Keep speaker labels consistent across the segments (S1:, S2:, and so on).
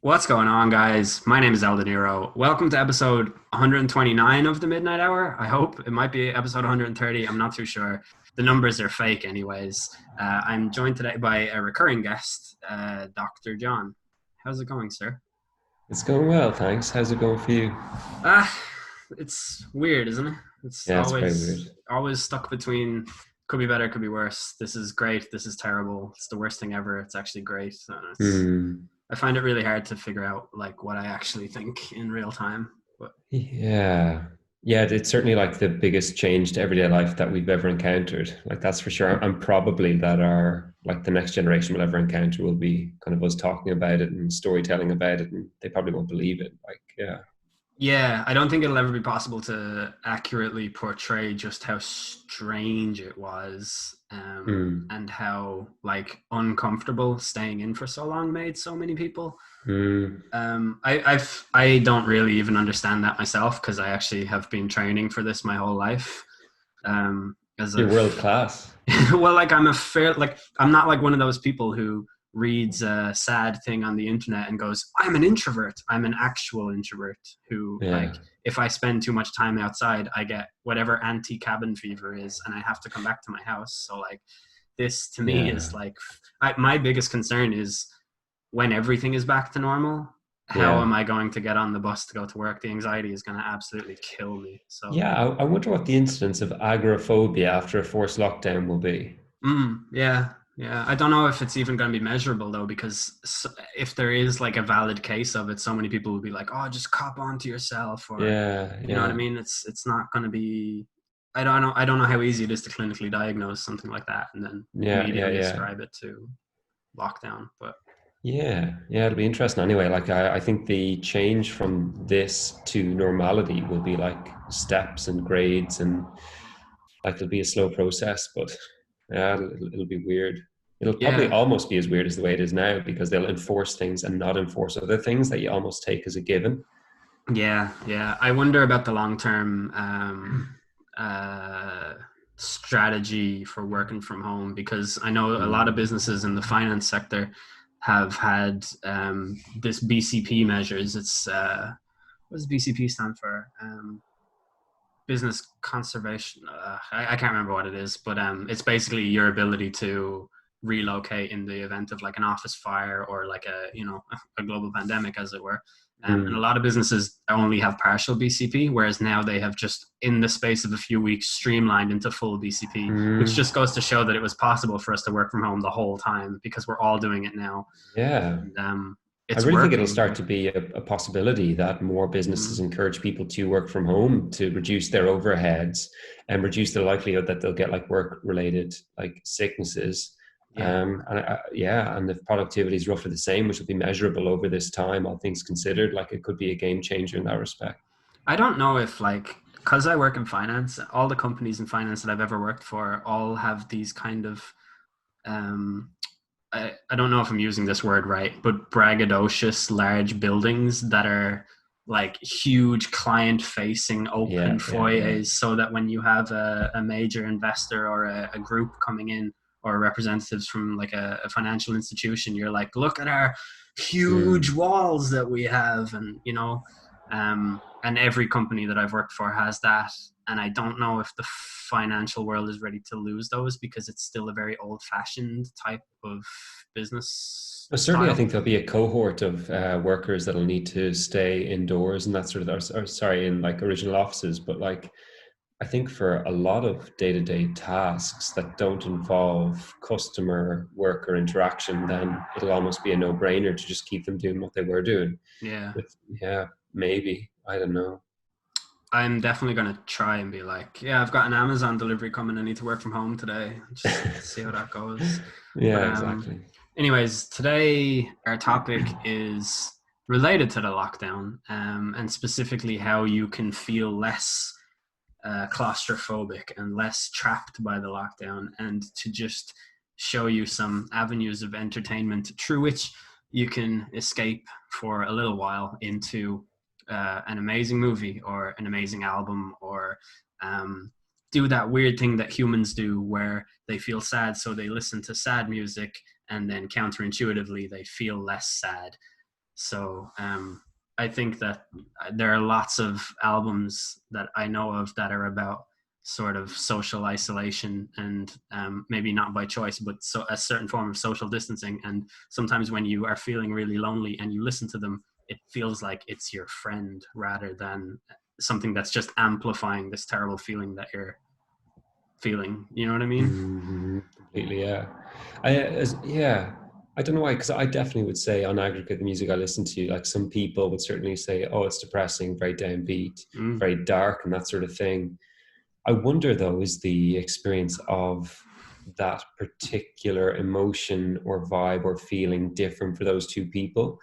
S1: What's going on, guys? My name is El De Niro. Welcome to episode 129 of the Midnight Hour. I hope it might be episode 130. I'm not too sure. The numbers are fake, anyways. I'm joined today by a recurring guest, Dr. John. How's it going, sir?
S2: It's going well, thanks. How's it going for you?
S1: Ah, it's weird, isn't it? It's
S2: Yeah, it's very weird.
S1: always stuck between could be better, could be worse. This is great. This is terrible. It's the worst thing ever. It's actually great.
S2: Hmm.
S1: I find it really hard to figure out like what I actually think in real time. But
S2: Yeah. Yeah, it's certainly like the biggest change to everyday life that we've ever encountered. Like that's for sure. And probably that our like the next generation will ever encounter will be kind of us talking about it and storytelling about it, and they probably won't believe it. Like, yeah.
S1: yeah, I don't think it'll ever be possible to accurately portray just how strange it was,
S2: Mm.
S1: and how like uncomfortable staying in for so long made so many people.
S2: Mm.
S1: I don't really even understand that myself because I actually have been training for this my whole life. As
S2: You're
S1: I've
S2: world class.
S1: well, like I'm not like one of those people who reads a sad thing on the internet and goes, I'm an introvert. I'm an actual introvert who, like,
S2: Yeah.
S1: if I spend too much time outside, I get whatever anti-cabin fever is and I have to come back to my house. So like this to me
S2: Yeah.
S1: is like my biggest concern is when everything is back to normal, how
S2: Yeah.
S1: am I going to get on the bus to go to work? The anxiety is going to absolutely kill me. So
S2: Yeah. I wonder what the incidence of agoraphobia after a forced lockdown will be.
S1: Yeah, yeah. I don't know if it's even going to be measurable though, because if there is like a valid case of it, so many people will be like, "Oh, just cop on to yourself," or
S2: Yeah.
S1: you know what I
S2: Yeah.
S1: mean. It's not going to be. I don't know. I don't know how easy it is to clinically diagnose something like that and then
S2: Yeah. Yeah.
S1: immediately
S2: Yeah.
S1: ascribe it to lockdown. But
S2: Yeah, yeah, it'll be interesting anyway. Like, I think the change from this to normality will be like steps and grades, and like it'll be a slow process, but yeah, it'll be weird. It'll probably
S1: yeah,
S2: almost be as weird as the way it is now because they'll enforce things and not enforce other things that you almost take as a given.
S1: yeah, yeah. I wonder about the long term uh, strategy for working from home because I know a lot of
S2: Mm.
S1: businesses in the finance sector have had this BCP measures. It's what does BCP stand for? Business conservation. I can't remember what it is, but it's basically your ability to relocate in the event of like an office fire or like a global pandemic, as it were. And a
S2: Mm.
S1: lot of businesses only have partial BCP, whereas now they have just in the space of a few weeks streamlined into full BCP, which
S2: Mm.
S1: just goes to show that it was possible for us to work from home the whole time because we're all doing it now,
S2: Yeah.
S1: and
S2: I
S1: it's
S2: really think it'll
S1: working.
S2: start to be a possibility that more businesses
S1: Mm,
S2: encourage people to work from home to reduce their overheads and reduce the likelihood that they'll get like work related like sicknesses.
S1: yeah.
S2: Yeah, and if productivity is roughly the same, which will be measurable over this time, all things considered, like it could be a game changer in that respect.
S1: I don't know if like because I work in finance, all the companies in finance that I've ever worked for all have these kind of um I don't know if I'm using this word right, but braggadocious large buildings that are like huge client facing open
S2: Yeah, yeah, yeah.
S1: foyers so that when you have a major investor or a group coming in or representatives from like a financial institution, you're like, look at our huge
S2: Mm.
S1: walls that we have. And and every company that I've worked for has that. And I don't know if the financial world is ready to lose those because it's still a very old fashioned type of business
S2: Well, certainly, I
S1: style.
S2: think there'll be a cohort of workers that'll need to stay indoors and that sort of, or sorry, in like original offices. But like, I think for a lot of day-to-day tasks that don't involve customer worker interaction, then it'll almost be a no-brainer to just keep them doing what they were doing.
S1: Yeah.
S2: With yeah, maybe I don't know.
S1: I'm definitely going to try and be like, yeah, I've got an Amazon delivery coming. I need to work from home today. Just see how that goes. But
S2: Yeah, exactly.
S1: anyways, today our topic is related to the lockdown, and specifically how you can feel less claustrophobic and less trapped by the lockdown, and to just show you some avenues of entertainment through which you can escape for a little while into an amazing movie or an amazing album, or do that weird thing that humans do where they feel sad, so they listen to sad music and then counterintuitively they feel less sad. So I think that there are lots of albums that I know of that are about sort of social isolation and maybe not by choice, but so a certain form of social distancing. And sometimes when you are feeling really lonely and you listen to them, it feels like it's your friend rather than something that's just amplifying this terrible feeling that you're feeling. You know what I mean?
S2: Completely, yeah. Yeah. I don't know why, because I definitely would say on aggregate, the music I listen to, like some people would certainly say, oh, it's depressing, very downbeat,
S1: Mm.
S2: very dark, and that sort of thing. I wonder, though, is the experience of that particular emotion or vibe or feeling different for those two people,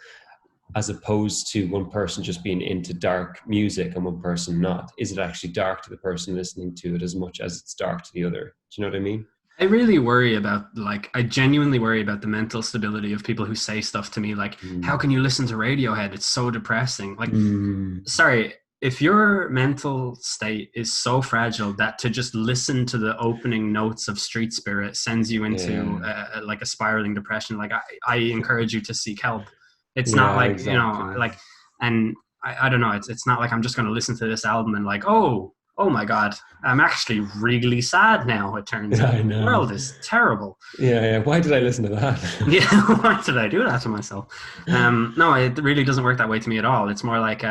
S2: as opposed to one person just being into dark music and one person not? Is it actually dark to the person listening to it as much as it's dark to the other? Do you know what I mean?
S1: I really worry about like I genuinely worry about the mental stability of people who say stuff to me like, how
S2: Mm.
S1: can you listen to Radiohead? It's so depressing. Like,
S2: Mm.
S1: sorry, if your mental state is so fragile that to just listen to the opening notes of Street Spirit sends you into
S2: Yeah.
S1: like a spiraling depression, like I encourage you to seek help. It's not
S2: Yeah,
S1: like, you know,
S2: exactly.
S1: like, and I don't know, it's not like I'm just going to listen to this album and like, oh my God, I'm actually really sad now, it turns
S2: Yeah,
S1: out.
S2: I
S1: The
S2: know.
S1: world is terrible.
S2: Yeah, yeah. Why did I listen to that?
S1: Yeah, why did I do that to myself? No, it really doesn't work that way to me at all. It's more like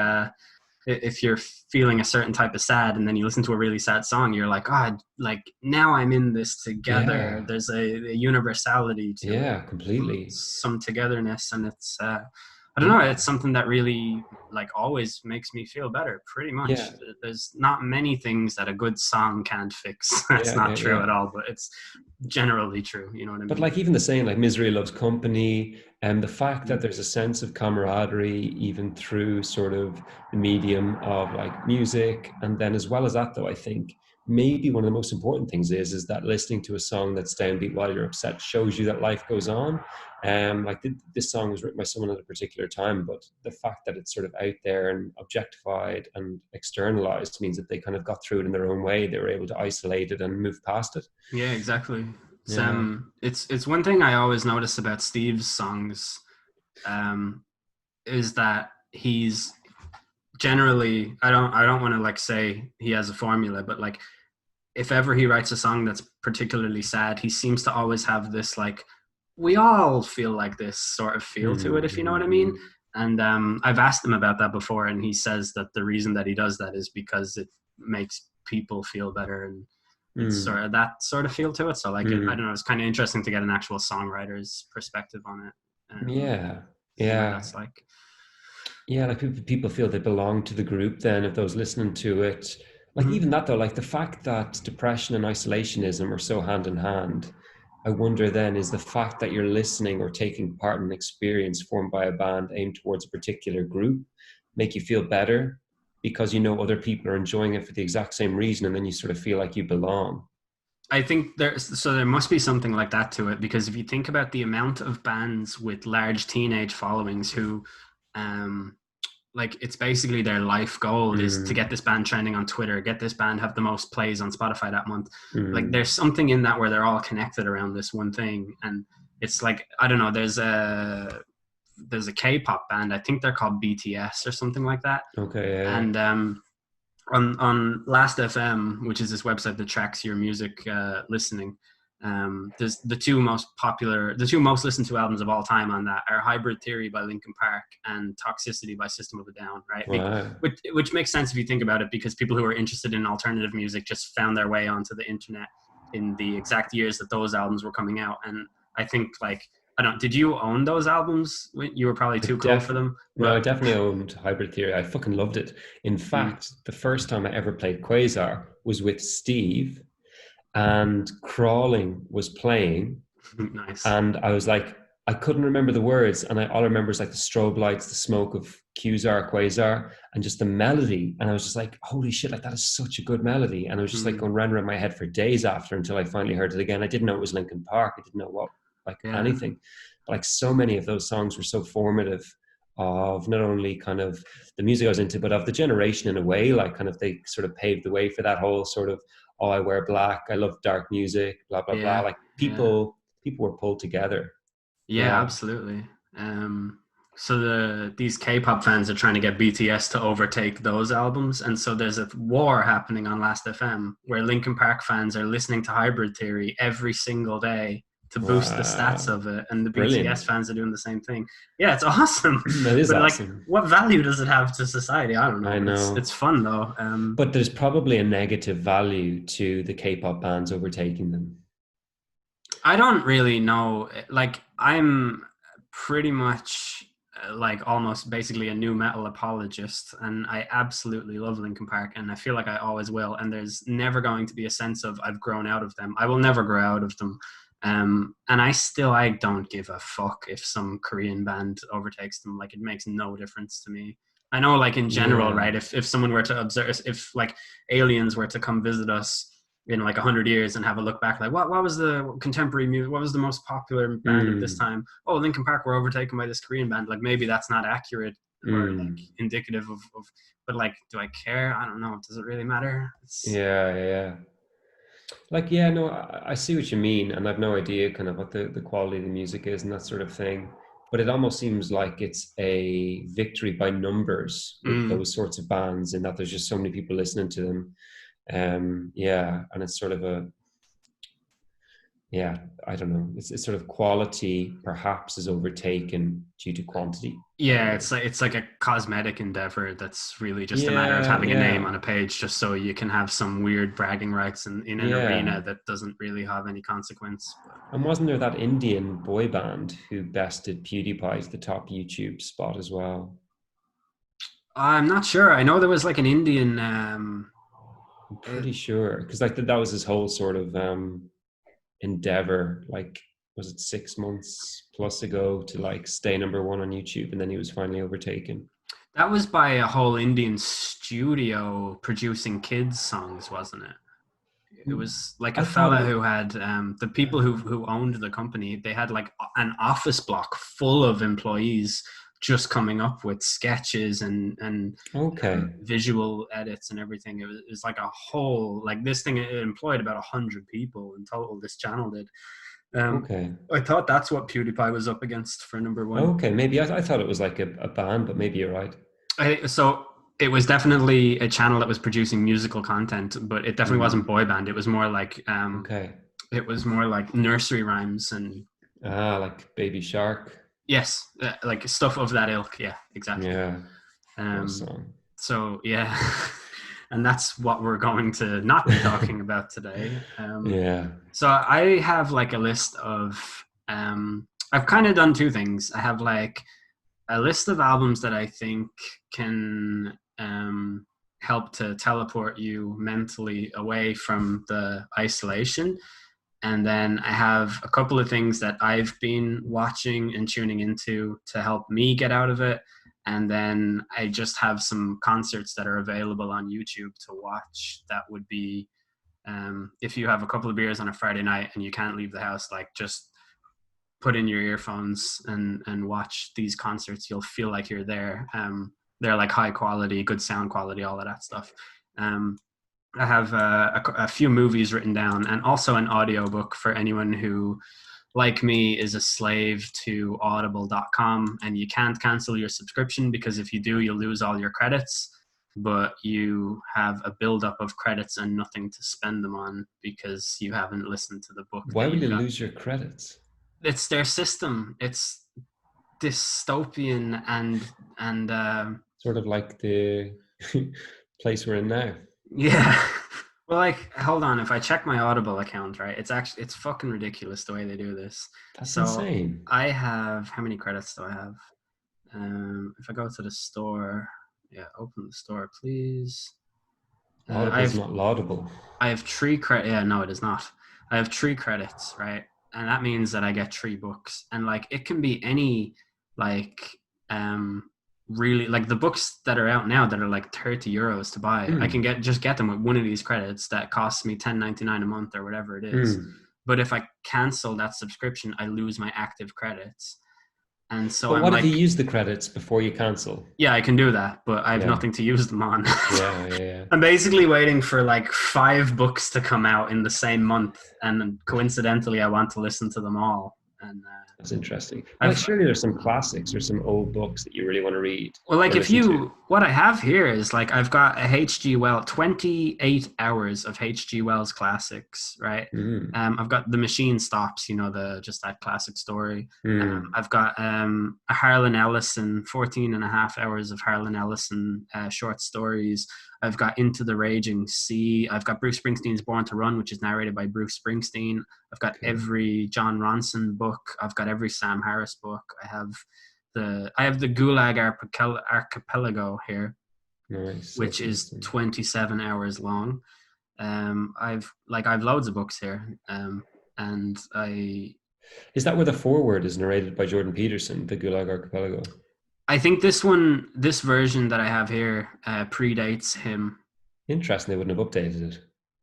S1: if you're feeling a certain type of sad and then you listen to a really sad song, you're like, God, like now I'm in this together.
S2: Yeah,
S1: There's a universality to it,
S2: yeah, completely.
S1: some togetherness, and it's I don't know, it's
S2: Yeah,
S1: something that really like always makes me feel better. Pretty much,
S2: yeah,
S1: there's not many things that a good song can't fix. That's
S2: yeah,
S1: not
S2: yeah,
S1: true
S2: yeah.
S1: at all, but it's generally true. You know what I
S2: But
S1: mean?
S2: like even the saying, like misery loves company, and the fact that
S1: Mm.
S2: there's a sense of camaraderie even through sort of the medium of like music, and then as well as that, though, I think maybe one of the most important things is that listening to a song that's downbeat while you're upset shows you that life goes on. This song was written by someone at a particular time, but the fact that it's sort of out there and objectified and externalized means that they kind of got through it in their own way. They were able to isolate it and move past it.
S1: Yeah, exactly.
S2: Yeah.
S1: It's one thing I always notice about Steve's songs, um, is that he's generally I don't want to like say he has a formula, but like if ever he writes a song that's particularly sad, he seems to always have this like we all feel like this sort of feel to it, if you know what I mean.
S2: Mm-hmm.
S1: And I've asked him about that before, and he says that the reason that he does that is because it makes people feel better, and it's
S2: Mm,
S1: sort of that sort of feel to it. So like I
S2: mm,
S1: don't know, it's kind of interesting to get an actual songwriter's perspective on it.
S2: yeah,
S1: See what
S2: yeah,
S1: that's like.
S2: yeah. Like people feel they belong to the group. Then, if those listening to it, like
S1: Mm-hmm.
S2: even that though, like the fact that depression and isolationism are so hand in hand, I wonder then is the fact that you're listening or taking part in an experience formed by a band aimed towards a particular group make you feel better because you know other people are enjoying it for the exact same reason, and then you sort of feel like you belong.
S1: I think there must be something like that to it, because if you think about the amount of bands with large teenage followings who um like it's basically their life goal is to
S2: Mm,
S1: get this band trending on Twitter, get this band have the most plays on Spotify that month. Like
S2: mm,
S1: there's something in that where they're all connected around this one thing. And it's like I don't know, there's a K-pop band, I think they're called BTS or something like that.
S2: okay, yeah,
S1: And on Last FM, which is this website that tracks your music listening, there's the two most listened to albums of all time on that are Hybrid Theory by Linkin Park and Toxicity by System of a Down, right?
S2: wow,
S1: Which makes sense if you think about it, because people who are interested in alternative music just found their way onto the internet in the exact years that those albums were coming out. And I think like I don't. Did you own those albums? You were probably
S2: I
S1: too cool for them,
S2: no, I
S1: but
S2: definitely owned Hybrid Theory. I fucking loved it. In
S1: mm,
S2: fact, the first time I ever played Quasar was with Steve, and Crawling was playing,
S1: nice.
S2: and I was like, I couldn't remember the words, and all I remember is like the strobe lights, the smoke of Quasar, and just the melody. And I was just like, holy shit, like that is such a good melody. And I was just like
S1: Mm,
S2: going round around my head for days after until I finally heard it again. I didn't know it was Linkin Park. I didn't know what like
S1: yeah.
S2: anything. But like so many of those songs were so formative of not only kind of the music I was into, but of the generation in a way. Like kind of they sort of paved the way for that whole sort of, oh, I wear black, I love dark music, blah blah blah.
S1: Yeah,
S2: Like
S1: yeah,
S2: people were pulled together.
S1: yeah,
S2: Yeah.
S1: absolutely. So these K-pop fans are trying to get BTS to overtake those albums, and so there's a war happening on Last FM where Linkin Park fans are listening to Hybrid Theory every single day to boost the stats
S2: Wow.
S1: of it, and the BTS
S2: Brilliant.
S1: fans are doing the same thing. Yeah, it's awesome,
S2: That is
S1: but like,
S2: awesome.
S1: what value does it have to society? I don't know,
S2: I
S1: but
S2: know.
S1: it's fun though.
S2: But there's probably a negative value to the K-pop bands overtaking them.
S1: I don't really know. Like, I'm pretty much like almost basically a new metal apologist, and I absolutely love Linkin Park, and I feel like I always will. And there's never going to be a sense of I've grown out of them. I will never grow out of them. And I don't give a fuck if some Korean band overtakes them. Like, it makes no difference to me. I know, like, in general,
S2: Yeah.
S1: right? If someone were to observe, if like aliens were to come visit us in like 100 years and have a look back, like what was the contemporary music, what was the most popular band of this
S2: Mm,
S1: time? Oh, Linkin Park were overtaken by this Korean band. Like, maybe that's not accurate or like
S2: mm.
S1: indicative of, but like, do I care? I don't know. Does it really matter? It's
S2: Yeah, yeah. Like, yeah, no, I see what you mean, and I've no idea kind of what the quality of the music is and that sort of thing. But it almost seems like it's a victory by numbers with
S1: mm,
S2: those sorts of bands, in that there's just so many people listening to them. Yeah, and it's sort of a, yeah, I don't know. It's sort of quality perhaps is overtaken due to quantity. I don't
S1: yeah,
S2: know.
S1: it's like a cosmetic endeavor that's really just a matter of
S2: Yeah,
S1: having a name
S2: yeah,
S1: on a page just so you can have some weird bragging rights in an
S2: yeah.
S1: arena that doesn't really have any consequence. But
S2: And wasn't there that Indian boy band who bested PewDiePie to the top YouTube spot as well?
S1: I'm not sure. I know there was like an Indian
S2: I'm
S1: uh,
S2: pretty sure because like that was his whole sort of endeavor. Like, was it 6 months plus ago to like stay number one on YouTube, and then he was finally overtaken.
S1: that was by a whole Indian studio producing kids songs, wasn't it? It was like a
S2: I thought it
S1: fella
S2: was.
S1: who had the people who owned the company. They had like an office block full of employees just coming up with sketches and
S2: Okay,
S1: visual edits and everything. It was like a whole, like, this thing, it employed about 100 people in total. This channel did. Um,
S2: okay,
S1: I thought that's what PewDiePie was up against for number one.
S2: okay. Maybe I thought it was like a band, but maybe you're right.
S1: So it was definitely a channel that was producing musical content, but it definitely wasn't
S2: Mm,
S1: boy band. It was more like
S2: okay.
S1: nursery rhymes and
S2: Ah, like Baby Shark.
S1: yes, like stuff of that ilk. Yeah, exactly.
S2: Yeah, what a
S1: Um,
S2: song.
S1: so yeah, and that's what we're going to not be talking about today.
S2: Yeah.
S1: So I have like a list of I've kind of done two things. I have like a list of albums that I think can help to teleport you mentally away from the isolation. And then I have a couple of things that I've been watching and tuning into to help me get out of it. And then I just have some concerts that are available on YouTube to watch that would be, if you have a couple of beers on a Friday night and you can't leave the house, like, just put in your earphones and watch these concerts. You'll feel like you're there. They're like high quality, good sound quality, all of that stuff. Um, I have a few movies written down and also an audiobook for anyone who, like me, is a slave to audible.com, and you can't cancel your subscription because if you do, you'll lose all your credits, but you have a buildup of credits and nothing to spend them on because you haven't listened to the book
S2: Why
S1: that
S2: will
S1: you
S2: you
S1: got.
S2: lose your credits?
S1: It's their system. It's dystopian and
S2: Sort of like the place we're in now.
S1: yeah. Well, like, hold on. If I check my Audible account, right, it's fucking ridiculous the way they do this.
S2: That's
S1: So
S2: insane.
S1: I have, how many credits do I have? If I go to the store, yeah, open the store, please. Uh, I
S2: Audible's
S1: have
S2: not laudable.
S1: I have three credit. Yeah, no, it is not. I have three credits, right? And that means that I get three books. And like, it can be any, like, um really, like, the books that are out now that are like €30 to buy. I can
S2: Mm,
S1: get them with one of these credits that costs me 10.99 a month or whatever it is.
S2: mm.
S1: But if I cancel that subscription, I lose my active credits. And so
S2: But
S1: I'm
S2: what if you
S1: like,
S2: use the credits before you cancel?
S1: yeah, I can do that, but I have
S2: Yeah,
S1: nothing to use them on.
S2: yeah, yeah, yeah.
S1: I'm basically waiting for like five books to come out in the same month, and coincidentally, I want to listen to them all. And
S2: That's interesting. Well,
S1: I've
S2: surely there's some classics or some old books that you really want to read
S1: Well, like
S2: or
S1: if
S2: listen to.
S1: you, what I have here is like I've got a H.G. Wells, 28 hours of H.G. Wells classics, right?
S2: Mm.
S1: I've got The Machine Stops, you know, the just that classic story.
S2: Mm.
S1: I've got a Harlan Ellison, 14 and a half hours of Harlan Ellison short stories. I've got Into the Raging Sea. I've got Bruce Springsteen's Born to Run, which is narrated by Bruce Springsteen. I've got
S2: Okay.
S1: every John Ronson book. I've got every Sam Harris book. I have the Gulag Archipelago here,
S2: Nice.
S1: which
S2: That's
S1: is
S2: interesting.
S1: 27 hours long. I've loads of books here, and
S2: Is that where the foreword is narrated by Jordan Peterson, The Gulag Archipelago?
S1: I think this version that I have here predates him.
S2: Interesting. They wouldn't have updated it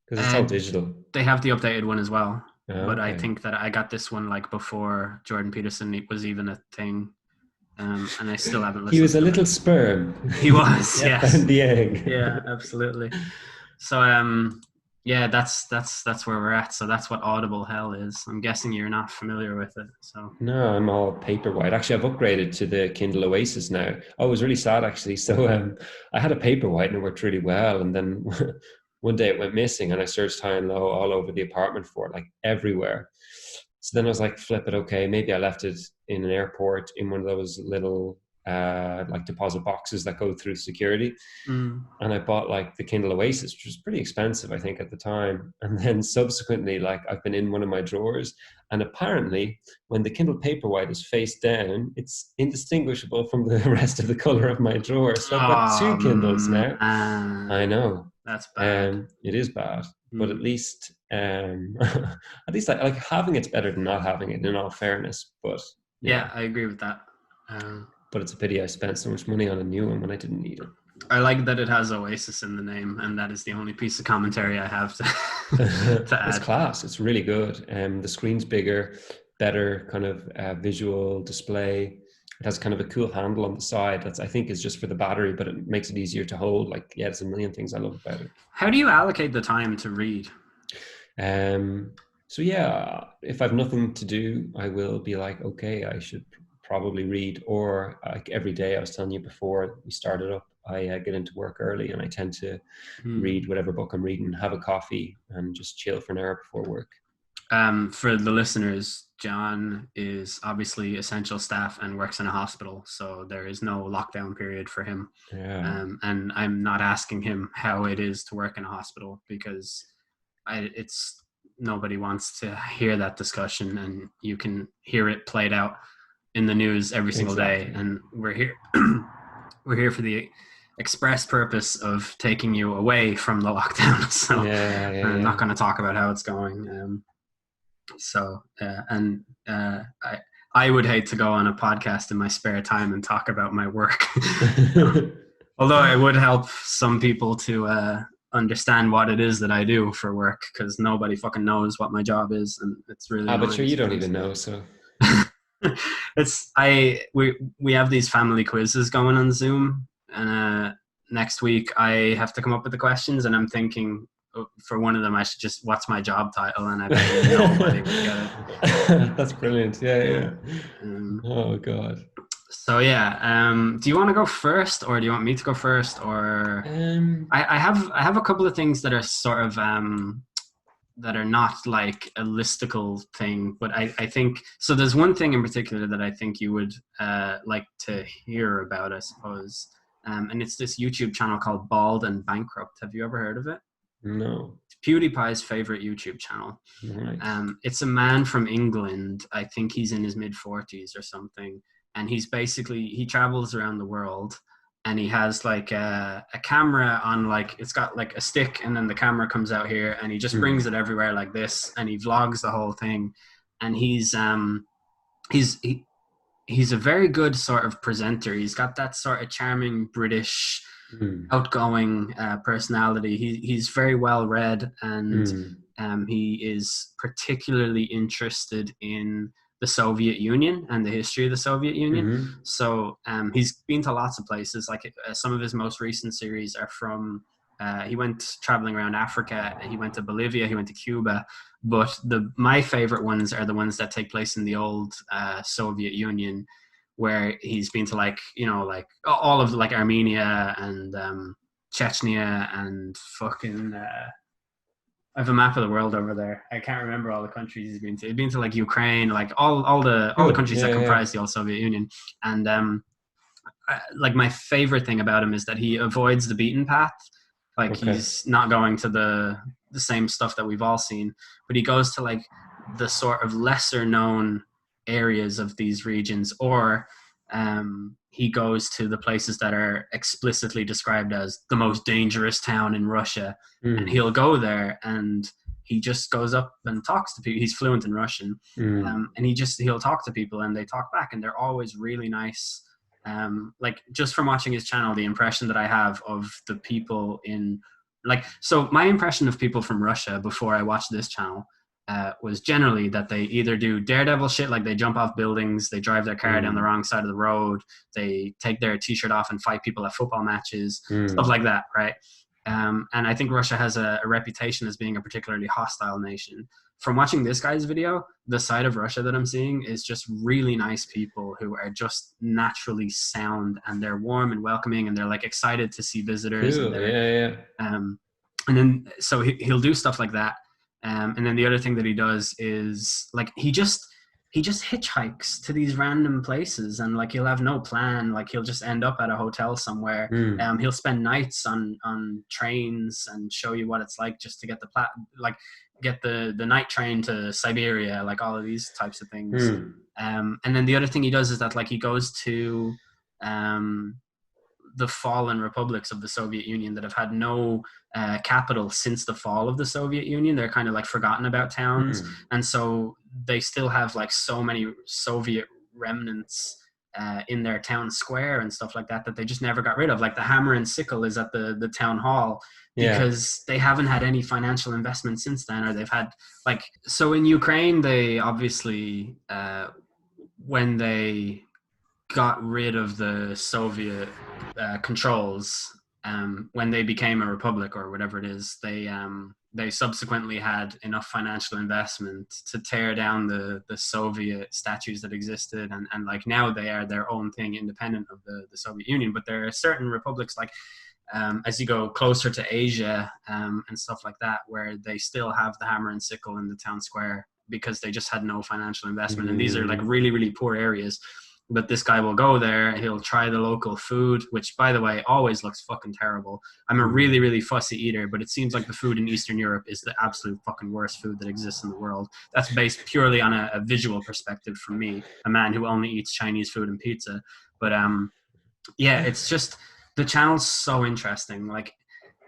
S2: because it's all
S1: And
S2: digital.
S1: they have the updated one as well,
S2: Oh,
S1: but I
S2: okay.
S1: think that I got this one like before Jordan Peterson was even a thing, and I still haven't
S2: He
S1: listened
S2: was a
S1: to it.
S2: little sperm.
S1: He was,
S2: Yeah,
S1: yes.
S2: found the egg.
S1: Yeah, absolutely. So yeah, that's where we're at. So that's what Audible Hell is. I'm guessing you're not familiar with it. So
S2: No, I'm all paperwhite. Actually, I've upgraded to the Kindle Oasis now. Oh, it was really sad actually. So I had a paperwhite and it worked really well. And then one day it went missing and I searched high and low all over the apartment for it, like everywhere. So then I was like, flip it, okay, maybe I left it in an airport in one of those little like deposit boxes that go through security.
S1: mm.
S2: And I bought like the Kindle Oasis, which was pretty expensive, I think, at the time. And then subsequently, like I've been in one of my drawers, and apparently, when the Kindle Paperwhite is face down, it's indistinguishable from the rest of the color of my drawer. So I've got
S1: Oh
S2: two Kindles now. I
S1: man,
S2: know,
S1: that's bad.
S2: it is bad, but
S1: Mm.
S2: at least like having it's better than not having it. In all fairness, but
S1: Yeah,
S2: yeah,
S1: I agree with that. Uh,
S2: but it's a pity I spent so much money on a new one when I didn't need it.
S1: I like that it has Oasis in the name, and that is the only piece of commentary I have to
S2: It's
S1: add.
S2: class. It's really good. The screen's bigger, better kind of visual display. It has kind of a cool handle on the side. That's I think is just for the battery, but it makes it easier to hold. Like yeah, there's a million things I love about it.
S1: How do you allocate the time to read?
S2: Um, so yeah, if I've nothing to do, I will be like, okay, I should probably read. Or like every day, I was telling you before we started up, I get into work early, and I tend to
S1: Hmm.
S2: read whatever book I'm reading, have a coffee, and just chill for an hour before work.
S1: For the listeners, John is obviously essential staff and works in a hospital, so there is no lockdown period for him.
S2: Yeah,
S1: And I'm not asking him how it is to work in a hospital because it's nobody wants to hear that discussion, and you can hear it played out in the news every single day.
S2: exactly.
S1: And we're here, we're here for the express purpose of taking you away from the lockdown. So
S2: Yeah, yeah,
S1: I'm not
S2: yeah.
S1: going to talk about how it's going. I would hate to go on a podcast in my spare time and talk about my work. Although it would help some people to understand what it is that I do for work, because nobody fucking knows what my job is, and it's really
S2: But sure,
S1: annoying
S2: you don't
S1: sometimes.
S2: even know. So
S1: We have these family quizzes going on Zoom, and next week I have to come up with the questions, and I'm thinking for one of them I should just what's my job title, and I bet nobody would get it.
S2: that's brilliant. Yeah,
S1: Yeah.
S2: yeah.
S1: Um,
S2: Oh God.
S1: so yeah, do you want to go first, or do you want me to go first, or
S2: Um,
S1: I have a couple of things that are sort of that are not like a listicle thing, but I think so. There's one thing in particular that I think you would like to hear about, I suppose, and it's this YouTube channel called Bald and Bankrupt. Have you ever heard of it?
S2: no.
S1: It's PewDiePie's favorite YouTube channel.
S2: Nice.
S1: It's a man from England. I think he's in his mid 40s or something, and he travels around the world, and he has like a camera on, like it's got like a stick, and then the camera comes out here, and he just
S2: Hmm.
S1: brings it everywhere like this, and he vlogs the whole thing, and he's he, he's a very good sort of presenter. He's got that sort of charming British
S2: Hmm.
S1: outgoing personality. He's very well read, and
S2: Hmm.
S1: he is particularly interested in the Soviet Union and the history of the Soviet Union.
S2: Hmm.
S1: So he's been to lots of places. Like some of his most recent series are from He went traveling around Africa. He went to Bolivia. He went to Cuba. But my favorite ones are the ones that take place in the old Soviet Union, where he's been to like like all of like Armenia and Chechnya and fucking. I have a map of the world over there. I can't remember all the countries he's been to. He's been to like Ukraine, like all the
S2: Cool.
S1: countries that comprise the old Soviet Union. And like my favorite thing about him is that he avoids the beaten path. Like he's not going to the same stuff that we've all seen, but he goes to like the sort of lesser known areas of these regions, or he goes to the places that are explicitly described as the most dangerous town in Russia, and he'll go there and he just goes up and talks to people. He's fluent in Russian, and he'll talk to people and they talk back, and they're always really nice. Like just from watching his channel, the impression that I have of the people in so my impression of people from Russia before I watched this channel was generally that they either do daredevil shit, like they jump off buildings, they drive their car down the wrong side of the road, they take their t-shirt off and fight people at football matches, stuff like that, right? And I think Russia has a reputation as being a particularly hostile nation. From watching this guy's video, the side of Russia that I'm seeing is just really nice people who are just naturally sound, and they're warm and welcoming, and they're like excited to see visitors.
S2: Cool.
S1: And then so he'll do stuff like that. And then the other thing that he does is like he just hitchhikes to these random places, and like he'll have no plan. Like he'll just end up at a hotel somewhere. He'll spend nights on trains and show you what it's like just to get get the night train to Siberia, like all of these types of things. And then the other thing he does is that like he goes to the fallen republics of the Soviet Union that have had no capital since the fall of the Soviet Union. They're kind of like forgotten about towns. And so they still have like so many Soviet remnants in their town square and stuff like that they just never got rid of. Like the hammer and sickle is at the town hall because they haven't had any financial investment since then, or they've had like, so in Ukraine, they obviously, when they got rid of the Soviet controls, when they became a republic or whatever it is, they subsequently had enough financial investment to tear down the Soviet statues that existed, and like now they are their own thing, independent of the Soviet Union. But there are certain republics, like as you go closer to Asia and stuff like that, where they still have the hammer and sickle in the town square because they just had no financial investment. And these are like really, really poor areas. But this guy will go there, he'll try the local food, which, by the way, always looks fucking terrible. I'm a really, really fussy eater, but it seems like the food in Eastern Europe is the absolute fucking worst food that exists in the world. That's based purely on a visual perspective from me, a man who only eats Chinese food and pizza. But yeah, it's just, the channel's so interesting. Like,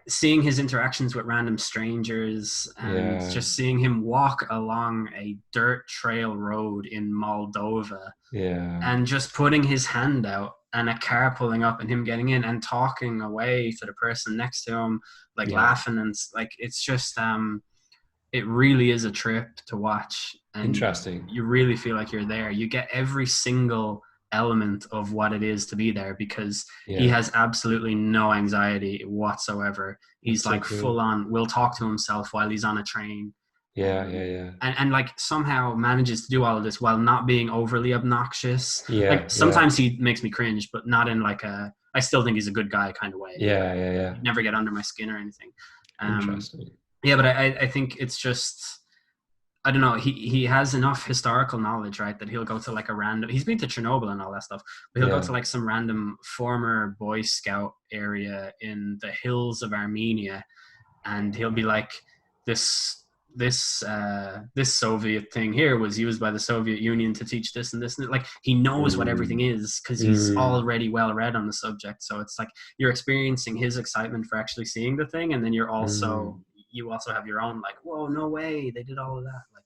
S1: seeing his interactions with random strangers and just seeing him walk along a dirt trail road in Moldova and just putting his hand out and a car pulling up and him getting in and talking away to the person next to him, like laughing, and like, it's just it really is a trip to watch. And
S2: interesting.
S1: You really feel like you're there. You get every single element of what it is to be there, because he has absolutely no anxiety whatsoever. He's like full on will talk to himself while he's on a train. And like somehow manages to do all of this while not being overly obnoxious. Like sometimes he makes me cringe, but not in like a, I still think he's a good guy kind of way. He'd never get under my skin or anything.
S2: Interesting.
S1: But I think it's just, I don't know, he has enough historical knowledge, right, that he'll go to like a random, he's been to Chernobyl and all that stuff, but he'll go to like some random former Boy Scout area in the hills of Armenia, and he'll be like, this Soviet thing here was used by the Soviet Union to teach this and this, and like he knows what everything is because he's already well read on the subject. So it's like you're experiencing his excitement for actually seeing the thing, and then you're also you also have your own like, whoa, no way, they did all of that. Like,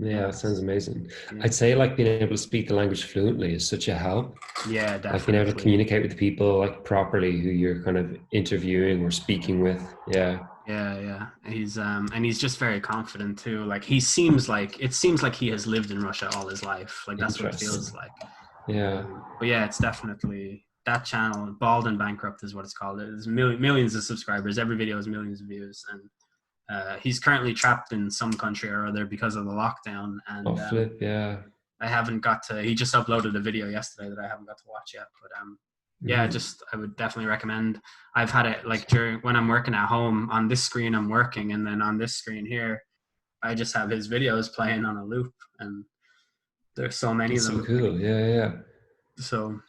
S2: that sounds amazing. I'd say like being able to speak the language fluently is such a help.
S1: Yeah, definitely.
S2: Like being able to communicate with people like properly who you're kind of interviewing or speaking with. He's and he's just very confident too. Like it seems like he has lived in Russia all his life. Like that's what it feels like. But
S1: yeah, it's definitely that channel, Bald and Bankrupt is what it's called. There's millions of subscribers. Every video has millions of views, and he's currently trapped in some country or other because of the lockdown.
S2: Oh,
S1: And
S2: flip, yeah.
S1: I haven't got to. He just uploaded a video yesterday that I haven't got to watch yet. But yeah, I would definitely recommend. I've had it like during when I'm working at home. On this screen, I'm working, and then on this screen here, I just have his videos playing on a loop, and there's so many
S2: That's
S1: of
S2: so
S1: them.
S2: cool. Yeah.
S1: So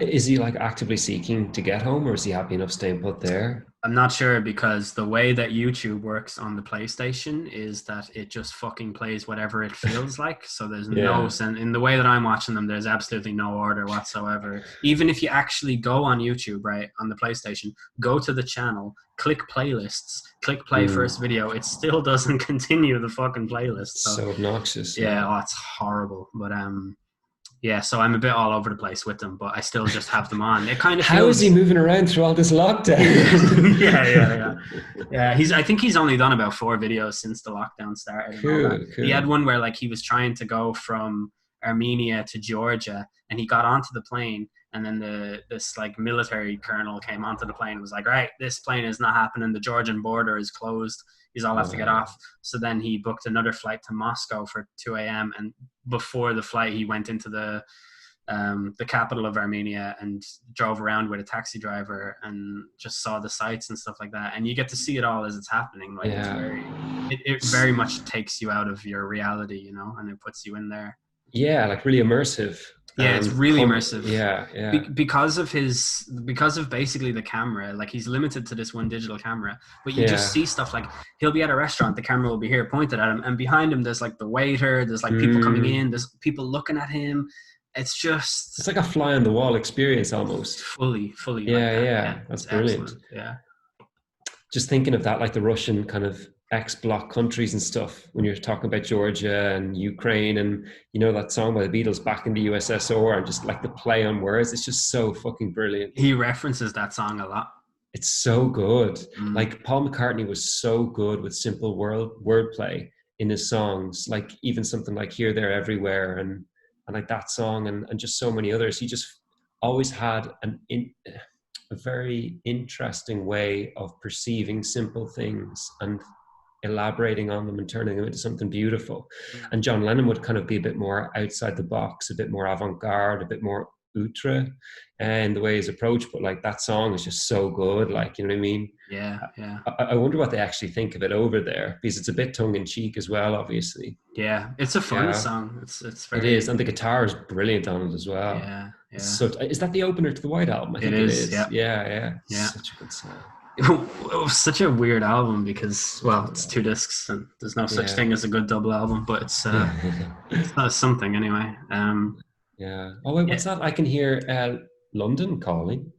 S2: Is he like actively seeking to get home, or is he happy enough staying put there?
S1: I'm not sure, because the way that YouTube works on the PlayStation is that it just fucking plays whatever it feels like. So there's no sense in the way that I'm watching them. There's absolutely no order whatsoever. Even if you actually go on YouTube, right, on the PlayStation, go to the channel, click playlists, click play first video, it still doesn't continue the fucking playlist.
S2: So obnoxious.
S1: Yeah, oh, it's horrible. But yeah, so I'm a bit all over the place with them, but I still just have them on. It kind of
S2: How
S1: feels...
S2: is he moving around through all this lockdown?
S1: Yeah. I think he's only done about 4 videos since the lockdown started.
S2: Cool.
S1: He had one where like he was trying to go from Armenia to Georgia, and he got onto the plane, and then this like military colonel came onto the plane and was like, right, this plane is not happening. The Georgian border is closed. He's all have to get off. So then he booked another flight to Moscow for 2 a.m. And before the flight, he went into the capital of Armenia and drove around with a taxi driver and just saw the sights and stuff like that. And you get to see it all as it's happening. Like it very much takes you out of your reality, you know, and it puts you in there.
S2: Yeah, like really immersive.
S1: Yeah, it's really immersive.
S2: Yeah.
S1: Because of basically the camera, like he's limited to this one digital camera, but you just see stuff like he'll be at a restaurant, the camera will be here pointed at him, and behind him there's like the waiter, there's like people coming in, there's people looking at him. It's
S2: like a fly on the wall experience almost.
S1: Fully.
S2: Yeah. That's brilliant.
S1: Excellent. Yeah.
S2: Just thinking of that, like the Russian kind of ex-bloc countries and stuff, when you're talking about Georgia and Ukraine, and you know that song by the Beatles, Back in the USSR, and just like the play on words, it's just so fucking brilliant.
S1: He references that song a lot.
S2: It's so good. Like Paul McCartney was so good with simple wordplay in his songs, like even something like Here, There, Everywhere, and like that song, and just so many others. He just always had a very interesting way of perceiving simple things and elaborating on them and turning them into something beautiful. And John Lennon would kind of be a bit more outside the box, a bit more avant-garde, a bit more outre and the way he's approached, but like that song is just so good, like, you know what I mean?
S1: Yeah.
S2: I wonder what they actually think of it over there, because it's a bit tongue-in-cheek as well, obviously.
S1: Yeah, it's a fun song.
S2: It is, and the guitar is brilliant on it as well.
S1: Yeah.
S2: So is that the opener to the White Album? I think it is. Yeah. Such a good song.
S1: It was such a weird album because, well, it's 2 discs and there's no such thing as a good double album, but it's something anyway.
S2: Yeah. Oh wait, what's that? I can hear London Calling.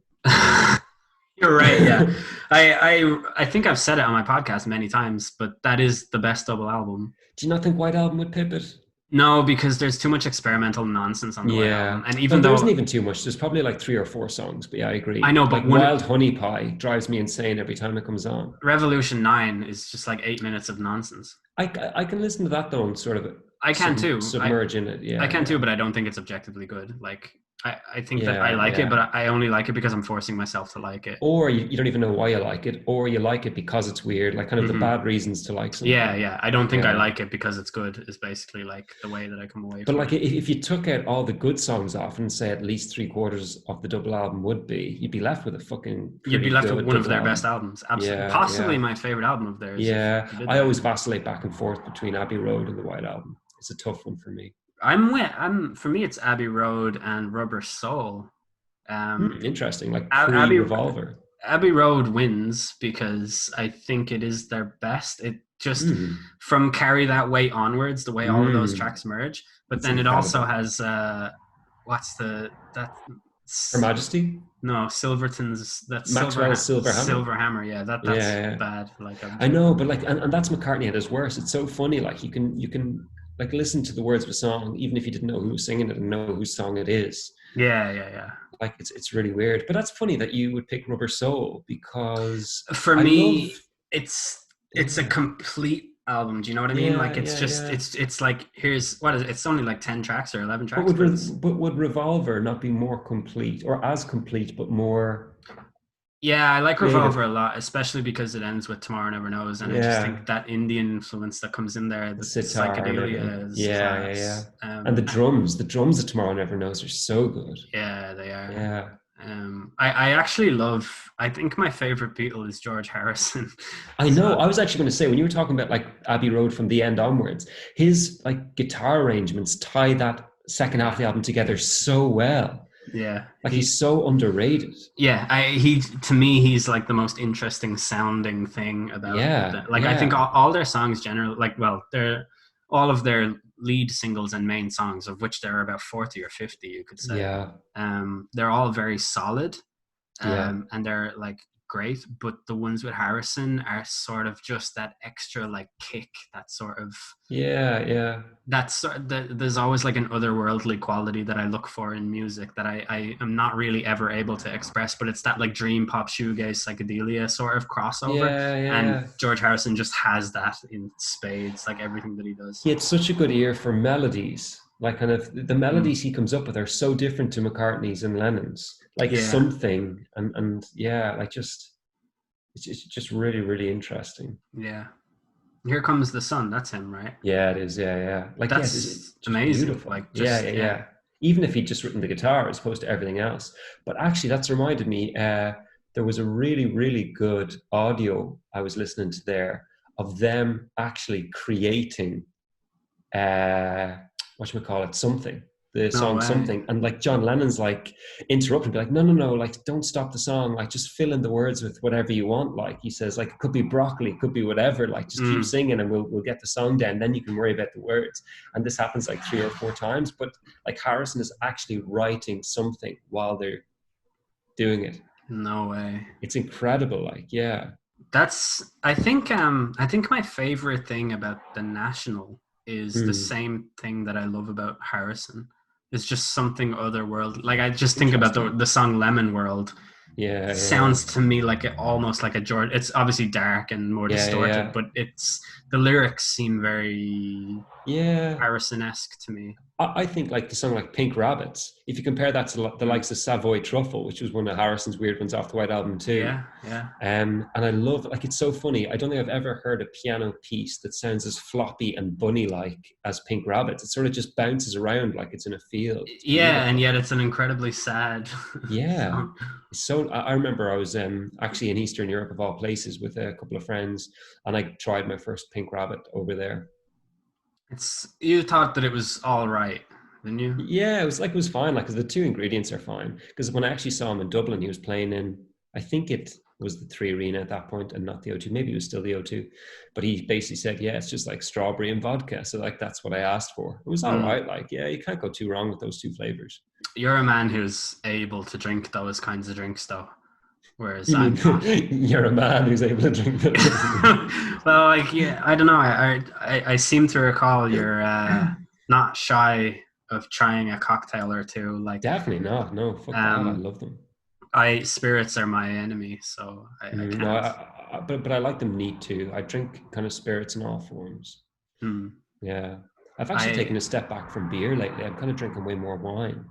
S1: You're right. Yeah, I think I've said it on my podcast many times, but that is the best double album.
S2: Do you not think White Album would pip it?
S1: No, because there's too much experimental nonsense on the White Album. And
S2: even there isn't even too much. There's probably like 3 or 4 songs, but yeah, I agree.
S1: I know, but
S2: like Wild Honey Pie drives me insane every time it comes on.
S1: Revolution 9 is just like 8 minutes of nonsense.
S2: I can listen to that though and sort of submerge in it. Yeah,
S1: I can too, but I don't think it's objectively good. Like I think that I like it, but I only like it because I'm forcing myself to like it.
S2: Or you don't even know why you like it, or you like it because it's weird, like kind of the bad reasons to like something.
S1: Yeah. I don't think I like it because it's good is basically like the way that I come away from it.
S2: But like if you took out all the good songs off and say at least 3/4 of the double album would be, you'd be left with
S1: you'd be left with one of their best albums. Absolutely. Possibly my favorite album of theirs.
S2: Yeah. I always vacillate back and forth between Abbey Road and the White Album. It's a tough one for me.
S1: For me it's Abbey Road and Rubber Soul.
S2: Interesting, like pre-Revolver.
S1: Abbey Road wins because I think it is their best. It just from Carry That Way onwards, the way all of those tracks merge. But then incredible. It also has
S2: Her Majesty?
S1: No, Silverton's. That's
S2: Maxwell's Silver Hammer.
S1: Silver Hammer, yeah. That's bad. Like
S2: I know, but like, and that's McCartney at his worst. It's so funny. Like you can like listen to the words of a song, even if you didn't know who was singing it and know whose song it is.
S1: Yeah.
S2: Like it's really weird. But that's funny that you would pick Rubber Soul because
S1: for me, it's a complete album. Do you know what I mean?
S2: Yeah,
S1: Like it's
S2: yeah,
S1: just
S2: yeah.
S1: it's like here's what is it? It's only like 10 tracks or 11
S2: But
S1: tracks, but it's
S2: would Revolver not be more complete or as complete, but more
S1: yeah, I like Revolver
S2: creative?
S1: a lot, especially because it ends with Tomorrow Never Knows, and I just think
S2: Yeah,
S1: that Indian influence that comes in there,
S2: the
S1: the
S2: sitar and everything.
S1: psychedelia is
S2: Yeah, yeah, yeah.
S1: class.
S2: And the drums of Tomorrow Never Knows are so good.
S1: Yeah, they are.
S2: Yeah.
S1: I actually love. I think my favorite Beatle is George Harrison.
S2: I know.
S1: So
S2: I was actually going to say when you were talking about like Abbey Road from the end onwards, his like guitar arrangements tie that second half of
S1: yeah,
S2: the album together so well.
S1: yeah,
S2: Like he's so underrated.
S1: yeah. He to me he's like the most interesting sounding thing about
S2: Yeah,
S1: like I think
S2: yeah,
S1: all their songs generally like well they're all of their lead singles and main songs of which there are about 40 or 50 you could say
S2: yeah,
S1: they're all very solid
S2: yeah,
S1: and they're like great, but the ones with Harrison are sort of just that extra like kick, that sort of
S2: yeah, yeah,
S1: there's always like an otherworldly quality that I look for in music that I am not really ever able to express, but it's that like dream pop shoegaze psychedelia sort of crossover,
S2: yeah,
S1: and
S2: yeah.
S1: George Harrison just has that in spades, like everything that he does.
S2: He had such a good ear for melodies. Like kind of the
S1: Mm.
S2: melodies he comes up with are so different to McCartney's and Lennon's. Like
S1: Yeah,
S2: something and yeah, like just it's just really, really interesting.
S1: yeah. Here Comes the Sun. That's him, right?
S2: Yeah, it is. Yeah, yeah. Like, yeah, it's
S1: That's
S2: just
S1: amazing.
S2: beautiful.
S1: Like
S2: Yeah,
S1: just
S2: yeah,
S1: yeah.
S2: yeah. Even if he'd just written the guitar as opposed to everything else. But actually, that's reminded me, there was a really, really good audio I was listening to there of them actually creating whatchamacallit, something, the
S1: No
S2: song
S1: way.
S2: something. And like John Lennon's like interrupting, be like, no, no, no, like don't stop the song. Like just fill in the words with whatever you want. Like he says, like it could be broccoli, it could be whatever. Like just keep
S1: Mm.
S2: singing and we'll get the song down. Then you can worry about the words. And this happens like 3 or 4 times. But like Harrison is actually writing something while they're doing it.
S1: No way.
S2: It's incredible. Like, yeah.
S1: That's I think my favorite thing about the National is the
S2: Hmm.
S1: same thing that I love about Harrison. It's just something otherworldly. Like I just think about
S2: Interesting.
S1: the song Lemon World.
S2: Yeah, yeah.
S1: Sounds to me like almost like a George. It's obviously dark and more
S2: Yeah, yeah,
S1: distorted,
S2: yeah.
S1: but it's the lyrics seem very
S2: Yeah.
S1: Harrison-esque to me.
S2: I think like the song like Pink Rabbits, if you compare that to the
S1: Mm.
S2: likes of Savoy Truffle, which was one of Harrison's weird ones off the White Album too.
S1: Yeah, yeah.
S2: And I love, like, it's so funny. I don't think I've ever heard a piano piece that sounds as floppy and bunny like as Pink Rabbits. It sort of just bounces around like it's in a field. It's
S1: Yeah, and
S2: beautiful.
S1: yet it's an incredibly sad
S2: Yeah.
S1: song.
S2: So I remember I was actually in Eastern Europe of all places with a couple of friends, and I tried my first Pink Rabbit over there.
S1: It's you thought that it was all right, didn't you?
S2: Yeah, it was fine. Like, 'cause the two ingredients are fine. Because when I actually saw him in Dublin, he was playing in, I think it was the Three Arena at that point, and not the O2. Maybe it was still the O2. But he basically said, "Yeah, it's just like strawberry and vodka." So like that's what I asked for. It was all
S1: Mm.
S2: right. Like, yeah, you can't go too wrong with those two flavors.
S1: You're a man who's able to drink those kinds of drinks, though, whereas
S2: You mean
S1: I'm not.
S2: you're a man who's able to drink those?
S1: Well, like yeah, I don't know. I seem to recall you're not shy of trying a cocktail or two. Like
S2: Definitely not. No, fuck that. I
S1: um,
S2: love them.
S1: I spirits are my enemy, so I
S2: No,
S1: can't.
S2: but I like them neat too. I drink kind of spirits in all forms.
S1: Hmm.
S2: Yeah. I've actually
S1: I
S2: taken a step back from beer lately. I'm kind of drinking way more wine.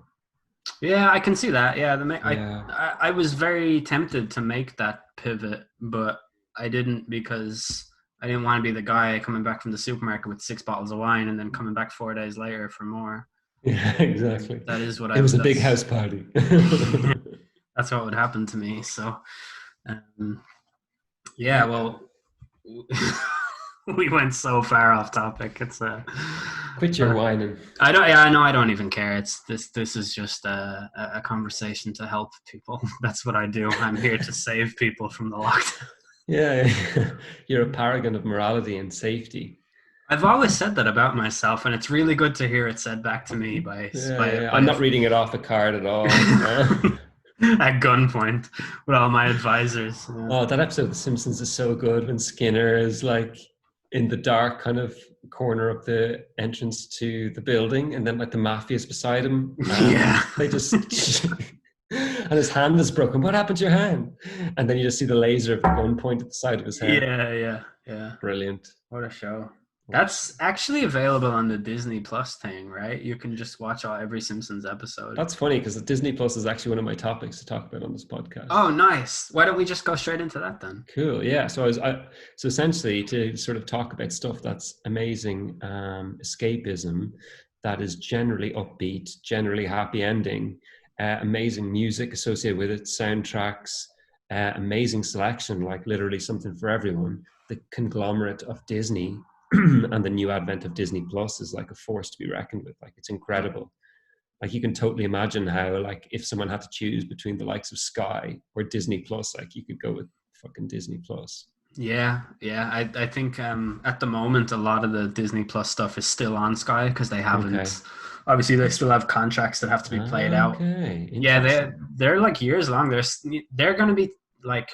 S1: Yeah, I can see that. Yeah,
S2: Yeah.
S1: I was very tempted to make that pivot, but I didn't because I didn't want to be the guy coming back from the supermarket with 6 bottles of wine and then coming back 4 days later for more.
S2: Yeah, exactly.
S1: That is what
S2: It
S1: I
S2: was
S1: would.
S2: a big house party.
S1: That's what would happen to me. So, um, yeah.
S2: Yeah.
S1: Well, we went so far off topic. It's
S2: Quit your
S1: uh,
S2: whining.
S1: I don't. Yeah, I know. I don't even care. It's this. This is just a conversation to help people. That's what I do. I'm here to save people from the lockdown.
S2: Yeah. You're a paragon of morality and safety.
S1: I've always said that about myself, and it's really good to hear it said back to me
S2: Yeah, yeah.
S1: by
S2: I'm
S1: a
S2: not reading it off a card at all.
S1: at gunpoint with all my advisors. Yeah.
S2: Oh, that episode of The Simpsons is so good when Skinner is like in the dark kind of corner of the entrance to the building, and then like the mafia is beside him, and
S1: Yeah.
S2: they just and his hand is broken. What happened to your hand? And then you just see the laser of the gun point at the side of his head.
S1: Yeah, yeah, yeah.
S2: Brilliant.
S1: What a show. That's actually available on the Disney Plus thing, right? You can just watch every Simpsons episode.
S2: That's funny because Disney Plus is actually one of my topics to talk about on this podcast.
S1: Oh, nice. Why don't we just go straight into that then?
S2: Cool. Yeah. So essentially to sort of talk about stuff that's amazing, escapism, that is generally upbeat, generally happy ending, amazing music associated with it, soundtracks, amazing selection, like literally something for everyone. The conglomerate of Disney and the new advent of Disney Plus is like a force to be reckoned with. Like it's incredible. Like you can totally imagine how, like, if someone had to choose between the likes of Sky or Disney Plus, like you could go with fucking Disney Plus.
S1: Yeah, yeah. I think at the moment a lot of the Disney Plus stuff is still on Sky because they haven't.
S2: Okay.
S1: Obviously, they still have contracts that have to be played out.
S2: Okay.
S1: Yeah,
S2: Interesting.
S1: they're like years long. They're going to be like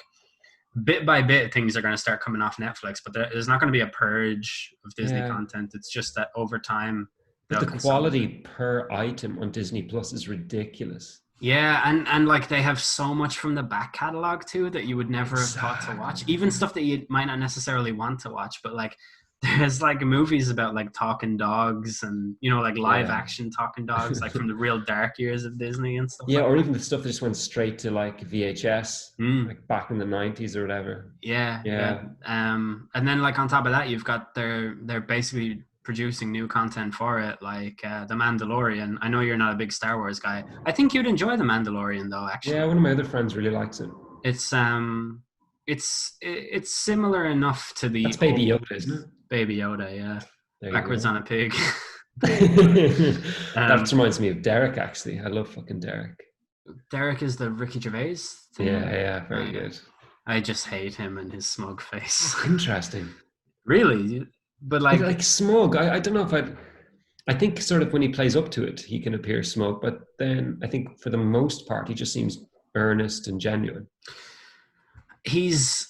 S1: bit by bit things are going to start coming off Netflix, but there's not going to be a purge of Disney
S2: Yeah.
S1: content. It's just that over time
S2: But
S1: they'll
S2: the quality
S1: consolidate.
S2: per item on Disney Plus is ridiculous.
S1: Yeah, and like they have so much from the back catalog too that you would never have thought to watch.
S2: Exactly.
S1: Even stuff that you might not necessarily want to watch, but like there's like movies about like talking dogs and like live
S2: Yeah.
S1: action talking dogs, like from the real dark years of Disney and stuff
S2: Yeah,
S1: like
S2: or
S1: that.
S2: even the stuff that just went straight to like VHS,
S1: Mm.
S2: like back in the 90s or whatever.
S1: Yeah, yeah.
S2: Yeah.
S1: And then like on top of that, you've got they're basically producing new content for it, like The Mandalorian. I know you're not a big Star Wars guy. I think you'd enjoy The Mandalorian though,
S2: Yeah,
S1: actually.
S2: one of my other friends really likes it.
S1: It's it's similar enough to the
S2: That's Baby
S1: old
S2: Yoda, isn't it?
S1: Baby Yoda, yeah.
S2: There you
S1: Backwards
S2: go.
S1: on a pig.
S2: That
S1: um,
S2: reminds me of Derek, actually. I love fucking Derek.
S1: Derek is the Ricky Gervais
S2: Yeah,
S1: thing.
S2: yeah, very good.
S1: I just hate him and his smug face.
S2: Interesting.
S1: Really, but
S2: But
S1: like
S2: like smug, I don't know if I think sort of when he plays up to it, he can appear smug, but then I think for the most part, he just seems earnest and genuine.
S1: he's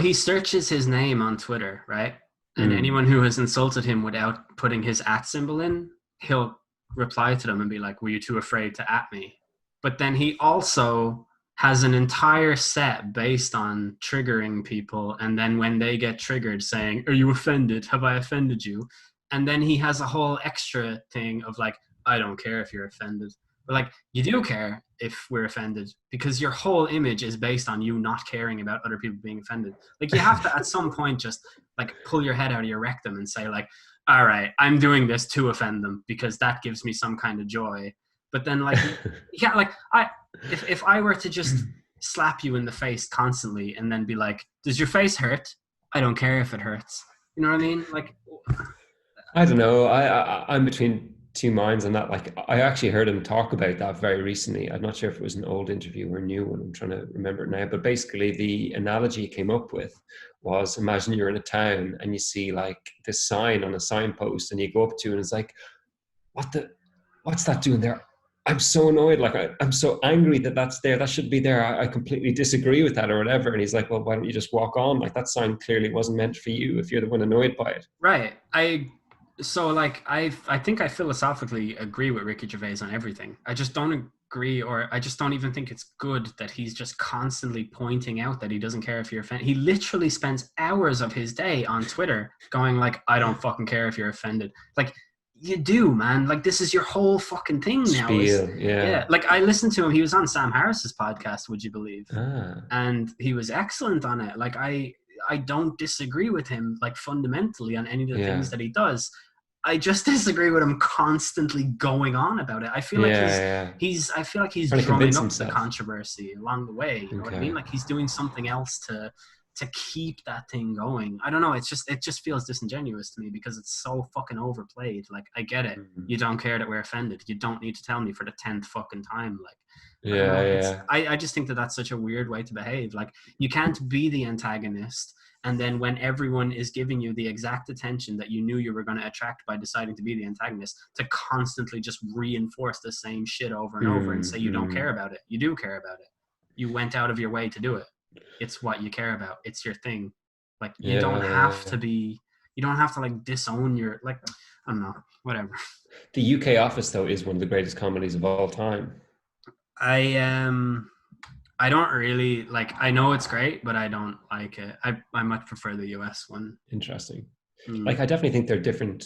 S1: he searches his name on Twitter, right? And
S2: Mm.
S1: anyone who has insulted him without putting his @ symbol in, he'll reply to them and be like, "Were you too afraid to @ me?" But then he also has an entire set based on triggering people, and then when they get triggered, saying, "Are you offended? Have I offended you?" And then he has a whole extra thing of like, "I don't care if you're offended." But like, you do care if we're offended because your whole image is based on you not caring about other people being offended. Like, you have to at some point just like pull your head out of your rectum and say like, all right, I'm doing this to offend them because that gives me some kind of joy. But then like, yeah, like if I were to just slap you in the face constantly and then be like, does your face hurt? I don't care if it hurts. You know what I mean? Like,
S2: I don't know. I'm between two minds on that. Like, I actually heard him talk about that very recently. I'm not sure if it was an old interview or a new one. I'm trying to remember it now. But basically, the analogy he came up with was: imagine you're in a town and you see like this sign on a signpost, and you go up to it and it's like, what's that doing there? I'm so annoyed. Like, I'm so angry that that's there. That should be there. I completely disagree with that or whatever. And he's like, well, why don't you just walk on? Like, that sign clearly wasn't meant for you if you're the one annoyed by it.
S1: right. I think I philosophically agree with Ricky Gervais on everything. I just don't agree, or I just don't even think it's good that he's just constantly pointing out that he doesn't care if you're offended. He literally spends hours of his day on Twitter going like, I don't fucking care if you're offended. Like, you do, man. Like, this is your whole fucking thing now.
S2: Spiel,
S1: Yeah.
S2: yeah.
S1: Like, I listened to him. He was on Sam Harris's podcast, would you believe?
S2: Ah,
S1: And he was excellent on it. Like, I don't disagree with him like fundamentally on any of the
S2: yeah,
S1: things that he does. I just disagree with him constantly going on about it. I feel like
S2: yeah.
S1: I feel like he's
S2: Trying to
S1: drumming
S2: convince
S1: up the
S2: himself.
S1: controversy along the way. You know what I mean?
S2: Okay.
S1: Like, he's doing something else to keep that thing going. I don't know. It just feels disingenuous to me because it's so fucking overplayed. Like, I get it.
S2: Mhm.
S1: You don't care that we're offended. You don't need to tell me for the 10th fucking time. Like, I don't
S2: Yeah,
S1: know.
S2: yeah.
S1: I just think that that's such a weird way to behave. Like, you can't be the antagonist, and then when everyone is giving you the exact attention that you knew you were going to attract by deciding to be the antagonist, to constantly just reinforce the same shit over and over and say you don't care
S2: Mm.
S1: about it. You do care about it. You went out of your way to do it. It's what you care about. It's your thing. Like, you don't have
S2: Yeah.
S1: to be. You don't have to like disown your like. I don't know. Whatever.
S2: The UK Office, though, is one of the greatest comedies of all time.
S1: I I don't really like. I know it's great, but I don't like it. I much prefer the US one.
S2: Interesting. Like,
S1: Mm.
S2: I definitely think there are different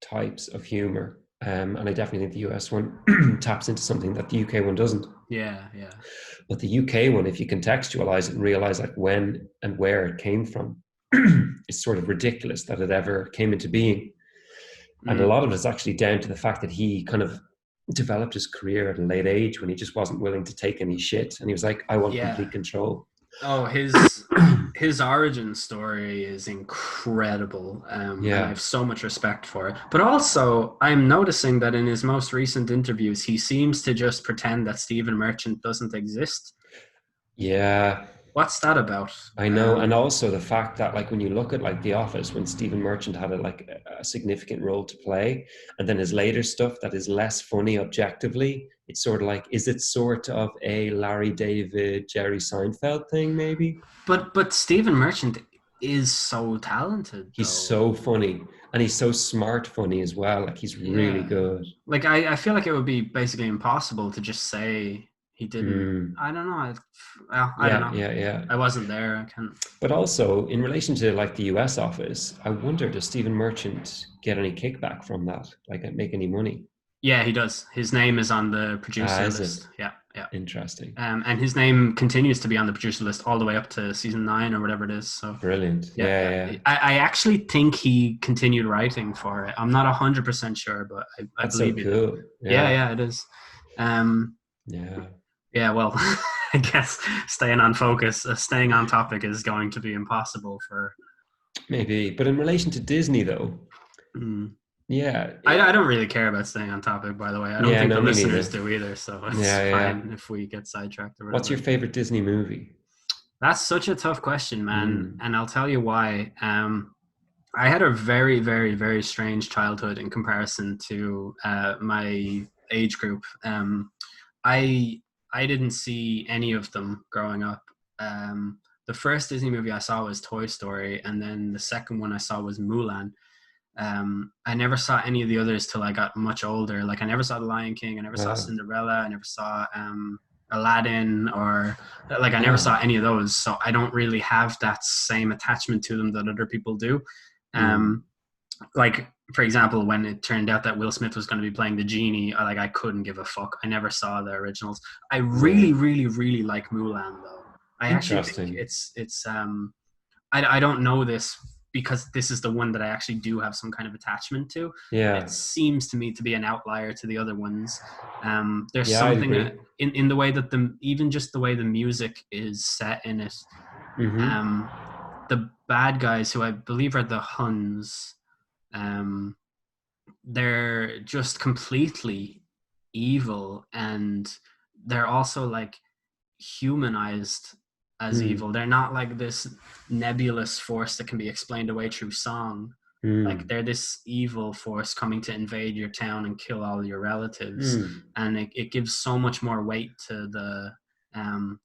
S2: types of humor, and I definitely think the US one taps into something that the UK one doesn't.
S1: Yeah, yeah.
S2: But the UK one, if you contextualize it and realize like when and where it came from, it's sort of ridiculous that it ever came into being. And a
S1: Mm.
S2: lot of it's actually down to the fact that he kind of developed his career at a late age when he just wasn't willing to take any shit. And he was like, I want
S1: Yeah.
S2: complete control.
S1: Oh, his origin story is incredible, and I
S2: Yeah.
S1: have so much respect for it. But also, I'm noticing that in his most recent interviews, he seems to just pretend that Stephen Merchant doesn't exist.
S2: Yeah.
S1: What's that about?
S2: I know, and also the fact that like when you look at like The Office, when Stephen Merchant had a significant role to play, and then his later stuff that is less funny objectively, it's sort of like, is it sort of a Larry David, Jerry Seinfeld thing? Maybe
S1: But Stephen Merchant is so talented,
S2: he's
S1: though.
S2: so funny, and he's so smart funny as well. Like he's really
S1: Yeah.
S2: good.
S1: Like I feel like it would be basically impossible to just say he didn't.
S2: Mm,
S1: I don't know. Well, I don't
S2: yeah,
S1: know.
S2: yeah, yeah.
S1: I wasn't there. I can't.
S2: But also in relation to like the US office, I wonder does Stephen Merchant get any kickback from that? Like make any money?
S1: Yeah, he does. His name is on the
S2: Ah,
S1: producer
S2: is it
S1: list. Yeah, yeah.
S2: interesting?
S1: And his name continues to be on the producer list all the way up to season 9 or whatever it is. So
S2: Brilliant.
S1: yeah,
S2: Yeah,
S1: yeah.
S2: yeah.
S1: I actually think he continued writing for it. I'm not 100% sure, but I
S2: That's so
S1: believe he did.
S2: cool.
S1: Yeah,
S2: Yeah.
S1: yeah, it is. Um,
S2: Yeah.
S1: yeah, well, I guess staying on focus, staying on topic is going to be impossible for.
S2: Maybe. But in relation to Disney though,
S1: Mm.
S2: yeah.
S1: I don't really care about staying on topic, by the way. I don't
S2: Yeah,
S1: think
S2: no,
S1: the
S2: me
S1: listeners
S2: neither.
S1: do either, so it's
S2: Yeah, yeah.
S1: fine if we get sidetracked or
S2: What's your
S1: whatever.
S2: favorite Disney movie?
S1: That's such a tough question, man,
S2: Mm.
S1: and I'll tell you why. I had a very, very, very strange childhood in comparison to my age group. I I didn't see any of them growing up. The first Disney movie I saw was Toy Story, and then the second one I saw was Mulan. I never saw any of the others till I got much older. Like I never saw The Lion King, I never saw
S2: Wow.
S1: Cinderella, I never saw Aladdin, or like I never
S2: Wow.
S1: saw any of those. So I don't really have that same attachment to them that other people do.
S2: Mm.
S1: Um, like for example, when it turned out that Will Smith was going to be playing the genie, I couldn't give a fuck. I never saw the originals. I
S2: Yeah.
S1: really, really, really like Mulan though. I actually think
S2: Interesting.
S1: it's. I don't know this because this is the one that I actually do have some kind of attachment to. It
S2: Yeah.
S1: seems to me to be an outlier to the other ones. There's
S2: Yeah, I'd
S1: something
S2: agree.
S1: in the way that the even just the way the music is set in it.
S2: Mm-hmm.
S1: Um, the bad guys, who I believe are the Huns, um, they're just completely evil, and they're also like humanized as
S2: Mm.
S1: evil. They're not like this nebulous force that can be explained away through song. Like
S2: Mm.
S1: they're this evil force coming to invade your town and kill all your relatives,
S2: Mm.
S1: and it gives so much more weight to um,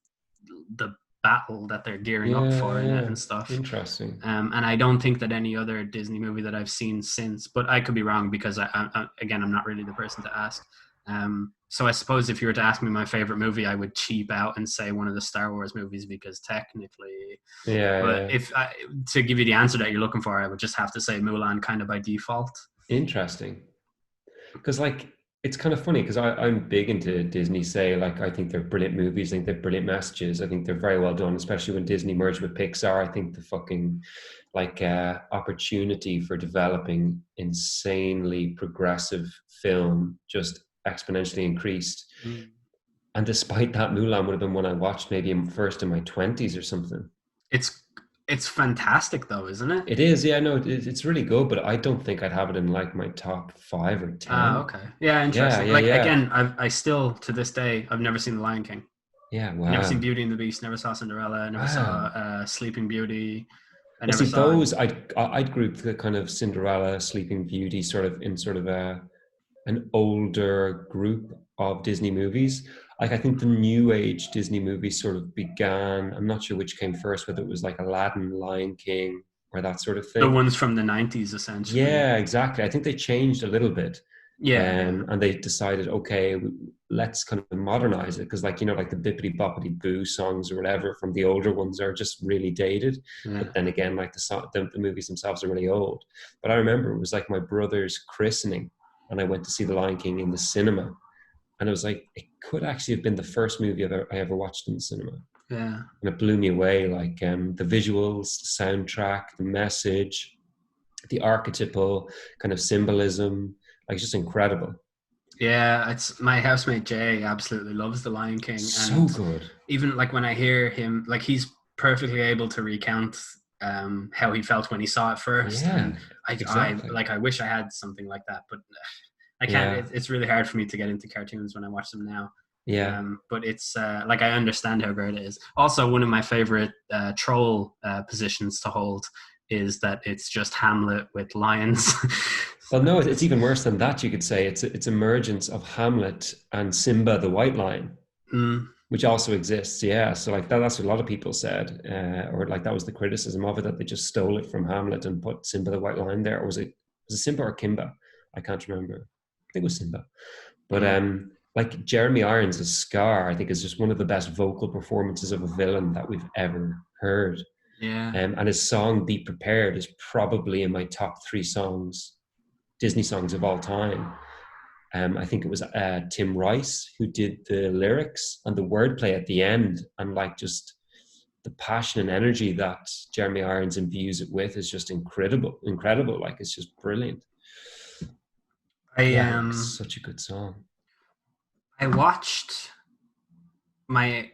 S1: the battle that they're gearing up
S2: Yeah,
S1: for in it
S2: yeah.
S1: and stuff.
S2: Interesting.
S1: And I don't think that any other Disney movie that I've seen since, but I could be wrong because again, I'm not really the person to ask. So I suppose if you were to ask me my favorite movie, I would cheap out and say one of the Star Wars movies because technically,
S2: Yeah,
S1: but
S2: yeah.
S1: if I, to give you the answer that you're looking for, I would just have to say Mulan kind of by default.
S2: Interesting. Because like it's kind of funny because I'm big into Disney. Say like I think they're brilliant movies. I think they're brilliant messages. I think they're very well done, especially when Disney merged with Pixar. I think the fucking like opportunity for developing insanely progressive film just exponentially increased.
S1: Mm.
S2: And despite that, Mulan would have been one I watched maybe first in my 20s or something.
S1: It's it's fantastic though, isn't it?
S2: It is, yeah, no, it's really good, but I don't think I'd have it in like my top 5 or 10.
S1: Okay. Yeah,
S2: Yeah,
S1: interesting.
S2: yeah,
S1: Like
S2: yeah.
S1: again, I still to this day I've never seen The Lion King.
S2: Yeah,
S1: Never seen
S2: wow.
S1: Beauty and the Beast. Never saw Cinderella. Never saw
S2: Wow.
S1: Sleeping Beauty. I
S2: Well,
S1: never
S2: see,
S1: saw.
S2: those I'd group the kind of Cinderella, Sleeping Beauty sort of in sort of an older group of Disney movies. Like I think the new age Disney movies sort of began. I'm not sure which came first, whether it was like Aladdin, Lion King, or that sort of
S1: The
S2: thing.
S1: ones from the 90s, essentially.
S2: Yeah, exactly. I think they changed a little bit.
S1: Yeah,
S2: And they decided, okay, let's kind of modernize it, because like, you know, like the bippity boppity boo songs or whatever from the older ones are just really dated.
S1: yeah,
S2: But then again, like the movies themselves are really old. But I remember it was like my brother's christening, and I went to see The Lion King in the cinema, and it was like, it could actually have been the first movie I ever watched in the cinema.
S1: yeah.
S2: And it blew me away. Like the visuals, the soundtrack, the message, the archetypal kind of symbolism, like just incredible.
S1: Yeah, it's my housemate Jay absolutely loves The Lion King,
S2: So
S1: and
S2: good.
S1: even like when I hear him, like he's perfectly able to recount how he felt when he saw it first, and
S2: Yeah,
S1: I
S2: exactly.
S1: like I wish I had something like that, but I can't.
S2: Yeah,
S1: It's really hard for me to get into cartoons when I watch them now.
S2: yeah.
S1: But it's like I understand how great it is. Also, one of my favorite troll positions to hold is that it's just Hamlet with lions.
S2: Well, no, it's even worse than that. You could say it's emergence of Hamlet and Simba the White Lion,
S1: Mm,
S2: which also exists. Yeah, so like that's what a lot of people said, or like that was the criticism of it, that they just stole it from Hamlet and put Simba the White Lion there. Or was it Simba or Kimba? I can't remember. I think it was Simba. But
S1: mm,
S2: like Jeremy Irons' Scar, I think is just one of the best vocal performances of a villain that we've ever heard.
S1: yeah.
S2: And his song "Be Prepared" is probably in my top 3 Disney songs of all time. I think it was Tim Rice who did the lyrics, and the wordplay at the end, and like just the passion and energy that Jeremy Irons imbues it with is just incredible. Like it's just brilliant.
S1: I
S2: Yeah, like such a good song.
S1: I watched my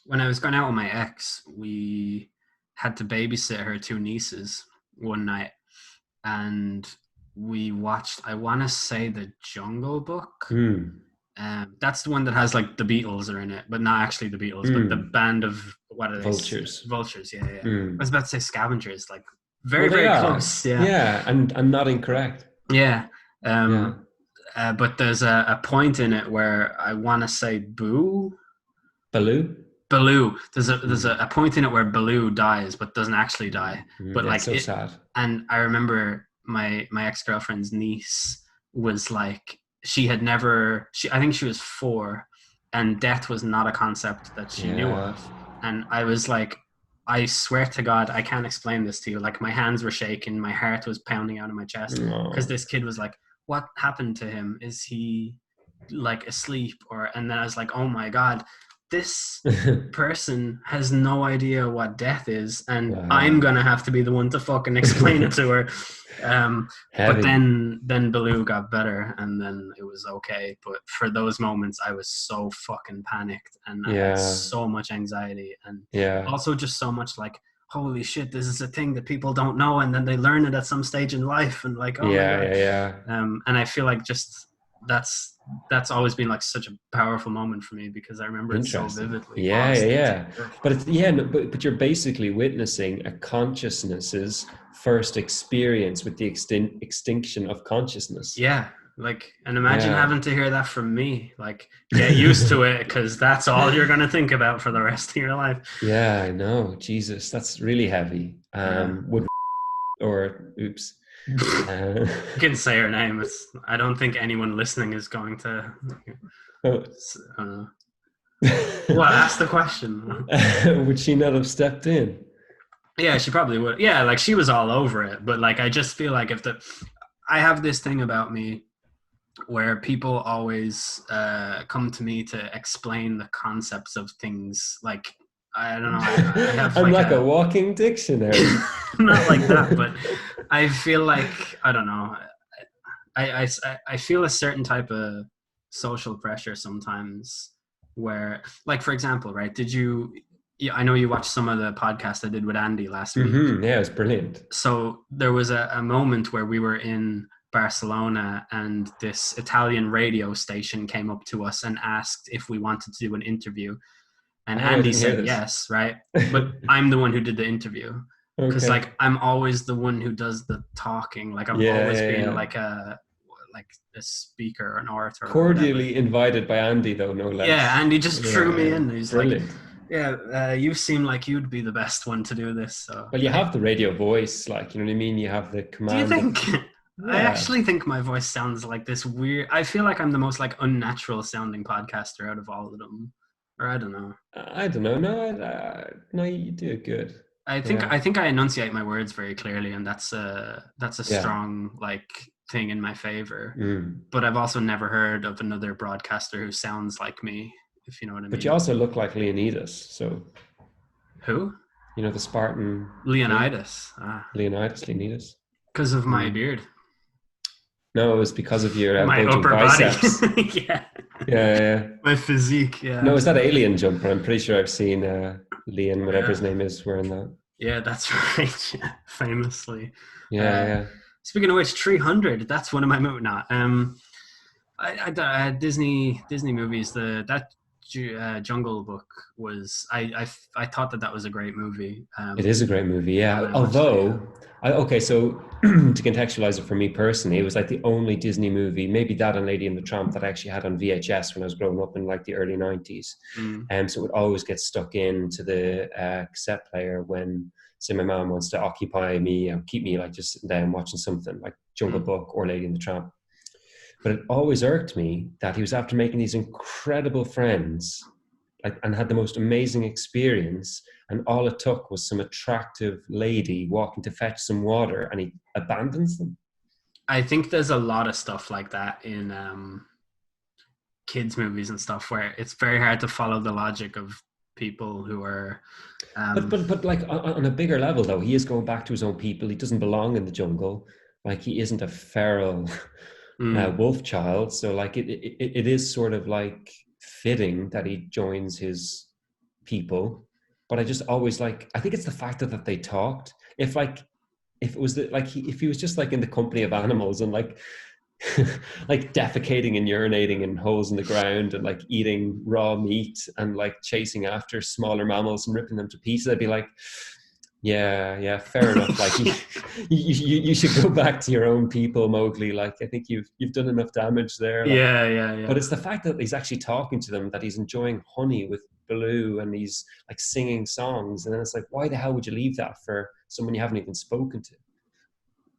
S1: when I was going out with my ex, we had to babysit her two nieces one night, and we watched. I want to say The Jungle Book.
S2: Mm,
S1: That's the one that has like the Beatles are in it, but not actually the Beatles, but the
S2: mm.
S1: band of what are they?
S2: Vultures.
S1: Vultures. Yeah, yeah. I
S2: Mm.
S1: was about to say scavengers. Like very,
S2: Well, they
S1: very
S2: are.
S1: close. Yeah,
S2: Yeah, and not incorrect.
S1: yeah.
S2: Yeah.
S1: Um, but there's a point in it where I want to say Boo.
S2: Baloo.
S1: Baloo. There's
S2: Mm.
S1: a point in it where Baloo dies, but doesn't actually die. But
S2: Yeah, it's
S1: like
S2: so
S1: it,
S2: sad.
S1: and I remember my ex girlfriend's niece was like she had never. I think she was 4, and death was not a concept that she knew
S2: Yeah.
S1: of. And I was like, I swear to God, I can't explain this to you. Like my hands were shaking, my heart was pounding out of my chest because
S2: Oh.
S1: this kid was like, "What happened to him? Is he like asleep?" Or and then I was like, "Oh my God, this person has no idea what death is, and I'm
S2: Wow.
S1: gonna have to be the one to fucking explain it to her." But
S2: Heavy.
S1: then Baloo got better, and then it was okay. But for those moments, I was so fucking panicked, and I had
S2: Yeah.
S1: so much anxiety, and
S2: Yeah.
S1: also just so much like, holy shit, this is a thing that people don't know, and then they learn it at some stage in life, and like, oh my
S2: Yeah.
S1: God.
S2: Yeah. Yeah.
S1: And I feel like just that's that's always been like such a powerful moment for me because I remember it so
S2: Interesting.
S1: vividly. Oh,
S2: Yeah.
S1: it's,
S2: Yeah.
S1: it's
S2: Yeah.
S1: terrifying.
S2: But it's, yeah, no, but you're basically witnessing a consciousness's first experience with the extinction of consciousness.
S1: Yeah, like, and imagine
S2: Yeah.
S1: having to hear that from me. Like, get used to it because that's all you're gonna think about for the rest of your life.
S2: Yeah, I know. Jesus, that's really heavy.
S1: Yeah.
S2: Would or oops. Uh,
S1: You can say her name. I don't think anyone listening is going to. Uh, what? Ask the question.
S2: would she not have stepped in?
S1: Yeah, she probably would. Yeah, like she was all over it, but like I just feel like if the I have this thing about me where people always come to me to explain the concepts of things. Like I don't know, I have
S2: I'm
S1: like
S2: like a walking dictionary.
S1: not like that, but I feel like I don't know. I feel a certain type of social pressure sometimes where, like for example, right? Did you? Yeah, I know you watched some of the podcast I did with Andy last week.
S2: Yeah, it was brilliant.
S1: So there was a moment where we were in Barcelona and this Italian radio station came up to us and asked if we wanted to do an interview. And
S2: Oh, I
S1: Andy
S2: didn't hear
S1: said
S2: this.
S1: yes, right? But I'm the one who did the interview because
S2: Okay.
S1: like I'm always the one who does the talking. Like I've
S2: Yeah,
S1: always
S2: yeah,
S1: been
S2: yeah.
S1: like a speaker, an orator, or whatever.
S2: Cordially invited by Andy, though, no
S1: Yeah,
S2: less.
S1: Andy just
S2: Yeah,
S1: threw me
S2: yeah.
S1: in. He's like,
S2: Brilliant.
S1: "Yeah, you seem like you'd be the best one to do this." So,
S2: Well, you have the radio voice, like, you know what I mean? You have the
S1: do you
S2: command of.
S1: think? I
S2: Yeah.
S1: actually think my voice sounds like this weird. I feel like I'm the most like unnatural sounding podcaster out of all of them, or I don't know.
S2: I don't know. No, no, you do it good. Yeah.
S1: I think I enunciate my words very clearly, and that's a
S2: Yeah.
S1: strong like thing in my favor.
S2: Mm.
S1: But I've also never heard of another broadcaster who sounds like me, if you know what I
S2: But you
S1: mean.
S2: also look like Leonidas. So,
S1: Who?
S2: you know, the Spartan king,
S1: Leonidas.
S2: Leonidas.
S1: Because of my
S2: Mm.
S1: beard,
S2: No, it was because of your
S1: my
S2: bulging
S1: upper body.
S2: biceps.
S1: Yeah,
S2: Yeah, yeah.
S1: my physique. Yeah,
S2: No, is that
S1: absolutely.
S2: Alien Jumper? I'm pretty sure I've seen Leon,
S1: Oh,
S2: whatever
S1: yeah,
S2: his name is, wearing that.
S1: yeah, that's right. Yeah, famously.
S2: Yeah,
S1: Uh,
S2: yeah.
S1: Speaking of which, 300. That's one of my movies. Not. Disney movies. Jungle Book was. I thought that was a great movie.
S2: It is a great movie,
S1: When
S2: yeah.
S1: I watched it. Yeah.
S2: Although, okay, so to contextualize it for me personally, it was like the only Disney movie, maybe that and Lady and the Tramp, that I actually had on VHS when I was growing up in like the early 90s.
S1: Mm,
S2: So it would always get stuck into the cassette player when, say, my mom wants to occupy me or keep me like just sitting down watching something like Jungle
S1: mm.
S2: Book or Lady and the Tramp. But it always irked me that he was after making these incredible friends, like, and had the most amazing experience. And all it took was some attractive lady walking to fetch some water, and he abandons them.
S1: I think there's a lot of stuff like that in kids movies and stuff where it's very hard to follow the logic of people who are
S2: But like on a bigger level, though, he is going back to his own people. He doesn't belong in the jungle. Like, he isn't a feral wolf child. So like it is sort of like fitting that he joins his people. But I just always like, I think it's the fact that they talked. If it was if he was just like in the company of animals and like like defecating and urinating in holes in the ground and like eating raw meat and like chasing after smaller mammals and ripping them to pieces, I'd be like, yeah, fair enough. Like, you should go back to your own people, Mowgli. Like, I think you've done enough damage there. Like, but
S1: yeah.
S2: it's the fact that he's actually talking to them, that he's enjoying honey with Baloo, and he's like singing songs, and then it's like, why the hell would you leave that for someone you haven't even spoken to?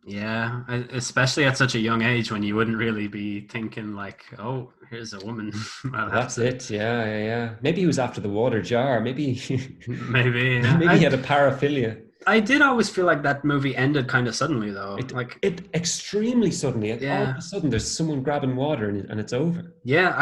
S1: Yeah, especially at such a young age when you wouldn't really be thinking like, oh, here's a woman. I'll have
S2: That's
S1: to
S2: it. Yeah. Maybe he was after the water jar. Maybe
S1: maybe. Yeah.
S2: maybe he had a paraphilia.
S1: I did always feel like that movie ended kind of suddenly though. Like,
S2: It extremely suddenly, all of
S1: yeah,
S2: a sudden, there's someone grabbing water, and it's over.
S1: yeah.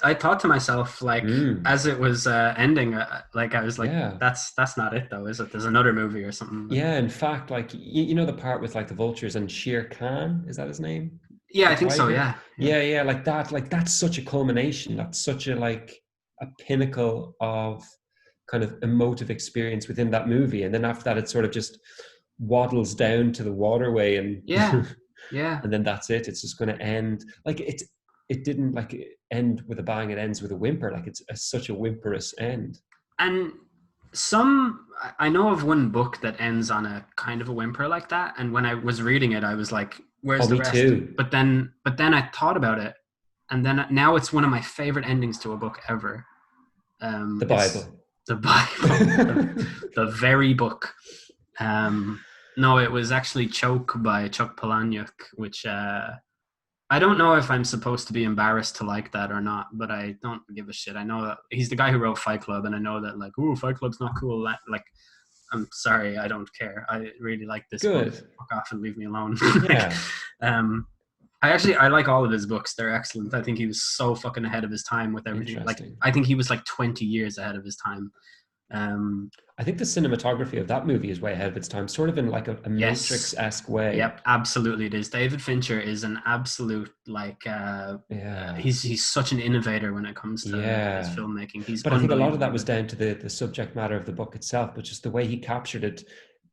S1: I thought to myself like
S2: Mm,
S1: as it was ending, like I was like,
S2: yeah.
S1: that's not it though, is it? There's another movie or something. Like,
S2: Yeah, in fact, like, you know the part with like the vultures and Shere Khan, is that his name?
S1: yeah,
S2: The
S1: I think so.
S2: tiger?
S1: Yeah, yeah.
S2: Yeah, like that's such a culmination. That's such a like a pinnacle of kind of emotive experience within that movie. And then after that, it sort of just waddles down to the waterway, and
S1: Yeah, yeah.
S2: and then that's it. It's just going to end like it didn't like end with a bang. It ends with a whimper. Like, it's such a whimperous end.
S1: And I know of one book that ends on a kind of a whimper like that. And when I was reading it, I was like,
S2: Oh,
S1: where's the
S2: me
S1: rest?
S2: too.
S1: But then I thought about it. And then now it's one of my favorite endings to a book ever.
S2: The
S1: It's
S2: Bible.
S1: the Bible, the very book. No, it was actually Choke by Chuck Palahniuk, which I don't know if I'm supposed to be embarrassed to like that or not, but I don't give a shit. I know that he's the guy who wrote Fight Club, and I know that like, ooh, Fight Club's not cool. Like, I'm sorry, I don't care. I really like this book.
S2: Good.
S1: Fuck off and leave me alone.
S2: Yeah.
S1: I like all of his books. They're excellent. I think he was so fucking ahead of his time with everything. Like,
S2: Interesting.
S1: I think he was like 20 years ahead of his time.
S2: I think the cinematography of that movie is way ahead of its time, sort of in like a
S1: Yes.
S2: Matrix-esque way.
S1: Yep, absolutely it is. David Fincher is an absolute like he's such an innovator when it comes to his filmmaking. He's
S2: But I think a lot of that was down to the subject matter of the book itself, but just the way he captured it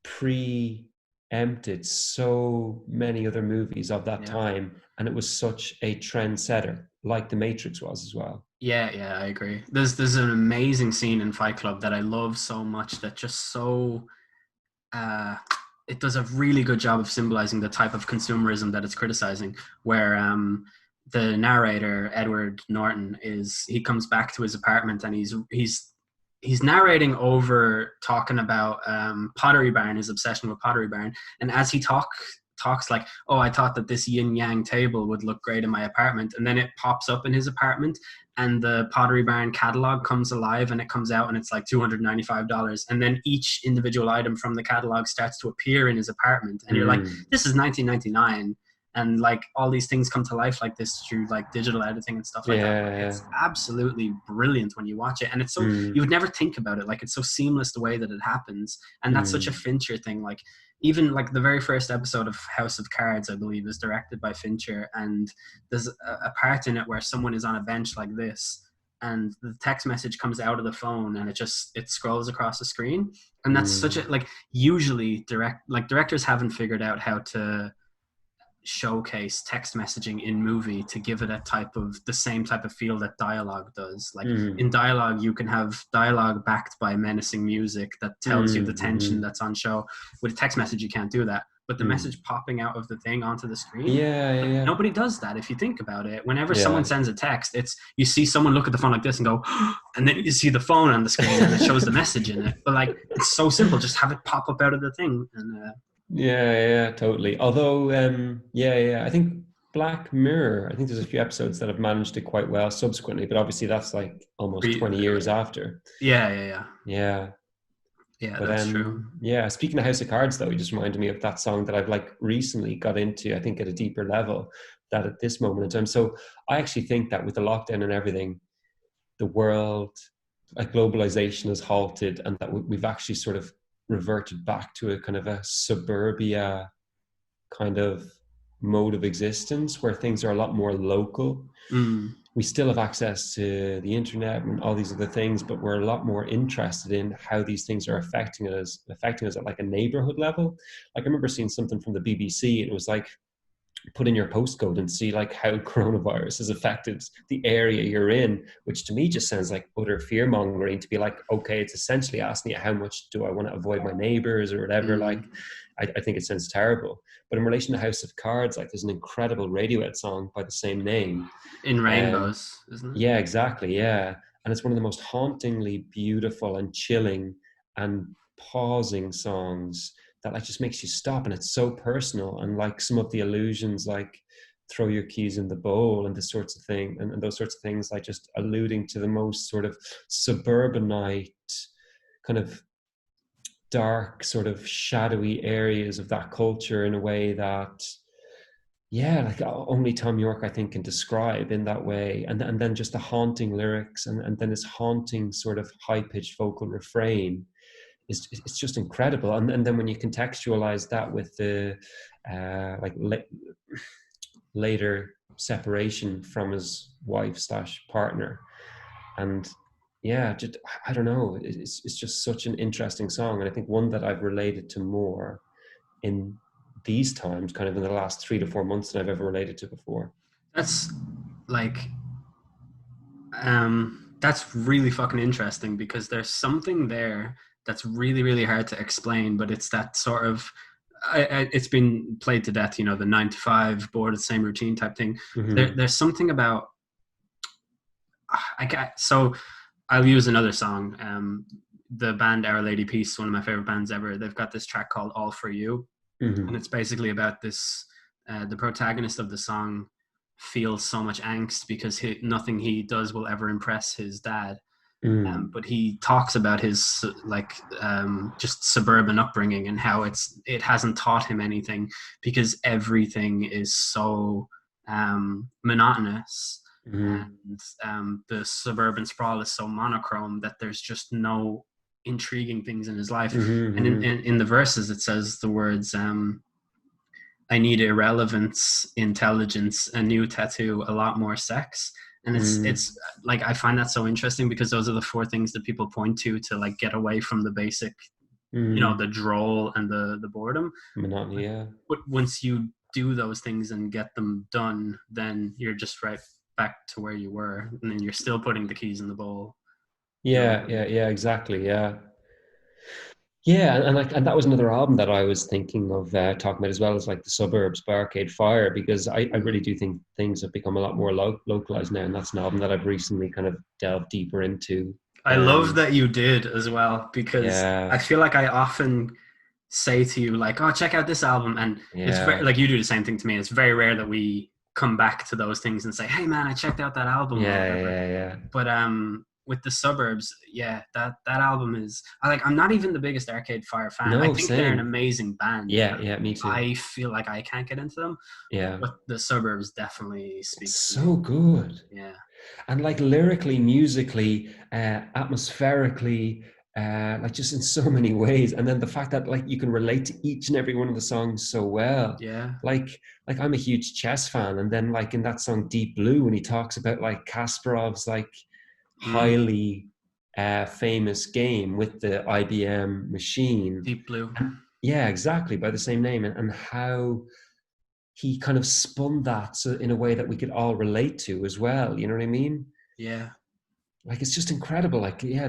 S2: preempted so many other movies of that time, and it was such a trendsetter, like The Matrix was as well.
S1: Yeah, I agree. There's an amazing scene in Fight Club that I love so much that just so it does a really good job of symbolizing the type of consumerism that it's criticizing, where the narrator, Edward Norton, he comes back to his apartment and he's narrating over talking about Pottery Barn, his obsession with Pottery Barn, and as he talks like, oh, I thought that this yin yang table would look great in my apartment, and then it pops up in his apartment, and the Pottery Barn catalog comes alive, and it comes out, and it's like $295, and then each individual item from the catalog starts to appear in his apartment, and you're like, this is 1999. And like all these things come to life like this through like digital editing and stuff like that. Like, it's absolutely brilliant when you watch it, and it's so you would never think about it. Like, it's so seamless the way that it happens, and that's such a Fincher thing. Like, even like the very first episode of House of Cards, I believe, is directed by Fincher, and there's a part in it where someone is on a bench like this, and the text message comes out of the phone, and it scrolls across the screen, and that's such a like usually directors haven't figured out how to showcase text messaging in movie to give it the same type of feel that dialogue does. Like in dialogue, you can have dialogue backed by menacing music that tells you the tension that's on show. With a text message, you can't do that. But the message popping out of the thing onto the screen, nobody does that. If you think about it, whenever someone sends a text, it's you see someone look at the phone like this and go, and then you see the phone on the screen and it shows the message in it. But like, it's so simple. Just have it pop up out of the thing. And
S2: totally. Although, I think Black Mirror, I think there's a few episodes that have managed it quite well subsequently, but obviously that's like almost 20 years after. Yeah,
S1: but, that's true.
S2: Yeah, speaking of House of Cards, though, it just reminded me of that song that I've like recently got into, I think at a deeper level, that at this moment in time. So I actually think that with the lockdown and everything, the world, like globalization has halted, and that we've actually sort of reverted back to a kind of a suburbia kind of mode of existence where things are a lot more local. We still have access to the internet and all these other things, but we're a lot more interested in how these things are affecting us at like a neighborhood level. Like I remember seeing something from the BBC. It was like, put in your postcode and see like how coronavirus has affected the area you're in, which to me just sounds like utter fear mongering to be like, okay, it's essentially asking you how much do I want to avoid my neighbors or whatever. Like, I think it sounds terrible. But in relation to House of Cards, like there's an incredible Radiohead song by the same name.
S1: In Rainbows, isn't it?
S2: Yeah, exactly. Yeah. And it's one of the most hauntingly beautiful and chilling and pausing songs that like just makes you stop, and it's so personal. And like some of the allusions, like throw your keys in the bowl and this sorts of thing, and those sorts of things, like just alluding to the most sort of suburbanite kind of dark sort of shadowy areas of that culture in a way that like only Tom York I think can describe in that way. And then just the haunting lyrics and then this haunting sort of high-pitched vocal refrain. It's just incredible. And then when you contextualize that with the later separation from his wife/partner, and just, I don't know, it's just such an interesting song, and I think one that I've related to more in these times, kind of in the last 3 to 4 months, than I've ever related to before.
S1: That's like that's really fucking interesting, because there's something there that's really, really hard to explain, but it's that sort of, it's been played to death, the 9 to 5, bored of the same routine type thing. There's something about, so I'll use another song. The band Our Lady Peace, one of my favorite bands ever, they've got this track called All For You. And it's basically about this, the protagonist of the song feels so much angst because nothing he does will ever impress his dad. But he talks about his just suburban upbringing and how it hasn't taught him anything because everything is so monotonous, and the suburban sprawl is so monochrome that there's just no intriguing things in his life. And in the verses it says the words, I need irrelevance, intelligence, a new tattoo, a lot more sex. And it's like, I find that so interesting because those are the 4 things that people point to like get away from the basic, the droll and the boredom.
S2: Monotony,
S1: But once you do those things and get them done, then you're just right back to where you were, and then you're still putting the keys in the bowl.
S2: Exactly. And that was another album that I was thinking of talking about, as well as like the Suburbs by Arcade Fire, because I really do think things have become a lot more localized now, and that's an album that I've recently kind of delved deeper into.
S1: I love that you did as well, because I feel like I often say to you like, "Oh, check out this album," and it's very,
S2: Yeah.
S1: like you do the same thing to me. It's very rare that we come back to those things and say, "Hey, man, I checked out that album" or
S2: Yeah,
S1: whatever.
S2: yeah, yeah.
S1: But with the Suburbs, yeah, that album is, I'm not even the biggest Arcade Fire fan. I
S2: No,
S1: think they're an
S2: same.
S1: amazing band,
S2: Yeah,
S1: but
S2: yeah, me too.
S1: I feel like I can't get into them.
S2: Yeah.
S1: But the Suburbs definitely
S2: It's
S1: speak to me.
S2: so good.
S1: Yeah,
S2: And like lyrically, musically, atmospherically, like just in so many ways. And then the fact that like you can relate to each and every one of the songs so well.
S1: yeah.
S2: Like, like I'm a huge chess fan, and then like in that song Deep Blue, when he talks about like Kasparov's like
S1: Mm,
S2: highly famous game with the IBM machine.
S1: Deep Blue.
S2: And yeah, exactly, by the same name, and how he kind of spun that so in a way that we could all relate to as well. You know what I mean?
S1: Yeah.
S2: Like it's just incredible. Like, yeah,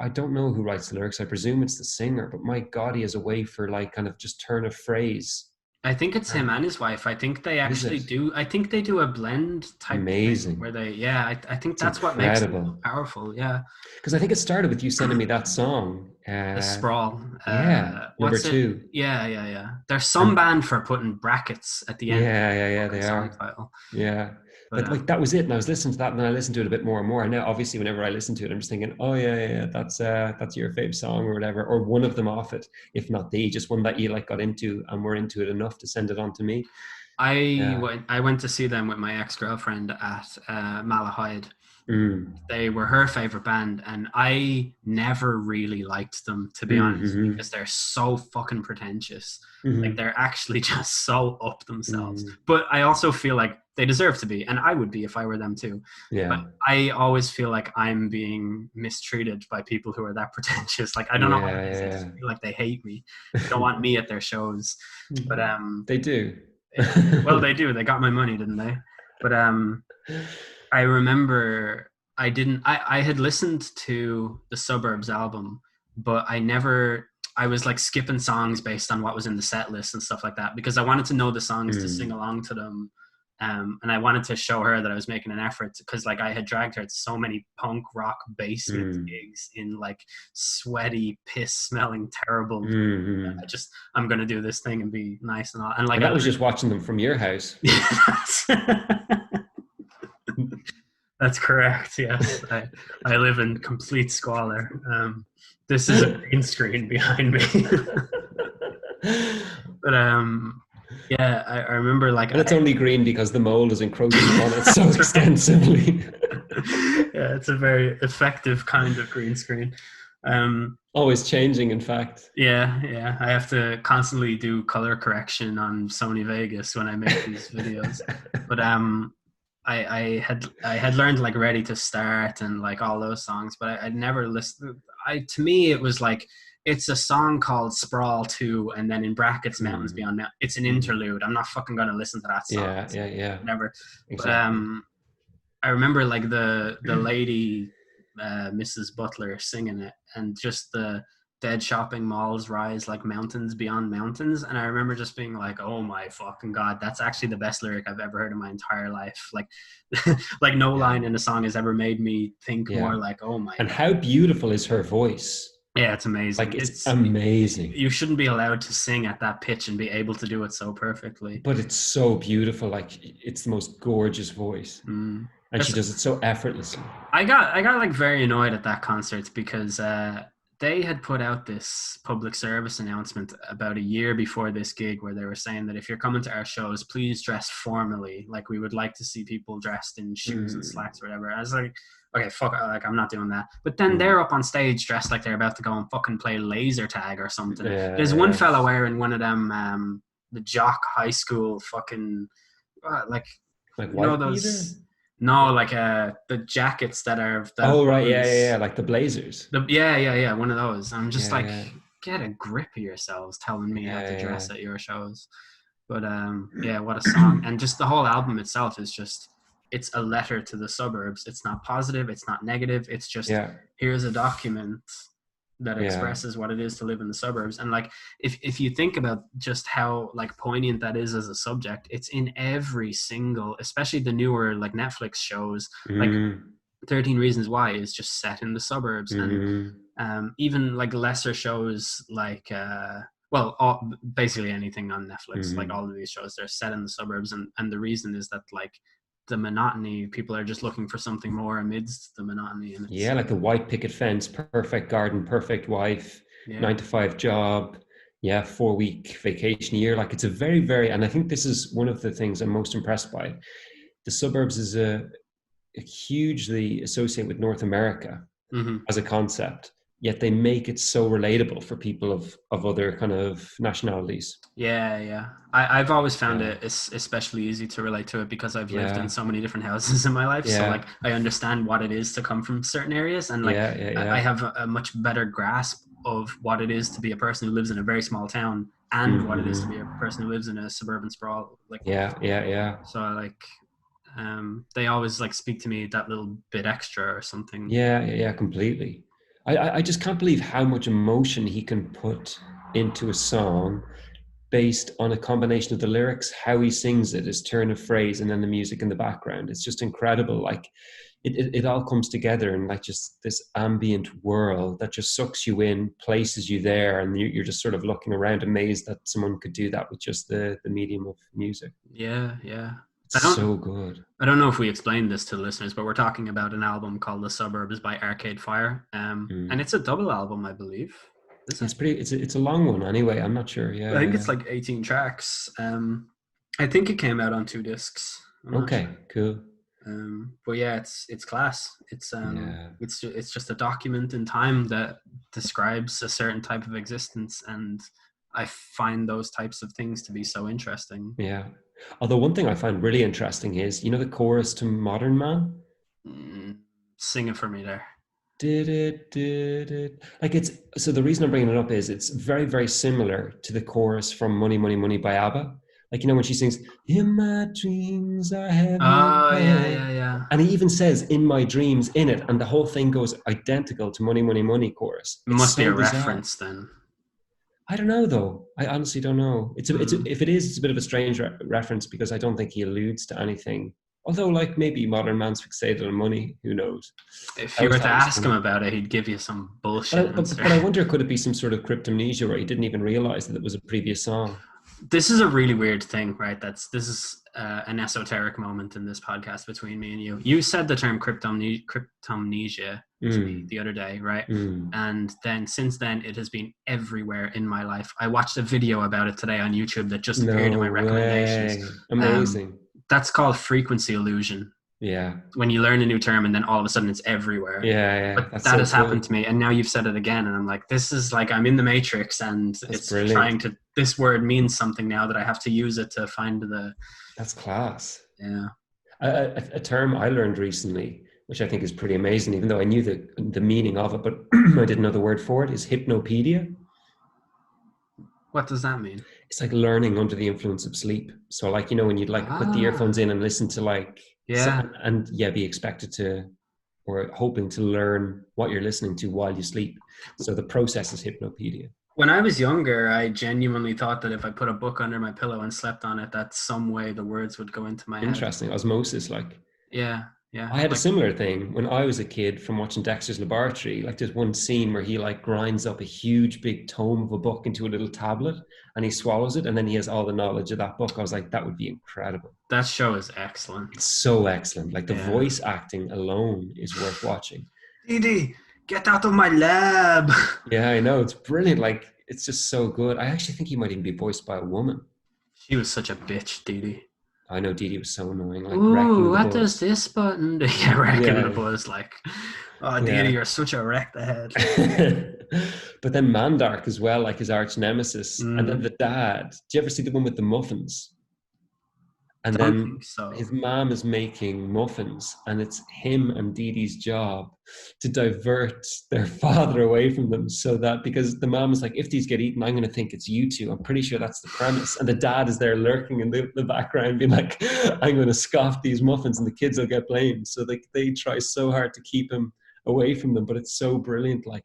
S2: I don't know who writes the lyrics. I presume it's the singer, but my God, he has a way for like kind of just turn a phrase.
S1: I think it's him
S2: And
S1: and his wife. I think they
S2: is
S1: actually
S2: it
S1: do. I think they do a blend type thing
S2: amazing?
S1: where they, yeah, I think
S2: It's
S1: that's what makes them so
S2: incredible.
S1: powerful. Yeah.
S2: Because I think it started with you sending me that song.
S1: The Sprawl.
S2: Yeah, number
S1: What's it?
S2: two.
S1: Yeah, yeah, yeah. There's some
S2: And
S1: band for putting brackets at the end of
S2: yeah, yeah,
S1: the
S2: yeah,
S1: fucking
S2: they
S1: song
S2: are.
S1: title.
S2: Yeah.
S1: But
S2: But like that was it. And I was listening to that and then I listened to it a bit more and more. And now obviously whenever I listen to it, I'm just thinking, oh yeah, yeah, yeah, that's your fave song or whatever. Or one of them off it, if not the just one that you like got into and were into it enough to send it on to me. Yeah.
S1: I went to see them with my ex-girlfriend at Malahide.
S2: Mm.
S1: They were her favorite band, and I never really liked them, to be honest,
S2: Mm-hmm.
S1: because they're so fucking pretentious. Like
S2: Mm-hmm.
S1: they're actually just so up themselves.
S2: Mm-hmm.
S1: But I also feel like they deserve to be, and I would be if I were them too. But
S2: Yeah.
S1: I always feel like I'm being mistreated by people who are that pretentious. Like I don't know what it is. I just
S2: Yeah.
S1: feel like they hate me. They don't want me at their shows. But
S2: They do.
S1: well, they do. They got my money, didn't they? But I remember I had listened to the Suburbs album, but I was like skipping songs based on what was in the set list and stuff like that because I wanted to know the songs to sing
S2: Mm.
S1: along to them. And I wanted to show her that I was making an effort because like I had dragged her to so many punk rock basement
S2: Mm.
S1: gigs in like sweaty, piss smelling, terrible.
S2: Mm-hmm.
S1: I'm gonna do this thing and be nice and all. And like
S2: And that was just watching them from your house.
S1: That's correct. Yes, I live in complete squalor. This is a green screen behind me, but yeah, I remember like
S2: And it's only green because the mold is encroaching on it so extensively.
S1: yeah, it's a very effective kind of green screen.
S2: Always changing, in fact.
S1: Yeah, yeah, I have to constantly do color correction on Sony Vegas when I make these videos, but I had learned like Ready to Start and like all those songs, but I'd never listened. To me it was like it's a song called Sprawl 2 and then in brackets Mountains
S2: Mm.
S1: Beyond Mountains. It's an
S2: Mm.
S1: interlude. I'm not fucking gonna listen to that song.
S2: Yeah, yeah, yeah.
S1: Never. But
S2: Exactly.
S1: I remember like the lady Mrs. Butler singing it and just the dead shopping malls rise like mountains beyond mountains, and I remember just being like, oh my fucking god, that's actually the best lyric I've ever heard in my entire life. Like like no
S2: Yeah,
S1: line in a song has ever made me think more
S2: yeah.
S1: like, oh my
S2: And
S1: god.
S2: how beautiful is her voice?
S1: Yeah, it's amazing.
S2: Like, it's
S1: It's
S2: amazing.
S1: you shouldn't be allowed to sing at that pitch and be able to do it so perfectly.
S2: But it's so beautiful. Like, it's the most gorgeous voice.
S1: Mm.
S2: And she does it so effortlessly.
S1: I got like very annoyed at that concert because they had put out this public service announcement about a year before this gig where they were saying that if you're coming to our shows, please dress formally. Like we would like to see people dressed in shoes and
S2: Mm.
S1: slacks or whatever. I was like, okay, fuck, like I'm not doing that. But then
S2: Mm.
S1: they're up on stage dressed like they're about to go and fucking play laser tag or something.
S2: Yeah,
S1: There's one
S2: yeah.
S1: fella wearing one of them the jock high school fucking like
S2: Like
S1: you know
S2: white beater?
S1: those no, like the jackets that are that
S2: Oh, right. Yeah, yeah,
S1: always
S2: yeah. Like the Blazers.
S1: yeah, yeah, yeah, one of those. I'm just
S2: Yeah,
S1: like,
S2: yeah.
S1: get a grip of yourselves telling me how to
S2: Yeah,
S1: dress at your shows. But yeah, what a song. And just the whole album itself is just it's a letter to the suburbs. It's not positive, it's not negative. It's just
S2: yeah.
S1: here's a document that
S2: Yeah.
S1: expresses what it is to live in the suburbs. And like if you think about just how like poignant that is as a subject, it's in every single, especially the newer like Netflix shows, like
S2: Mm.
S1: 13 Reasons Why is just set in the suburbs. And
S2: Mm.
S1: even like lesser shows like well, basically anything on Netflix, like
S2: Mm.
S1: all of these shows, they're set in the suburbs, and the reason is that like the monotony, people are just looking for something more amidst the monotony, and
S2: Yeah,
S1: it's
S2: like the white picket fence, perfect garden, perfect wife,
S1: yeah.
S2: 9 to 5 job. Yeah, 4 week vacation a year. Like it's a very, very, and I think this is one of the things I'm most impressed by. The suburbs is a hugely associated with North America
S1: Mm-hmm.
S2: as a concept, yet they make it so relatable for people of other kind of nationalities.
S1: Yeah, yeah. I've always found
S2: Yeah,
S1: it especially easy to relate to it because I've lived in
S2: yeah,
S1: so many different houses in my life. So
S2: yeah,
S1: like I understand what it is to come from certain areas, and like
S2: yeah, yeah,
S1: I
S2: yeah.
S1: have a much better grasp of what it is to be a person who lives in a very small town and what it is to be a
S2: Mm-hmm.
S1: person who lives in a suburban sprawl. Like
S2: Yeah, yeah, yeah.
S1: so I like they always like speak to me that little bit extra or something.
S2: Yeah, yeah, yeah, completely. I just can't believe how much emotion he can put into a song based on a combination of the lyrics, how he sings it, his turn of phrase, and then the music in the background. It's just incredible. Like it all comes together in like just this ambient world that just sucks you in, places you there, and you're just sort of looking around amazed that someone could do that with just the medium of music.
S1: Yeah, yeah.
S2: It's so good.
S1: I don't know if we explained this to the listeners, but we're talking about an album called The Suburbs by Arcade Fire. And
S2: Mm.
S1: it's a double album, I believe. Is it?
S2: It's pretty. It's a long one anyway. I'm not sure.
S1: I
S2: Yeah,
S1: think it's
S2: yeah.
S1: like 18 tracks. I think it came out on 2 discs. I'm not sure.
S2: Okay, cool.
S1: But yeah, it's class.
S2: Yeah,
S1: It's just a document in time that describes a certain type of existence, and I find those types of things to be so interesting.
S2: yeah. Although one thing I find really interesting is, you know, the chorus to Modern Man?
S1: Mm, Sing it for me there.
S2: Did it. Like it's, so the reason I'm bringing it up is it's very, very similar to the chorus from Money, Money, Money by ABBA. Like, you know, when she sings, In my dreams, I have your
S1: Oh yeah,
S2: love.
S1: yeah, yeah.
S2: And he even says, In my dreams, in it. And the whole thing goes identical to Money, Money, Money chorus.
S1: It
S2: It's
S1: must be
S2: so
S1: a
S2: bizarre.
S1: reference then.
S2: I don't know though. I honestly don't know.
S1: Mm.
S2: If it is, it's a bit of a strange reference because I don't think he alludes to anything. Although, like maybe modern man's fixated on money. Who knows?
S1: If
S2: I
S1: you
S2: always
S1: were to
S2: thought it was
S1: ask him
S2: funny.
S1: about it, he'd give you some bullshit answer.
S2: But I wonder, could it be some sort of cryptomnesia where he didn't even realize that it was a previous song?
S1: This is a really weird thing, right? This is an esoteric moment in this podcast between me and you. You said the term cryptomnesia to me
S2: Mm,
S1: the other day, right?
S2: mm.
S1: And then since then, it has been everywhere in my life. I watched a video about it today on YouTube that just appeared in
S2: No
S1: my recommendations.
S2: way.
S1: Um,
S2: Amazing.
S1: that's called frequency illusion.
S2: Yeah.
S1: When you learn a new term and then all of a sudden it's everywhere.
S2: Yeah, yeah.
S1: But
S2: That's
S1: that
S2: so
S1: has happened
S2: cool.
S1: to me, and now you've said it again, and I'm like, this is like I'm in the matrix, and
S2: That's
S1: it's trying
S2: brilliant.
S1: to. This word means something now that I have to use it to find the.
S2: That's class.
S1: Yeah.
S2: A term I learned recently, which I think is pretty amazing, even though I knew the meaning of it, but I didn't know the word for it, is hypnopedia.
S1: What does that mean?
S2: It's like learning under the influence of sleep. So, like, you know, when you'd like put the earphones
S1: Ah,
S2: in and listen to like,
S1: yeah.
S2: and yeah, be expected to, or hoping to learn what you're listening to while you sleep. So the process is hypnopedia.
S1: When I was younger, I genuinely thought that if I put a book under my pillow and slept on it, that some way the words would go into my head.
S2: Interesting. Osmosis, like.
S1: Yeah, yeah.
S2: I had a
S1: Like,
S2: similar thing when I was a kid from watching Dexter's Laboratory. Like there's one scene where he like grinds up a huge big tome of a book into a little tablet and he swallows it and then he has all the knowledge of that book. I was like, that would be incredible.
S1: that show is excellent.
S2: It's so excellent. Like the
S1: Yeah.
S2: voice acting alone is worth watching.
S1: Didi, get out of my lab.
S2: Yeah, I know. It's brilliant. Like it's just so good. I actually think he might even be voiced by a woman.
S1: She was such a bitch, Didi.
S2: I know Dee Dee was so annoying, like
S1: Ooh,
S2: wrecking the
S1: what does
S2: buzz.
S1: this button do? Yeah, wrecking the
S2: Yeah,
S1: buzz. Like, oh, Didi,
S2: yeah.
S1: you're such a wreck the head.
S2: But then Mandark as well, like his arch nemesis, and then
S1: Mm,
S2: the dad. Do you ever see the one with the muffins? And
S1: don't
S2: then
S1: think so.
S2: his mom is making muffins, and it's him and Dee Dee's job to divert their father away from them, so that because the mom is like, if these get eaten, I'm going to think it's you two. I'm pretty sure that's the premise. And the dad is there lurking in the background, being like, I'm going to scoff these muffins, and the kids will get blamed. So they try so hard to keep him away from them, but it's so brilliant. Like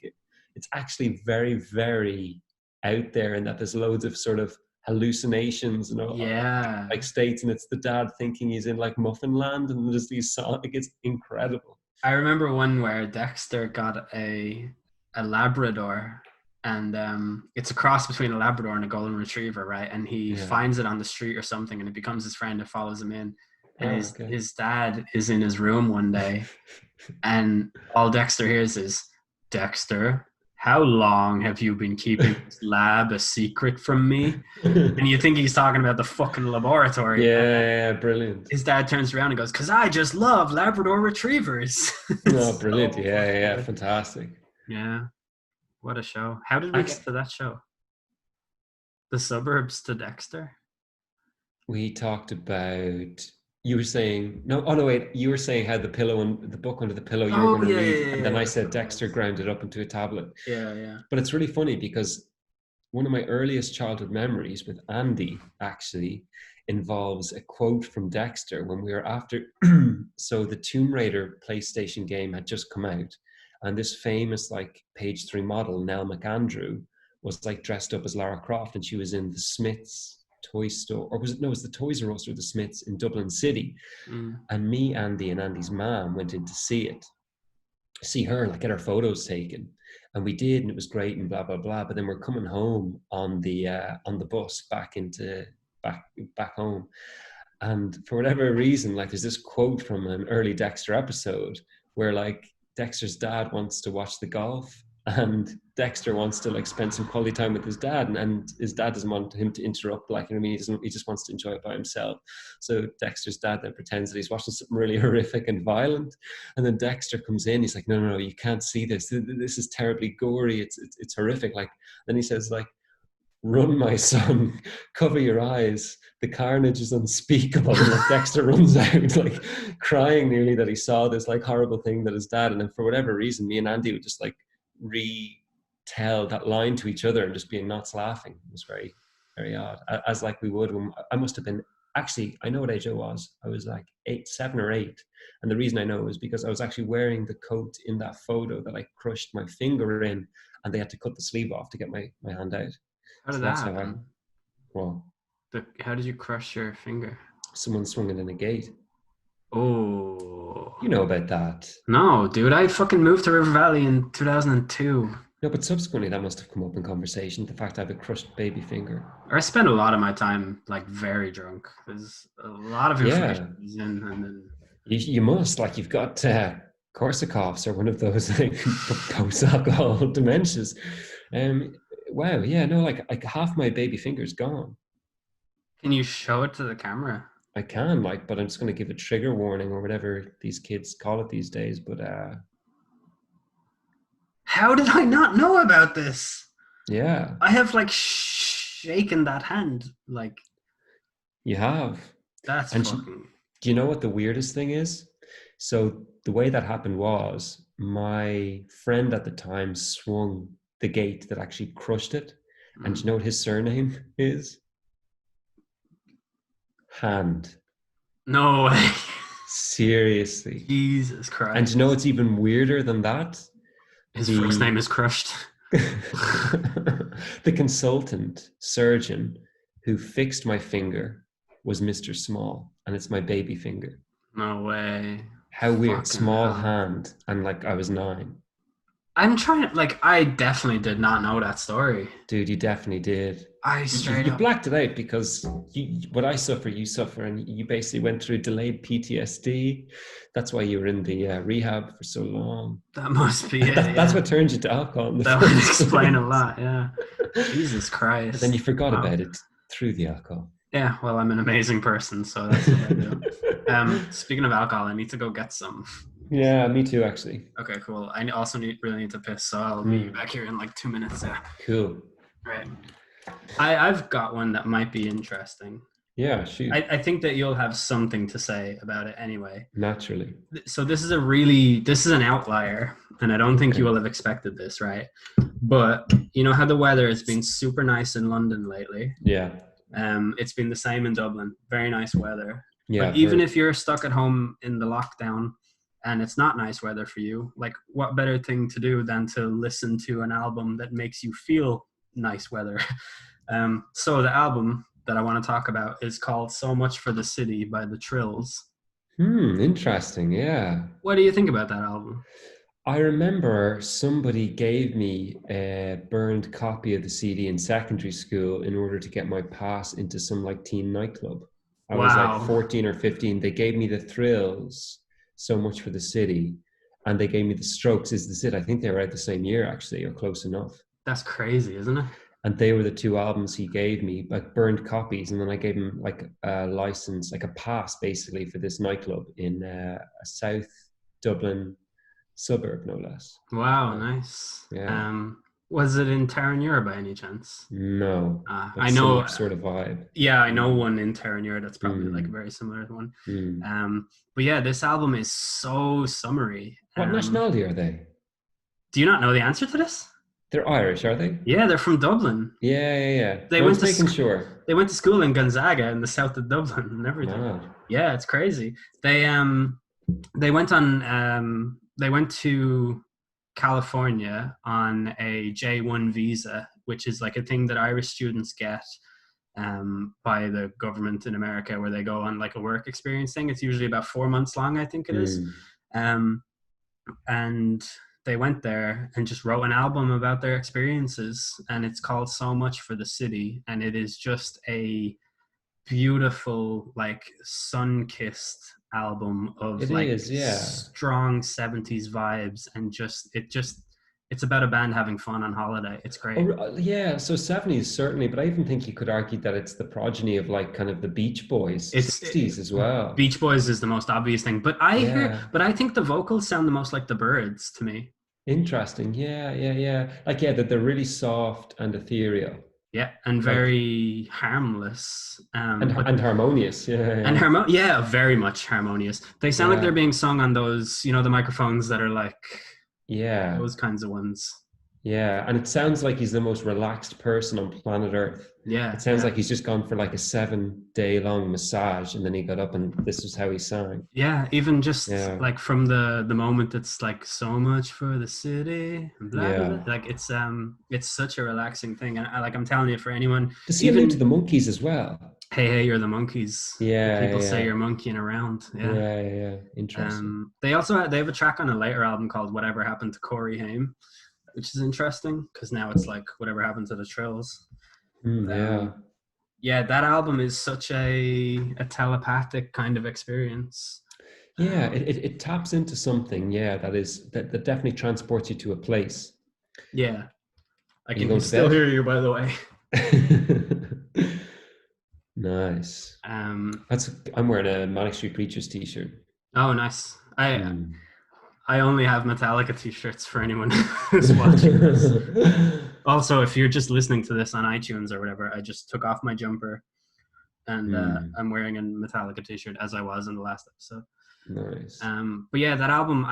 S2: it's actually very, very out there, in that there's loads of sort of hallucinations and all,
S1: Yeah.
S2: like states, and it's the dad thinking he's in like Muffin Land, and there's these songs. Like, it's incredible.
S1: I remember one where Dexter got a Labrador, and it's a cross between a Labrador and a Golden Retriever, right? And he
S2: Yeah.
S1: finds it on the street or something, and it becomes his friend and follows him in. And
S2: Oh,
S1: his
S2: okay.
S1: his dad is in his room one day, and all Dexter hears is, "Dexter, how long have you been keeping this lab a secret from me?" And you think he's talking about the fucking laboratory. And
S2: Yeah, brilliant.
S1: his dad turns around and goes, "Because I just love Labrador Retrievers."
S2: Oh,
S1: It's
S2: brilliant.
S1: so
S2: Yeah,
S1: fucking
S2: yeah,
S1: good.
S2: fantastic.
S1: Yeah, what a show. How did we get
S2: Actually,
S1: to that show? The Suburbs to Dexter?
S2: we talked about, you were saying, no, oh no, wait, you were saying how the pillow and the book under the pillow you were
S1: Oh,
S2: going to
S1: yeah,
S2: read.
S1: yeah,
S2: And
S1: yeah,
S2: then
S1: yeah,
S2: I
S1: that's
S2: said
S1: what it
S2: Dexter
S1: was.
S2: ground it up into a tablet.
S1: Yeah, yeah.
S2: But it's really funny because one of my earliest childhood memories with Andy actually involves a quote from Dexter when we were after. So the Tomb Raider PlayStation game had just come out, and this famous like page 3 model, Nell McAndrew, was like dressed up as Lara Croft, and she was in the Smiths toy store, or was it, no, it was the Toys R Us or the Smiths in Dublin City.
S1: Mm.
S2: And me, Andy, and Andy's mom went in to see her, like get our photos taken, and we did, and it was great, and blah blah blah. But then we're coming home on the bus back into back home, and for whatever reason, like there's this quote from an early Dexter episode where like Dexter's dad wants to watch the golf, and Dexter wants to like spend some quality time with his dad, and his dad doesn't want him to interrupt. Like, you know what I mean, he just wants to enjoy it by himself. So Dexter's dad then pretends that he's watching something really horrific and violent, and then Dexter comes in. He's like, "No, no, no, you can't see this. This is terribly gory. It's horrific." Like, then he says, like, "Run, my son, cover your eyes. The carnage is unspeakable." And like Dexter runs out, like crying nearly that he saw this like horrible thing that his dad. And then for whatever reason, me and Andy would just like retell that line to each other and just being nuts laughing. It was very, very odd. As like we would when I must have been, actually, I know what age I was. I was like 7 or 8. And the reason I know is because I was actually wearing the coat in that photo that I crushed my finger in, and they had to cut the sleeve off to get my hand out.
S1: How did
S2: So
S1: that
S2: that's how I,
S1: happen?
S2: well,
S1: How did you crush your finger?
S2: someone swung it in a gate.
S1: Oh.
S2: You know about that.
S1: No, dude, I fucking moved to River Valley in 2002.
S2: No, but subsequently that must have come up in conversation, the fact I have a crushed baby finger.
S1: Or I spend a lot of my time like very drunk. There's a lot of information
S2: Yeah,
S1: is in, and then
S2: you must. Like, you've got Korsakoff's or one of those like, post-alcohol dementias. Um, wow, yeah, no, like half my baby finger's gone.
S1: can you show it to the camera?
S2: I can, like, but I'm just going to give a trigger warning or whatever these kids call it these days. But
S1: How did I not know about this?
S2: yeah,
S1: I have like shaken that hand. Like,
S2: you have.
S1: that's
S2: And
S1: fucking.
S2: do you know what the weirdest thing is? So the way that happened was my friend at the time swung the gate that actually crushed it. And do you know what his surname is? Hand.
S1: No way.
S2: Seriously.
S1: Jesus Christ.
S2: And do you know what's even weirder than that?
S1: His first name is Crushed.
S2: The consultant surgeon who fixed my finger was Mr. Small, and it's my baby finger.
S1: No way.
S2: How weird.
S1: Fucking
S2: Small
S1: hell.
S2: hand, and like I was 9.
S1: I'm trying to, like, I definitely did not know that story.
S2: Dude, you definitely did.
S1: I straight
S2: You
S1: up.
S2: blacked it out because what I suffer, you suffer, and you basically went through delayed PTSD. That's why you were in the rehab for so long.
S1: That must be it.
S2: That's what turned you to alcohol in the
S1: That would
S2: first
S1: explain a
S2: place.
S1: lot, yeah. Jesus Christ.
S2: But then you forgot
S1: Wow.
S2: about it through the alcohol.
S1: Yeah, well, I'm an amazing person, so that's what I do. Speaking of alcohol, I need to go get some.
S2: Yeah, me too, actually.
S1: Okay, cool. I also really need to piss, so I'll be back here in like 2 minutes. Yeah.
S2: Cool.
S1: Right. I've got one that might be interesting.
S2: Yeah, shoot.
S1: I think that you'll have something to say about it anyway.
S2: Naturally.
S1: So this is an outlier, and I don't think you will have expected this, right? But you know how the weather has been super nice in London lately?
S2: Yeah.
S1: It's been the same in Dublin. Very nice weather.
S2: Yeah.
S1: But even if you're stuck at home in the lockdown and it's not nice weather for you, like what better thing to do than to listen to an album that makes you feel nice weather? So the album that I want to talk about is called So Much for the City by the Trills.
S2: Interesting. Yeah.
S1: What do you think about that album?
S2: I remember somebody gave me a burned copy of the CD in secondary school in order to get my pass into some like teen nightclub. I was like
S1: Wow,
S2: 14 or 15. They gave me the Thrills, So Much for the City, and they gave me the Strokes, Is This It? I think they were out the same year actually, or close enough.
S1: that's crazy, isn't it?
S2: And they were the two albums he gave me, like burned copies. And then I gave him like a license, like a pass basically for this nightclub in a South Dublin suburb, no less.
S1: Wow,
S2: Yeah.
S1: nice.
S2: Yeah.
S1: Was it in Terranure by any chance?
S2: No, but
S1: I know.
S2: similar sort of vibe.
S1: Yeah, I know
S2: Mm,
S1: one in Terranure that's probably like a
S2: mm,
S1: very similar one.
S2: mm.
S1: But yeah, this album is so summery.
S2: What nationality are they?
S1: Do you not know the answer to this?
S2: They're Irish, are they?
S1: Yeah, they're from Dublin.
S2: Yeah, yeah, yeah.
S1: They
S2: No,
S1: went
S2: just
S1: to
S2: making
S1: sc-
S2: sure.
S1: they went to school in Gonzaga in the south of Dublin and everything.
S2: Mad.
S1: Yeah, it's crazy. They went to California on a J1 visa, which is like a thing that Irish students get by the government in America, where they go on like a work experience thing. It's usually about 4 months long, I think it is.
S2: Mm.
S1: Um, and they went there and just wrote an album about their experiences, and it's called So Much for the City, and it is just a beautiful, like, sun-kissed album of
S2: It
S1: like
S2: is, yeah.
S1: strong 70s vibes, and it's about a band having fun on holiday. It's great.
S2: Oh, yeah. So 70s certainly, but I even think you could argue that it's the progeny of like kind of the Beach Boys,
S1: it's
S2: 60s as well.
S1: Beach Boys is the most obvious thing,
S2: Yeah.
S1: but I think the vocals sound the most like the Byrds to me.
S2: Interesting. Yeah, yeah, yeah. Like, yeah, that they're really soft and ethereal.
S1: Yeah, and
S2: Like,
S1: very harmless. But
S2: and harmonious. Yeah,
S1: and
S2: yeah.
S1: yeah, very much harmonious. They sound like they're
S2: Yeah.
S1: being sung on those, the microphones that are like
S2: Yeah.
S1: those kinds of ones.
S2: Yeah, and it sounds like he's the most relaxed person on planet Earth. It
S1: Yeah,
S2: sounds
S1: yeah.
S2: like he's just gone for like a 7 day long massage and then he got up and this was how he sang.
S1: Yeah, even just
S2: Yeah,
S1: like from the moment it's like so much for the city and blah blah
S2: yeah.
S1: blah. Like it's such a relaxing thing, and I'm telling you, for anyone,
S2: Does he allude to
S1: even
S2: the monkeys as well?
S1: hey hey, you're the monkeys. The
S2: Yeah,
S1: people say
S2: yeah,
S1: you're monkeying around. Yeah.
S2: yeah, yeah, yeah. Interesting.
S1: They have a track on a later album called Whatever Happened to Corey Haim, which is interesting because now it's like Whatever Happened to the Trills.
S2: Yeah.
S1: Um, yeah, that album is such a telepathic kind of experience.
S2: Yeah,
S1: Um,
S2: it taps into something, yeah, that definitely transports you to a place.
S1: yeah, I
S2: Are you
S1: can
S2: going to
S1: still hear
S2: bed?
S1: you, by the way.
S2: Nice.
S1: Um,
S2: I'm wearing a Manic Street Preachers t-shirt.
S1: oh, nice.
S2: Mm.
S1: I only have Metallica t-shirts for anyone who's watching this. Also, if you're just listening to this on iTunes or whatever, I just took off my jumper and
S2: Mm.
S1: I'm wearing a Metallica t-shirt as I was in the last episode.
S2: Nice.
S1: But yeah, that album,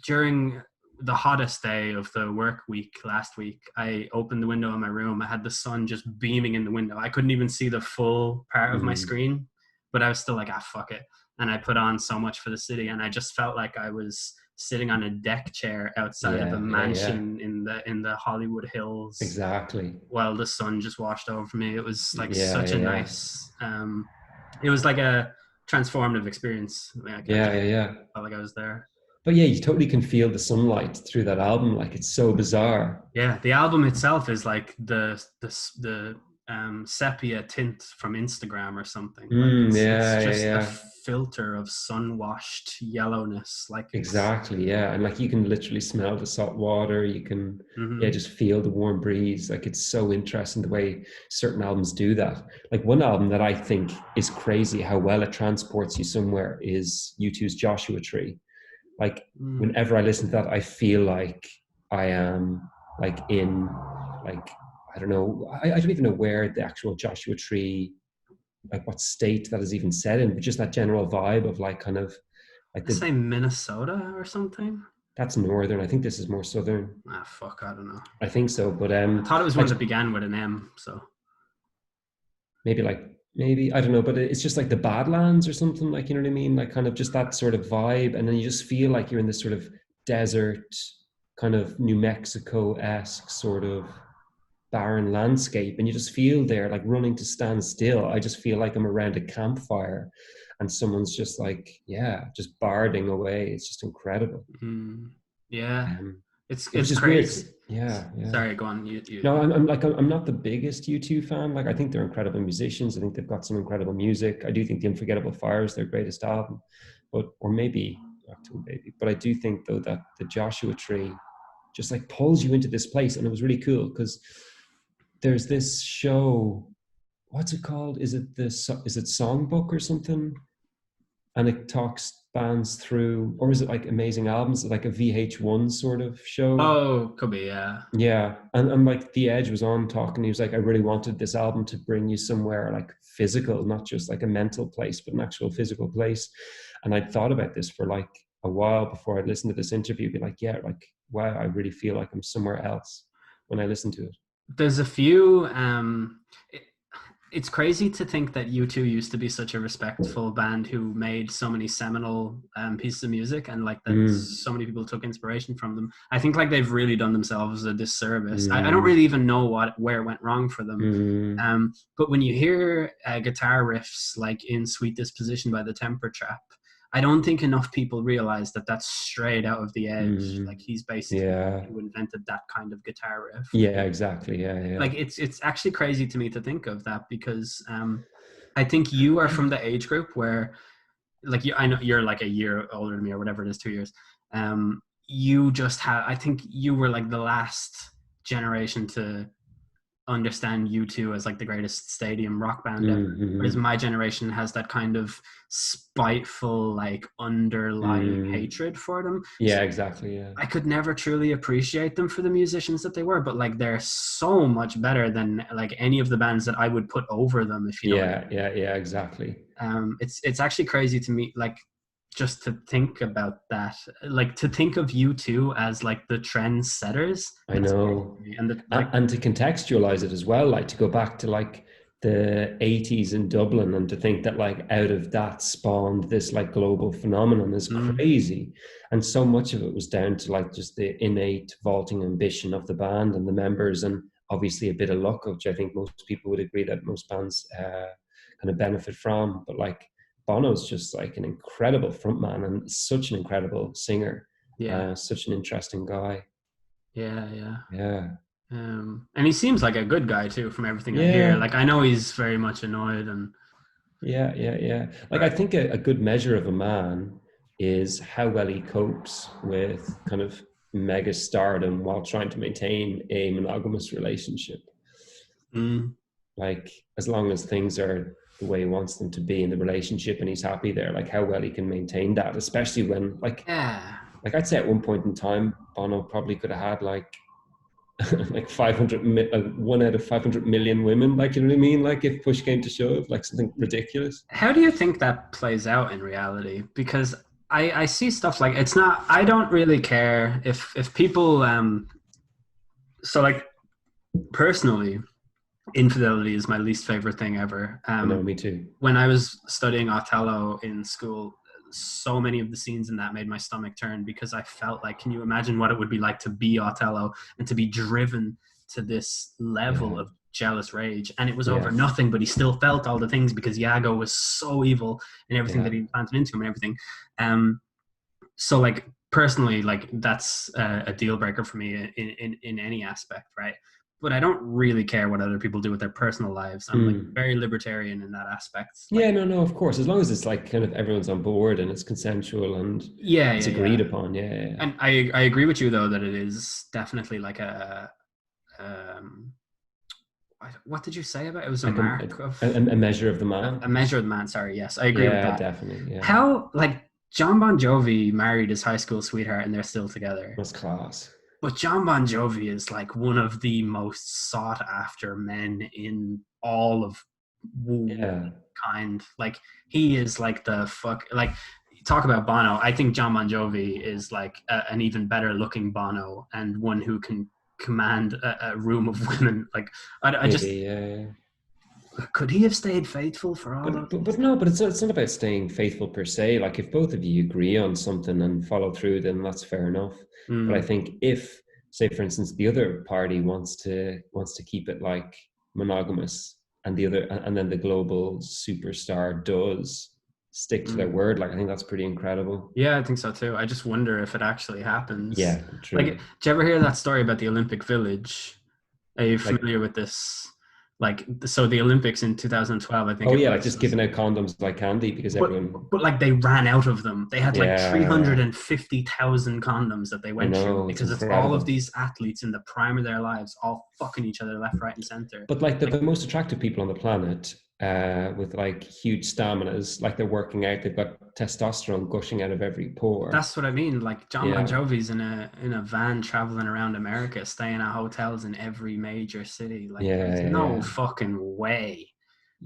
S1: during the hottest day of the work week last week, I opened the window in my room. I had the sun just beaming in the window. I couldn't even see the full part of my
S2: Mm.
S1: screen, but I was still like, fuck it. And I put on So Much for the City, and I just felt like I was sitting on a deck chair outside of a
S2: Yeah, yeah, yeah.
S1: mansion in the Hollywood Hills
S2: Exactly.
S1: while the sun just washed over me. It was like
S2: Yeah,
S1: such a
S2: yeah,
S1: nice it was like a transformative experience. Like I
S2: yeah,
S1: just
S2: yeah, yeah.
S1: felt like I was there.
S2: But yeah, you totally can feel the sunlight through that album. Like it's so bizarre.
S1: Yeah, the album itself is like the sepia tint from Instagram or something. Like it's
S2: Yeah, yeah,
S1: just a
S2: yeah.
S1: filter of sun washed yellowness. Like it's
S2: Exactly. Yeah. And like you can literally smell the salt water. You can, yeah,
S1: mhm.
S2: just feel the warm breeze. Like it's so interesting the way certain albums do that. Like one album that I think is crazy how well it transports you somewhere is U2's Joshua Tree. Like
S1: Mm.
S2: whenever I listen to that, I feel like I am like in like I don't know, I don't even know where the actual Joshua Tree, like what state that is even set in, but just that general vibe of like kind of like
S1: I
S2: the
S1: say Minnesota or something.
S2: that's northern. I think this is more southern.
S1: Fuck, I don't know.
S2: I think so, but
S1: I thought it was one
S2: like
S1: that began with an M. So
S2: maybe I don't know, but it's just like the Badlands or something, like you know what I mean, like kind of just that sort of vibe, and then you just feel like you're in this sort of desert, kind of New Mexico esque sort of barren landscape, and you just feel there like running to stand still. I just feel like I'm around a campfire, and someone's just like, yeah, just barding away. It's just incredible.
S1: Mm. Yeah,
S2: Um, which
S1: it's
S2: is weird.
S1: crazy.
S2: Yeah, yeah.
S1: Sorry, go on. You.
S2: No, I'm not the biggest U2 fan. Like I think they're incredible musicians. I think they've got some incredible music. I do think The Unforgettable Fire is their greatest album, but or maybe October Baby. But I do think though that the Joshua Tree just like pulls you into this place, and it was really cool because there's this show. What's it called? Is it Songbook or something? And it talks bands through, or is it like Amazing Albums, like a VH1 sort of show?
S1: Oh, could be. Yeah.
S2: Yeah, and like The Edge was on talking. He was like, I really wanted this album to bring you somewhere like physical, not just like a mental place, but an actual physical place. And I'd thought about this for like a while before I'd listened to this interview. Be like, yeah, like wow, I really feel like I'm somewhere else when I listen to it.
S1: There's a few. It's crazy to think that U2 used to be such a respectful band who made so many seminal pieces of music, and like that
S2: Mm,
S1: so many people took inspiration from them. I think like they've really done themselves a disservice. I don't
S2: mm,
S1: really even know where it went wrong for them.
S2: mm,
S1: But when you hear guitar riffs like in Sweet Disposition by the Temper Trap, I don't think enough people realize that that's straight out of The Edge. Like
S2: mm.
S1: he's basically
S2: Yeah,
S1: who invented that kind of guitar riff.
S2: yeah, exactly. Yeah, yeah.
S1: Like it's actually crazy to me to think of that, because I think you are from the age group where, like, I know you're like a year older than me or whatever it is, 2 years. You just had, I think you were like the last generation to understand U2 as like the greatest stadium rock band ever. Whereas
S2: Mm-hmm.
S1: my generation has that kind of spiteful, like underlying
S2: Mm.
S1: hatred for them. So
S2: Yeah, exactly. Yeah.
S1: I could never truly appreciate them for the musicians that they were, but like they're so much better than like any of the bands that I would put over them, if you know what I
S2: Yeah, yeah, yeah, exactly.
S1: mean. It's actually crazy to me, like just to think about that, like to think of U2 as like the trend setters.
S2: I
S1: That's crazy
S2: know.
S1: to me. And the, like,
S2: And to contextualize it as well, like to go back to like the 80s in Dublin and to think that like out of that spawned this like global phenomenon is
S1: mm,
S2: crazy. And so much of it was down to like just the innate vaulting ambition of the band and the members, and obviously a bit of luck, which I think most people would agree that most bands kind of benefit from. But like Bono's just like an incredible frontman and such an incredible singer,
S1: yeah,
S2: such an interesting guy.
S1: yeah, yeah.
S2: Yeah.
S1: And he seems like a good guy too, from everything I hear.
S2: Yeah.
S1: Like I know he's very much annoyed, and
S2: Yeah, yeah, yeah. Like I
S1: right.
S2: think a good measure of a man is how well he copes with kind of mega stardom while trying to maintain a monogamous relationship.
S1: Mm,
S2: Like as long as things are the way he wants them to be in the relationship and he's happy there, like how well he can maintain that, especially when
S1: yeah.
S2: like I'd say at one point in time, Bono probably could have had like like 500 one out of 500 million women, like you know what I mean, like if push came to shove, like something ridiculous.
S1: How do you think that plays out in reality? Because I see stuff like, it's not, I don't really care if people so like personally, infidelity is my least favorite thing ever.
S2: I know, me too.
S1: When I was studying Othello in school, so many of the scenes in that made my stomach turn, because I felt like, can you imagine what it would be like to be Othello and to be driven to this level
S2: Yeah,
S1: of jealous rage? And it was over
S2: yeah,
S1: nothing, but he still felt all the things because Iago was so evil in everything
S2: yeah.
S1: that he planted into him and everything. So like personally, like that's a deal breaker for me in any aspect, right? But I don't really care what other people do with their personal lives. I'm like
S2: Mm.
S1: very libertarian in that aspect. Like,
S2: Yeah, no, no, of course. As long as it's like kind of everyone's on board and it's consensual and
S1: yeah,
S2: it's
S1: yeah,
S2: agreed
S1: yeah.
S2: upon. Yeah, yeah, yeah.
S1: And I agree with you though that it is definitely like a um what did you say about it? It was a
S2: Like
S1: mark of
S2: a measure of the
S1: a
S2: man.
S1: measure of the man. Sorry, yes, I agree with
S2: Yeah,
S1: that.
S2: definitely. Yeah,
S1: How, like, John Bon Jovi married his high school sweetheart and they're still together.
S2: that's class.
S1: But John Bon Jovi is like one of the most sought after men in all of
S2: Yeah,
S1: womankind. Like he is like the fuck. Like talk about Bono. I think John Bon Jovi is like an even better looking Bono, and one who can command a room of women. Like I just,
S2: maybe. Yeah, yeah.
S1: could he have stayed faithful for all those years?
S2: But no, but it's not about staying faithful per se. Like if both of you agree on something and follow through, then that's fair enough. But I
S1: Mm,
S2: think if, say, for instance, the other party wants to keep it like monogamous, and the other and then the global superstar does stick to their
S1: Mm.
S2: word. Like I think that's pretty incredible.
S1: Yeah, I think so too. I just wonder if it actually happens.
S2: Yeah,
S1: Like,
S2: true.
S1: did you ever hear that story about the Olympic Village? Are you
S2: Like,
S1: familiar with this? Like, so the Olympics in 2012, I think
S2: oh
S1: it
S2: yeah, like just
S1: was,
S2: giving out condoms like candy because
S1: but
S2: everyone.
S1: but like they ran out of them. They had like
S2: Yeah,
S1: 350,000 condoms that they
S2: I
S1: went through
S2: know it's
S1: because it's all of
S2: incredible.
S1: these athletes in the prime of their lives, all fucking each other left, right, and center.
S2: But like
S1: Like
S2: the most attractive people on the planet, with like huge staminas, like they're working out, they've got testosterone gushing out of every pore.
S1: that's what I mean. Like John Bon
S2: Yeah,
S1: Jovi's in a van traveling around America, staying at hotels in every major city. Like
S2: yeah,
S1: there's
S2: yeah,
S1: no
S2: yeah.
S1: fucking way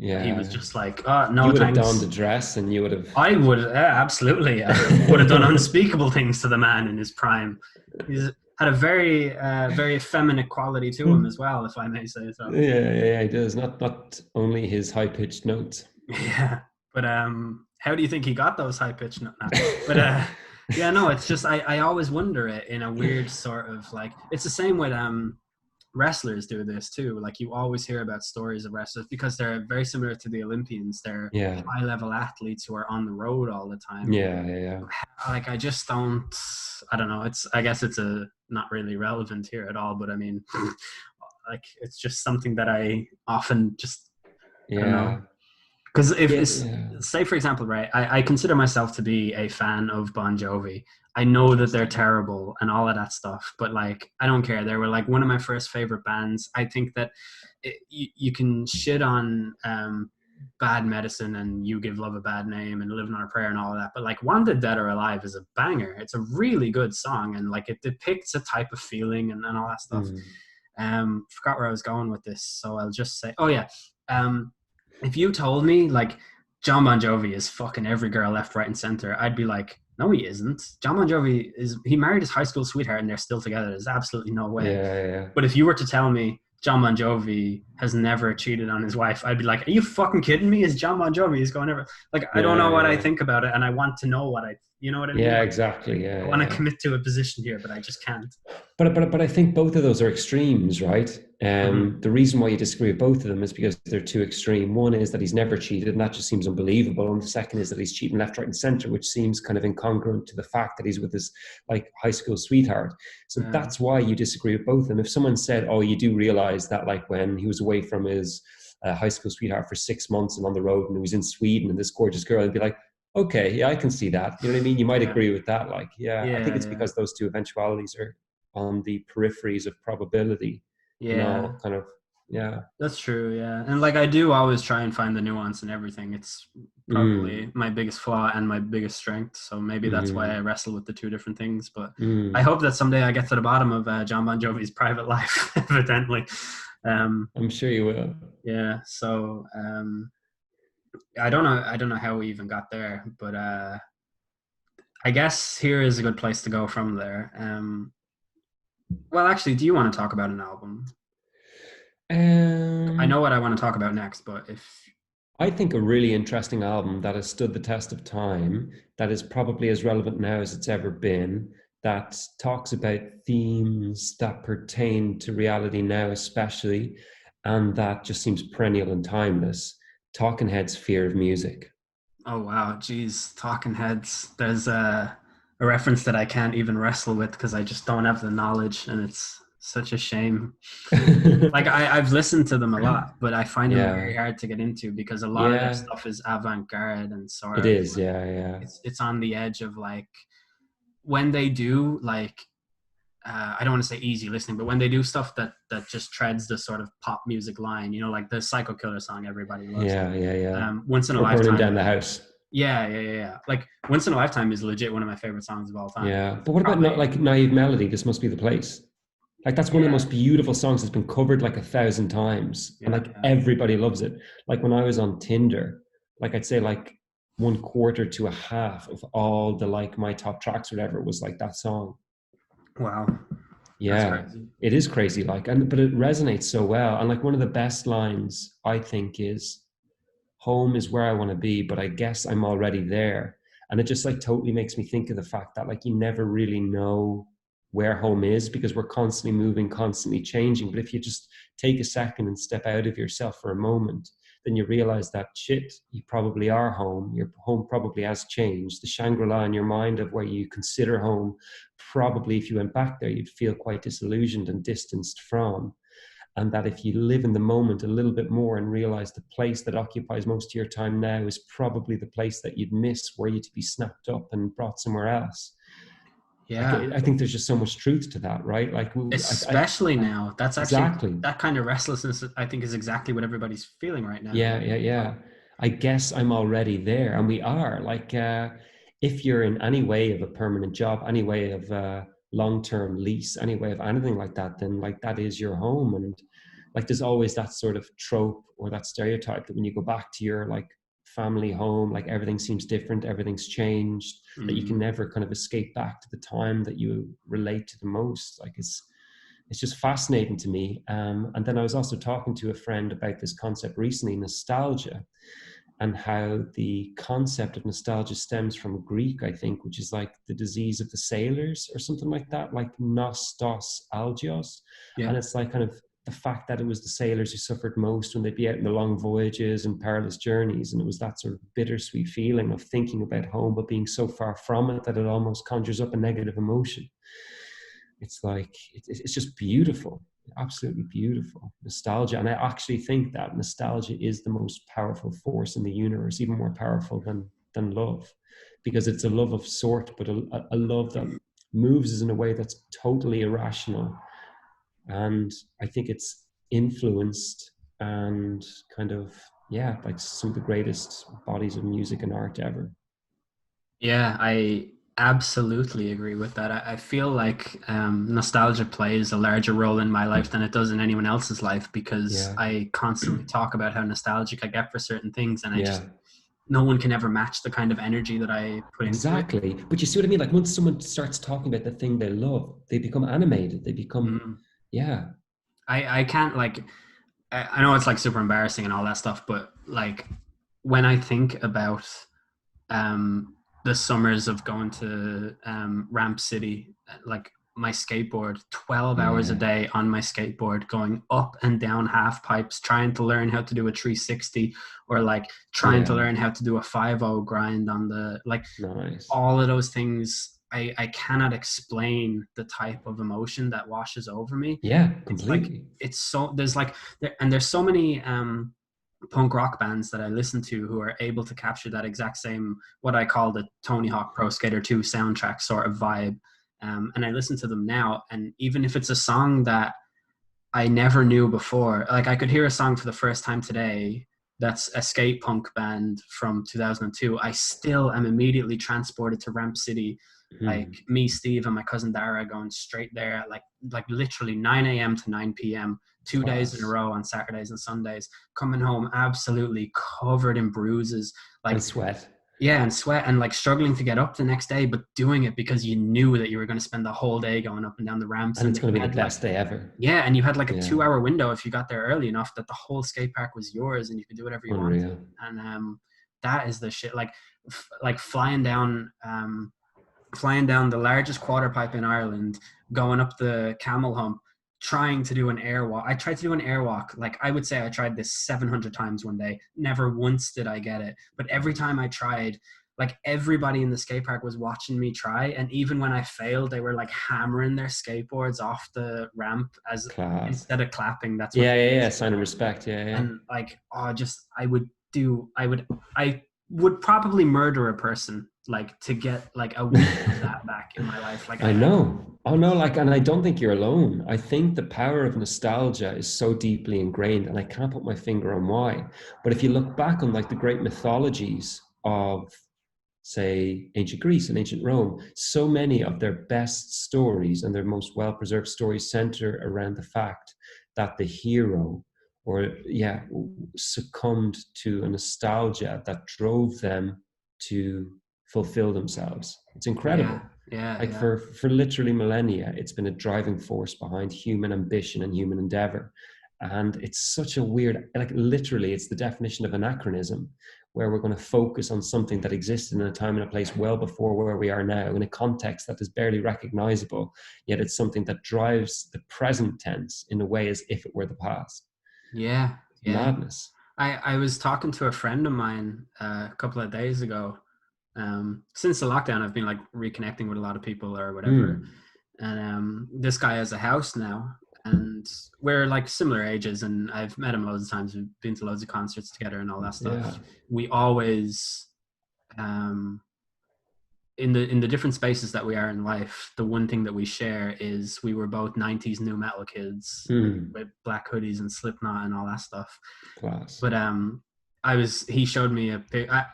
S1: that he was
S2: Yeah.
S1: just like, oh
S2: You
S1: no
S2: would have donned a
S1: thanks.
S2: dress and you would have.
S1: I would, yeah, absolutely. I would have done unspeakable things to the man in his prime. He's had a very effeminate quality to him as well, if I may say so.
S2: Yeah, yeah, he does. Not only his high pitched notes.
S1: Yeah, but how do you think he got those high pitched? No, no. But yeah, no, it's just I always wonder it in a weird sort of like it's the same with wrestlers do this too. Like you always hear about stories of wrestlers because they're very similar to the Olympians. They're
S2: Yeah,
S1: high level athletes who are on the road all the time.
S2: yeah, yeah,
S1: Like I just don't. I don't know. It's I guess it's a not really relevant here at all. But I mean, like it's just something that I often just I don't know.
S2: yeah,
S1: Because if
S2: yeah,
S1: it's
S2: yeah.
S1: say for example, right, I consider myself to be a fan of Bon Jovi. I know that they're terrible and all of that stuff, but like I don't care. They were like one of my first favorite bands. I think that you can shit on Bad Medicine and You Give Love a Bad Name and Living on a Prayer and all of that, but like Wanted Dead or Alive is a banger. It's a really good song and like it depicts a type of feeling and all that stuff.
S2: Mm.
S1: Forgot where I was going with this, so I'll just say, oh yeah. Um, if you told me like John Bon Jovi is fucking every girl left, right, and center, I'd be like, no, he isn't. John Bon Jovi is he married his high school sweetheart and they're still together. There's absolutely no way.
S2: Yeah, yeah,
S1: But if you were to tell me John Bon Jovi has never cheated on his wife, I'd be like, are you fucking kidding me? Is John Bon Jovi is going ever like I don't
S2: yeah,
S1: know what I
S2: yeah.
S1: think about it, and I want to know what I you know what I mean?
S2: Yeah,
S1: Like
S2: exactly. Yeah,
S1: I want to
S2: yeah.
S1: commit to a position here, but I just can't.
S2: But I think both of those are extremes, right?
S1: Mm-hmm.
S2: The reason why you disagree with both of them is because they're too extreme. One is that he's never cheated, and that just seems unbelievable. And the second is that he's cheating left, right, and center, which seems kind of incongruent to the fact that he's with his like high school sweetheart. So that's why you disagree with both of them. If someone said, "Oh, you do realize that like when he was away from his high school sweetheart for 6 months and on the road, and he was in Sweden and this gorgeous girl," I'd be like, okay, yeah, I can see that. You know what I mean? You might
S1: Yeah,
S2: agree with that. Like, yeah, I think
S1: yeah,
S2: it's
S1: yeah,
S2: because those two eventualities are on the peripheries of probability and
S1: yeah.
S2: all kind of, yeah.
S1: That's true, yeah. And like I do always try and find the nuance in everything. It's
S2: Mm,
S1: probably my biggest flaw and my biggest strength. So maybe that's why I
S2: mm,
S1: wrestle with the two different things. But I
S2: mm.
S1: hope that someday I get to the bottom of John Bon Jovi's private life, evidently. Um,
S2: I'm sure you will.
S1: yeah. So I don't know how we even got there, but I guess here is a good place to go from there. Well, actually, do you want to talk about an album? I know
S2: Um,
S1: what I want to talk about next, but if
S2: I think a really interesting album that has stood the test of time, that is probably as relevant now as it's ever been, that talks about themes that pertain to reality now, especially, and that just seems perennial and timeless. Talking Heads' Fear of Music.
S1: oh wow, geez, Talking Heads. There's a reference that I can't even wrestle with because I just don't have the knowledge, and it's such a shame. Like I've listened to them a lot, but I find them
S2: Yeah,
S1: very hard to get into because a lot of their
S2: yeah,
S1: stuff is avant-garde and
S2: it
S1: sort of
S2: is.
S1: like
S2: Yeah, yeah,
S1: it's on the edge of like when they do like I don't want to say easy listening, but when they do stuff that just treads the sort of pop music line, you know, like the Psycho Killer song everybody loves.
S2: yeah, yeah, yeah.
S1: Once in a
S2: Or Burning
S1: lifetime.
S2: Down the House.
S1: Yeah, yeah, yeah, yeah. Like Once in a Lifetime is legit one of my favorite songs of all time.
S2: Yeah,
S1: It's
S2: but what about not
S1: probably
S2: like Naive Melody? This Must Be the Place. Like that's one of the
S1: yeah,
S2: most beautiful songs that's been covered like 1,000 times, and
S1: yeah,
S2: like
S1: yeah.
S2: everybody loves it. Like when I was on Tinder, like I'd say like 1/4 to a half of all the like my top tracks, or whatever, was like that song.
S1: Wow, that's
S2: Yeah,
S1: crazy.
S2: it is crazy. Like, and but it resonates so well. And like one of the best lines I think is, "Home is where I want to be, but I guess I'm already there." And it just like totally makes me think of the fact that like you never really know where home is because we're constantly moving, constantly changing. But if you just take a second and step out of yourself for a moment, then you realize that shit, you probably are home. Your home probably has changed. The Shangri-La in your mind of where you consider home, probably if you went back there, you'd feel quite disillusioned and distanced from. And that if you live in the moment a little bit more and realize the place that occupies most of your time now is probably the place that you'd miss were you to be snapped up and brought somewhere else. Like,
S1: Yeah.
S2: I think there's just so much truth to that, right? Like,
S1: Especially now. That's actually,
S2: exactly.
S1: that kind of restlessness, I think, is exactly what everybody's feeling right now.
S2: Yeah. I guess I'm already there, and we are. Like, if you're in any way of a permanent job, any way of a long-term lease, any way of anything like that, then like that is your home. And like, there's always that sort of trope or that stereotype that when you go back to your like family home, like everything seems different, everything's changed, that you can
S1: Mm.
S2: never kind of escape back to the time that you relate to the most. Like, it's just fascinating to me. And then I was also talking to a friend about this concept recently, nostalgia, and how the concept of nostalgia stems from Greek, I think, which is like the disease of the sailors or something like that, like nostos algios.
S1: Yeah.
S2: And it's like kind of the fact that it was the sailors who suffered most when they'd be out in the long voyages and perilous journeys. And it was that sort of bittersweet feeling of thinking about home, but being so far from it that it almost conjures up a negative emotion. It's like, it's just beautiful, absolutely beautiful. Nostalgia. And I actually think that nostalgia is the most powerful force in the universe, even more powerful than love, because it's a love of sort, but a love that moves us in a way that's totally irrational. And I think it's influenced and kind of, yeah, like some of the greatest bodies of music and art ever.
S1: Yeah, I absolutely agree with that. I feel like nostalgia plays a larger role in my life than it does in anyone else's life because
S2: Yeah.
S1: I constantly talk about how nostalgic I get for certain things, and I
S2: Yeah.
S1: just, no one can ever match the kind of energy that I put into it.
S2: Exactly. But you see what I mean? Like, once someone starts talking about the thing they love, they become animated. They become,
S1: Mm.
S2: yeah,
S1: I can't like, I know it's like super embarrassing and all that stuff, but like when I think about um, the summers of going to Ramp City, like my skateboard, 12 hours a
S2: yeah,
S1: day on my skateboard, going up and down half pipes, trying to learn how to do a 360, or like trying to
S2: yeah,
S1: learn how to do a 5-0 grind on the, like
S2: nice.
S1: all of those things. I cannot explain the type of emotion that washes over me.
S2: Yeah,
S1: It's like,
S2: completely.
S1: it's so, there's like, and there's so many punk rock bands that I listen to who are able to capture that exact same, what I call the Tony Hawk Pro Skater 2 soundtrack sort of vibe. And I listen to them now, and even if it's a song that I never knew before, like I could hear a song for the first time today that's a skate punk band from 2002, I still am immediately transported to Ramp City. Like
S2: Hmm.
S1: me, Steve, and my cousin Dara going straight there at like literally 9 a.m. to 9 p.m. 2 days in a
S2: Class.
S1: row on Saturdays and Sundays, coming home absolutely covered in bruises,
S2: And
S1: like,
S2: sweat.
S1: yeah, and sweat, and like struggling to get up the next day, but doing it because you knew that you were going to spend the whole day going up and down the ramps,
S2: And
S1: and
S2: it's
S1: that you
S2: going to be the
S1: had like,
S2: best day ever.
S1: yeah, and you had like a
S2: Yeah,
S1: 2 hour window if you got there early enough that the whole skate park was yours and you could do whatever you wanted.
S2: unreal.
S1: And that is the shit. Like, like flying down the largest quarter pipe in Ireland, going up the camel hump, trying to do an airwalk. I tried to do an airwalk. Like, I would say I tried this 700 times one day. Never once did I get it. But every time I tried, like everybody in the skate park was watching me try. And even when I failed, they were like hammering their skateboards off the ramp as,
S2: Class.
S1: instead of clapping. That's what
S2: Yeah,
S1: they
S2: yeah, yeah.
S1: used.
S2: Sign of respect. Yeah, yeah.
S1: And like, oh, just I would probably murder a person like to get like a week of that back in my life. Like
S2: I know. Oh no, like, and I don't think you're alone. I think the power of nostalgia is so deeply ingrained, and I can't put my finger on why. But if you look back on like the great mythologies of, say, ancient Greece and ancient Rome, so many of their best stories and their most well-preserved stories center around the fact that the hero, or yeah, succumbed to a nostalgia that drove them to fulfill themselves. It's
S1: yeah,
S2: incredible.
S1: yeah,
S2: Like,
S1: yeah,
S2: for literally millennia, it's been a driving force behind human ambition and human endeavor. And it's such a weird, like, literally, it's the definition of anachronism, where we're going to focus on something that existed in a time and a place well before where we are now, in a context that is barely recognizable, yet it's something that drives the present tense in a way as if it were the past.
S1: yeah,
S2: It's
S1: yeah.
S2: madness.
S1: I was talking to a friend of mine a couple of days ago. Since the lockdown, I've been like reconnecting with a lot of people or whatever.
S2: Mm.
S1: And this guy has a house now, and we're like similar ages. And I've met him loads of times. We've been to loads of concerts together and all that
S2: Yeah.
S1: stuff. We always, um, in the different spaces that we are in life, the one thing that we share is we were both '90s new metal kids
S2: Mm.
S1: with black hoodies and Slipknot and all that stuff.
S2: Class.
S1: But he showed me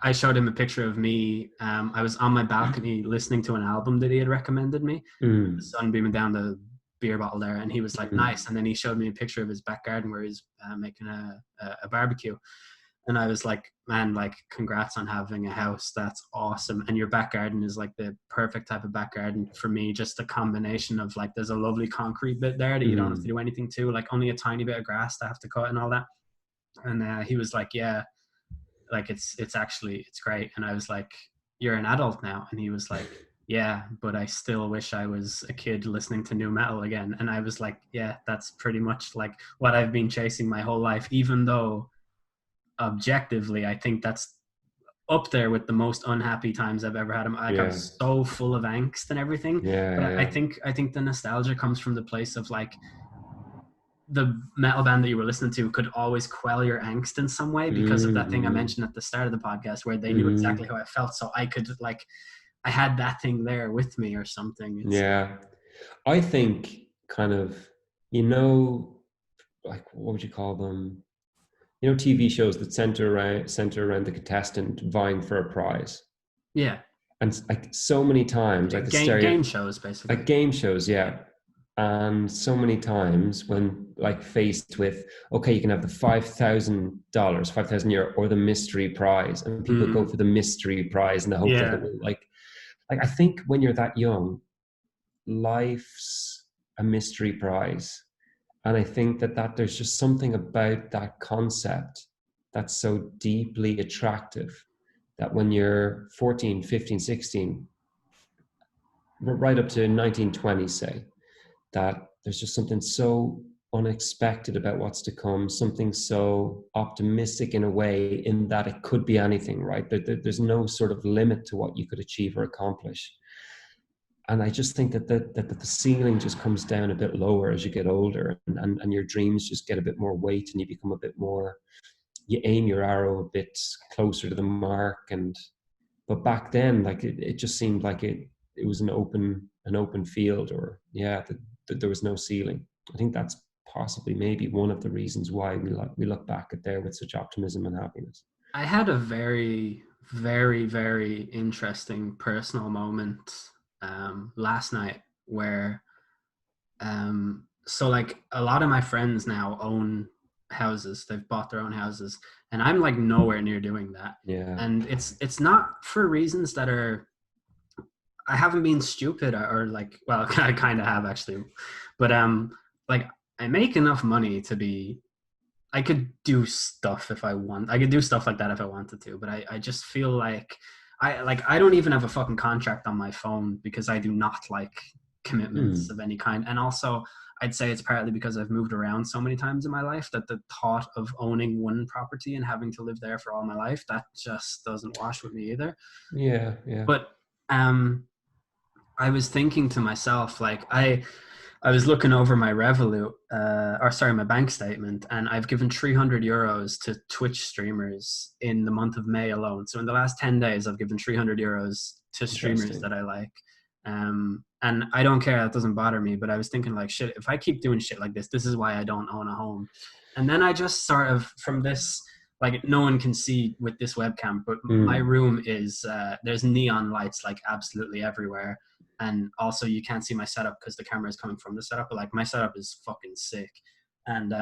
S1: I showed him a picture of me. I was on my balcony listening to an album that he had recommended me, the
S2: Mm.
S1: sun beaming down the beer bottle there, and he was like,
S2: Mm.
S1: nice. And then he showed me a picture of his back garden where he's making a barbecue. And I was like, man, like, congrats on having a house. That's awesome. And your back garden is like the perfect type of back garden for me. Just a combination of like, there's a lovely concrete bit there that you don't have to
S2: Mm.
S1: do anything to, like only a tiny bit of grass to have to cut and all that. And he was like, yeah, like it's actually, it's great. And I was like, you're an adult now. And he was like, yeah, but I still wish I was a kid listening to new metal again. And I was like, yeah, that's pretty much like what I've been chasing my whole life, even though objectively I think that's up there with the most unhappy times I've ever had. Like, I'm
S2: Yeah.
S1: so full of angst and everything.
S2: Yeah.
S1: But
S2: Yeah.
S1: I think the nostalgia comes from the place of like, the metal band that you were listening to could always quell your angst in some way because of that thing I
S2: Mm.
S1: mentioned at the start of the podcast, where they knew exactly
S2: Mm.
S1: how I felt. So I could like, I had that thing there with me or something. It's
S2: Yeah. I think kind of, you know, like what would you call them? You know, TV shows that center around the contestant vying for a prize.
S1: yeah,
S2: And like so many times, like the
S1: game shows basically.
S2: like game shows, yeah. And so many times when like faced with, okay, you can have the $5,000, 5,000 euro, or the mystery prize, and people go
S1: Mm,
S2: for the mystery prize in the hope that
S1: yeah,
S2: it will like I think when you're that young, life's a mystery prize. And I think that there's just something about that concept that's so deeply attractive that when you're 14, 15, 16, right up to 1920, say, that there's just something so unexpected about what's to come, something so optimistic in a way, in that it could be anything, right? There's no sort of limit to what you could achieve or accomplish. And I just think that the ceiling just comes down a bit lower as you get older, and your dreams just get a bit more weight, and you become a bit more, you aim your arrow a bit closer to the mark. And but back then, like it just seemed like it was an open field, or yeah, that there was no ceiling. I think that's possibly maybe one of the reasons why we look back at there with such optimism and happiness.
S1: I had a very, very, very interesting personal moment last night where so like a lot of my friends now own houses. They've bought their own houses, and I'm like nowhere near doing that.
S2: Yeah.
S1: And it's not for reasons that are, I haven't been stupid or like, well, I kind of have actually, but like, I make enough money to be, I could do stuff if I want. I could do stuff like that if I wanted to, but I just feel like I don't even have a fucking contract on my phone because I do not like commitments of
S2: Hmm.
S1: any kind. And also, I'd say it's partly because I've moved around so many times in my life that the thought of owning one property and having to live there for all my life, that just doesn't wash with me either.
S2: Yeah. Yeah.
S1: But um I was thinking to myself, like, I was looking over my Revolut, or sorry, my bank statement, and I've given €300 to Twitch streamers in the month of May alone. So in the last 10 days, I've given €300 to streamers
S2: Interesting.
S1: that I like. And I don't care; that doesn't bother me. But I was thinking, like, shit, if I keep doing shit like this is why I don't own a home. And then I just sort of, from this, like, no one can see with this webcam, but my
S2: Hmm.
S1: room is there's neon lights like absolutely everywhere, and also you can't see my setup because the camera is coming from the setup, but like my setup is fucking sick. And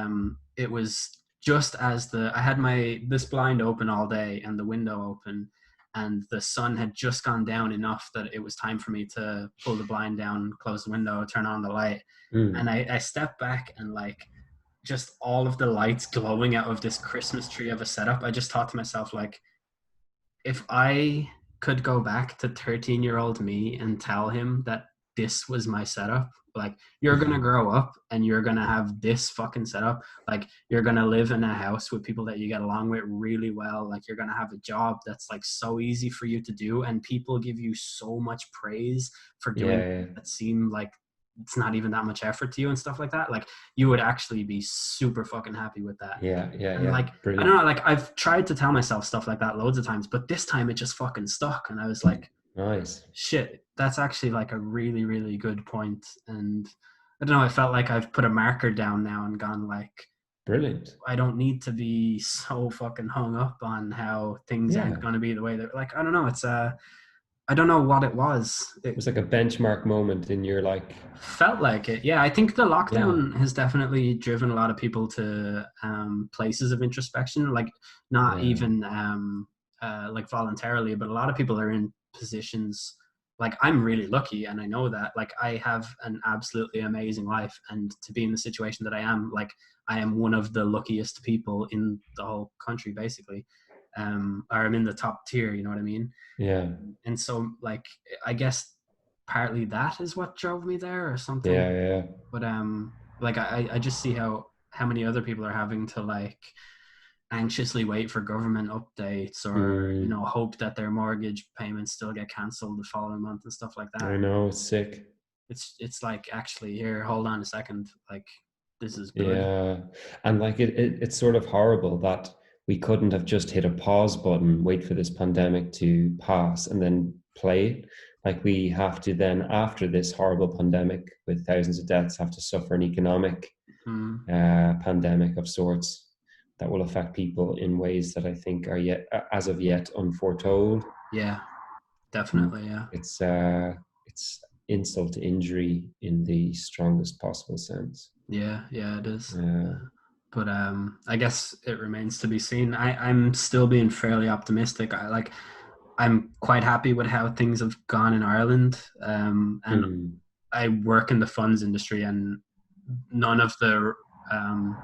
S1: it was just as the I had my this blind open all day and the window open, and the sun had just gone down enough that it was time for me to pull the blind down, close the window, turn on the light. And
S2: Hmm.
S1: I stepped back, and like, just all of the lights glowing out of this Christmas tree of a setup, I just thought to myself, like, if I could go back to 13-year-old me and tell him that this was my setup. Like, you're gonna grow up and you're gonna have this fucking setup. Like, you're gonna live in a house with people that you get along with really well. Like, you're gonna have a job that's like so easy for you to do, and people give you so much praise for doing
S2: Yeah, yeah,
S1: that seem like it's not even that much effort to you and stuff like that. Like, you would actually be super fucking happy with that.
S2: yeah, yeah,
S1: And
S2: yeah.
S1: like, I don't
S2: Brilliant.
S1: know, like I've tried to tell myself stuff like that loads of times, but this time it just fucking stuck. And I was like,
S2: Nice.
S1: shit, that's actually like a really, really good point. And I don't know, I felt like I've put a marker down now and gone like,
S2: Brilliant.
S1: I don't need to be so fucking hung up on how things aren't
S2: Yeah.
S1: going to be the way that, like, I don't know, it's I don't know what it was.
S2: It was like a benchmark moment in your like,
S1: Felt like it. Yeah, I think the
S2: yeah,
S1: lockdown has definitely driven a lot of people to places of introspection, like not
S2: yeah.
S1: even like voluntarily, but a lot of people are in positions like I'm really lucky, and I know that. Like, I have an absolutely amazing life, and to be in the situation that I am, like, I am one of the luckiest people in the whole country, basically. Or I'm in the top tier, you know what I mean?
S2: Yeah.
S1: And so, like, I guess partly that is what drove me there or something.
S2: Yeah, yeah.
S1: But like, I just see how many other people are having to like anxiously wait for government updates, or
S2: Mm,
S1: hope that their mortgage payments still get cancelled the following month and stuff like that.
S2: I know, it's sick.
S1: It's like, actually, here, hold on a second, like, this is good.
S2: Yeah. And like it's sort of horrible that we couldn't have just hit a pause button, wait for this pandemic to pass and then play it. Like we have to then, after this horrible pandemic with thousands of deaths, have to suffer an economic
S1: Mm,
S2: pandemic of sorts that will affect people in ways that I think are yet, as of yet, unforetold.
S1: yeah,
S2: Mm.
S1: definitely, yeah.
S2: It's insult to injury in the strongest possible sense.
S1: Yeah, it is.
S2: Uh,
S1: But I guess it remains to be seen. I'm still being fairly optimistic. I'm quite happy with how things have gone in Ireland. And
S2: mm.
S1: I work in the funds industry, and none of the um,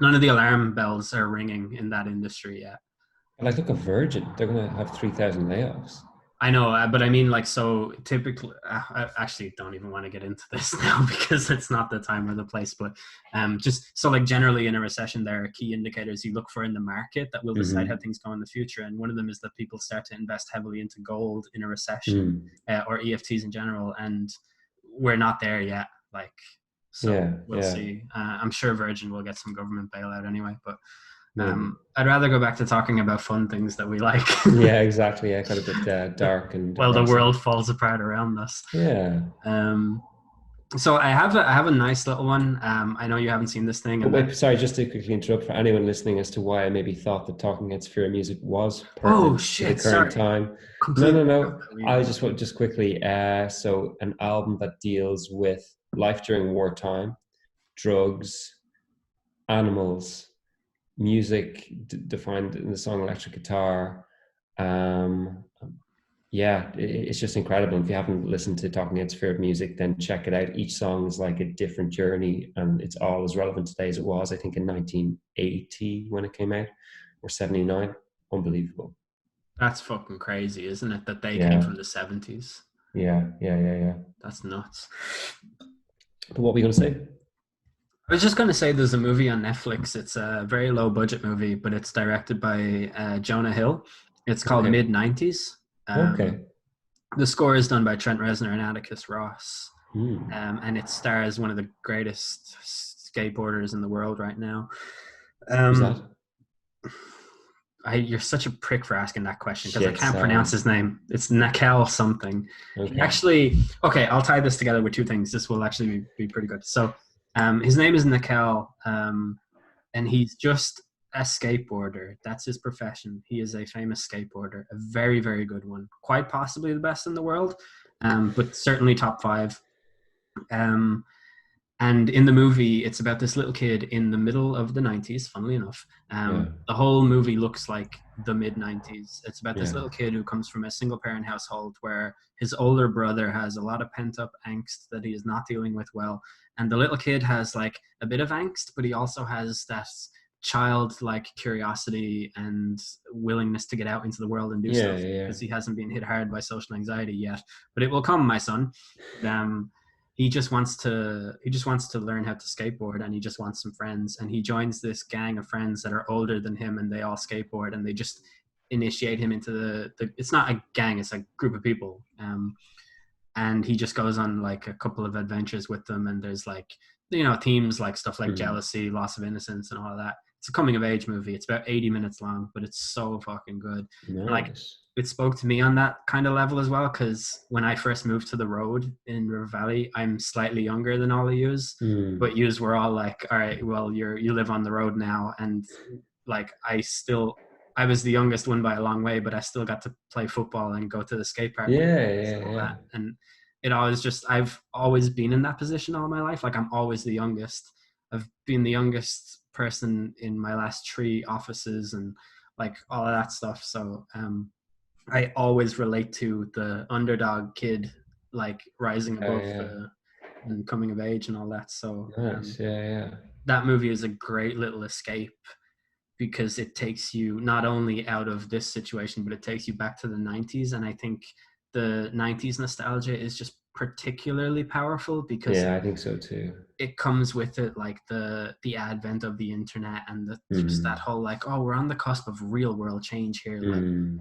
S1: none of the alarm bells are ringing in that industry yet.
S2: Like, look at Virgin. They're going to have 3,000 layoffs.
S1: I know, but I mean, like, so typically, I actually don't even want to get into this now because it's not the time or the place. But just so, like, generally in a recession, there are key indicators you look for in the market that will decide how
S2: Mm-hmm.
S1: things go in the future. And one of them is that people start to invest heavily into gold in a recession,
S2: Mm.
S1: or EFTs in general. And we're not there yet. Like, so
S2: Yeah,
S1: we'll
S2: yeah,
S1: see. I'm sure Virgin will get some government bailout anyway. But
S2: maybe.
S1: I'd rather go back to talking about fun things that we like.
S2: Yeah, exactly. Yeah, got a bit dark and
S1: Well, the
S2: depressing.
S1: world falls apart around us.
S2: Yeah.
S1: Um, so I have a nice little one. I know you haven't seen this thing,
S2: But
S1: and that.
S2: wait, sorry, just to quickly interrupt for anyone listening as to why I maybe thought that Talking Heads Fear Music was
S1: Oh
S2: pertinent to the
S1: shit!
S2: current
S1: Sorry,
S2: time. No,
S1: completely
S2: no,
S1: forgot
S2: no.
S1: that we
S2: I
S1: were.
S2: just want just quickly. So an album that deals with life during wartime, drugs, animals, music defined in the song Electric Guitar. Um, yeah, it's just incredible. If you haven't listened to Talking Heads Fear of Music, then check it out. Each song is like a different journey, and it's all as relevant today as it was, I think, in 1980 when it came out, or 79. Unbelievable.
S1: That's fucking crazy, isn't it? That they came
S2: Yeah,
S1: from the '70s.
S2: yeah, yeah, yeah, yeah.
S1: That's nuts.
S2: But what were you going to say?
S1: I was just going to say there's a movie on Netflix. It's a very low budget movie, but it's directed by Jonah Hill. It's called
S2: Okay,
S1: Mid '90s. Um,
S2: okay.
S1: the score is done by Trent Reznor and Atticus Ross.
S2: Hmm.
S1: And it stars one of the greatest skateboarders in the world right now.
S2: Who's
S1: Um,
S2: that?
S1: you're such a prick for asking that question because I
S2: Shit,
S1: can't pronounce
S2: sorry.
S1: his name. It's Nakel something. He
S2: Okay.
S1: actually, okay, I'll tie this together with two things. This will actually be pretty good. So, his name is Nakel, and he's just a skateboarder. That's his profession. He is a famous skateboarder, a very, very good one. Quite possibly the best in the world, but certainly top five. Um, And in the movie, it's about this little kid in the middle of the 90s, funnily enough.
S2: Yeah,
S1: The whole movie looks like the mid 90s. It's about this
S2: yeah.
S1: little kid who comes from a single parent household where his older brother has a lot of pent up angst that he is not dealing with well. And the little kid has like a bit of angst, but he also has that childlike curiosity and willingness to get out into the world and do
S2: Yeah,
S1: stuff,
S2: yeah.
S1: because he hasn't been hit hard by social anxiety yet. But it will come, my son. He just wants to learn how to skateboard, and he just wants some friends, and he joins this gang of friends that are older than him, and they all skateboard, and they just initiate him into the it's not a gang, it's a group of people. And he just goes on like a couple of adventures with them, and there's like, themes like stuff like
S2: Mm.
S1: jealousy, loss of innocence, and all of that. It's a coming of age movie. It's about 80 minutes long, but it's so fucking good. And like,
S2: Nice.
S1: it spoke to me on that kind of level as well, because when I first moved to the road in River Valley, I'm slightly younger than all of yous,
S2: Mm.
S1: but yous were all like, all right, well, you live on the road now. And like, I was the youngest one by a long way, but I still got to play football and go to the skate park with
S2: Yeah,
S1: and
S2: yeah,
S1: all
S2: yeah.
S1: that. And it always just, I've always been in that position all my life. Like, I'm always the youngest. I've been the youngest person in my last 3 offices and like all of that stuff. So I always relate to the underdog kid, like rising
S2: Yeah,
S1: above
S2: yeah.
S1: the and coming of age and all that. So
S2: Nice. Yeah, yeah.
S1: that movie is a great little escape, because it takes you not only out of this situation, but it takes you back to the 90s. And I think the 90s nostalgia is just particularly powerful because
S2: Yeah, I think so too.
S1: it comes with it like the advent of the internet, and just that
S2: Mm.
S1: whole like, oh, we're on the cusp of real world change here. Like,
S2: Mm.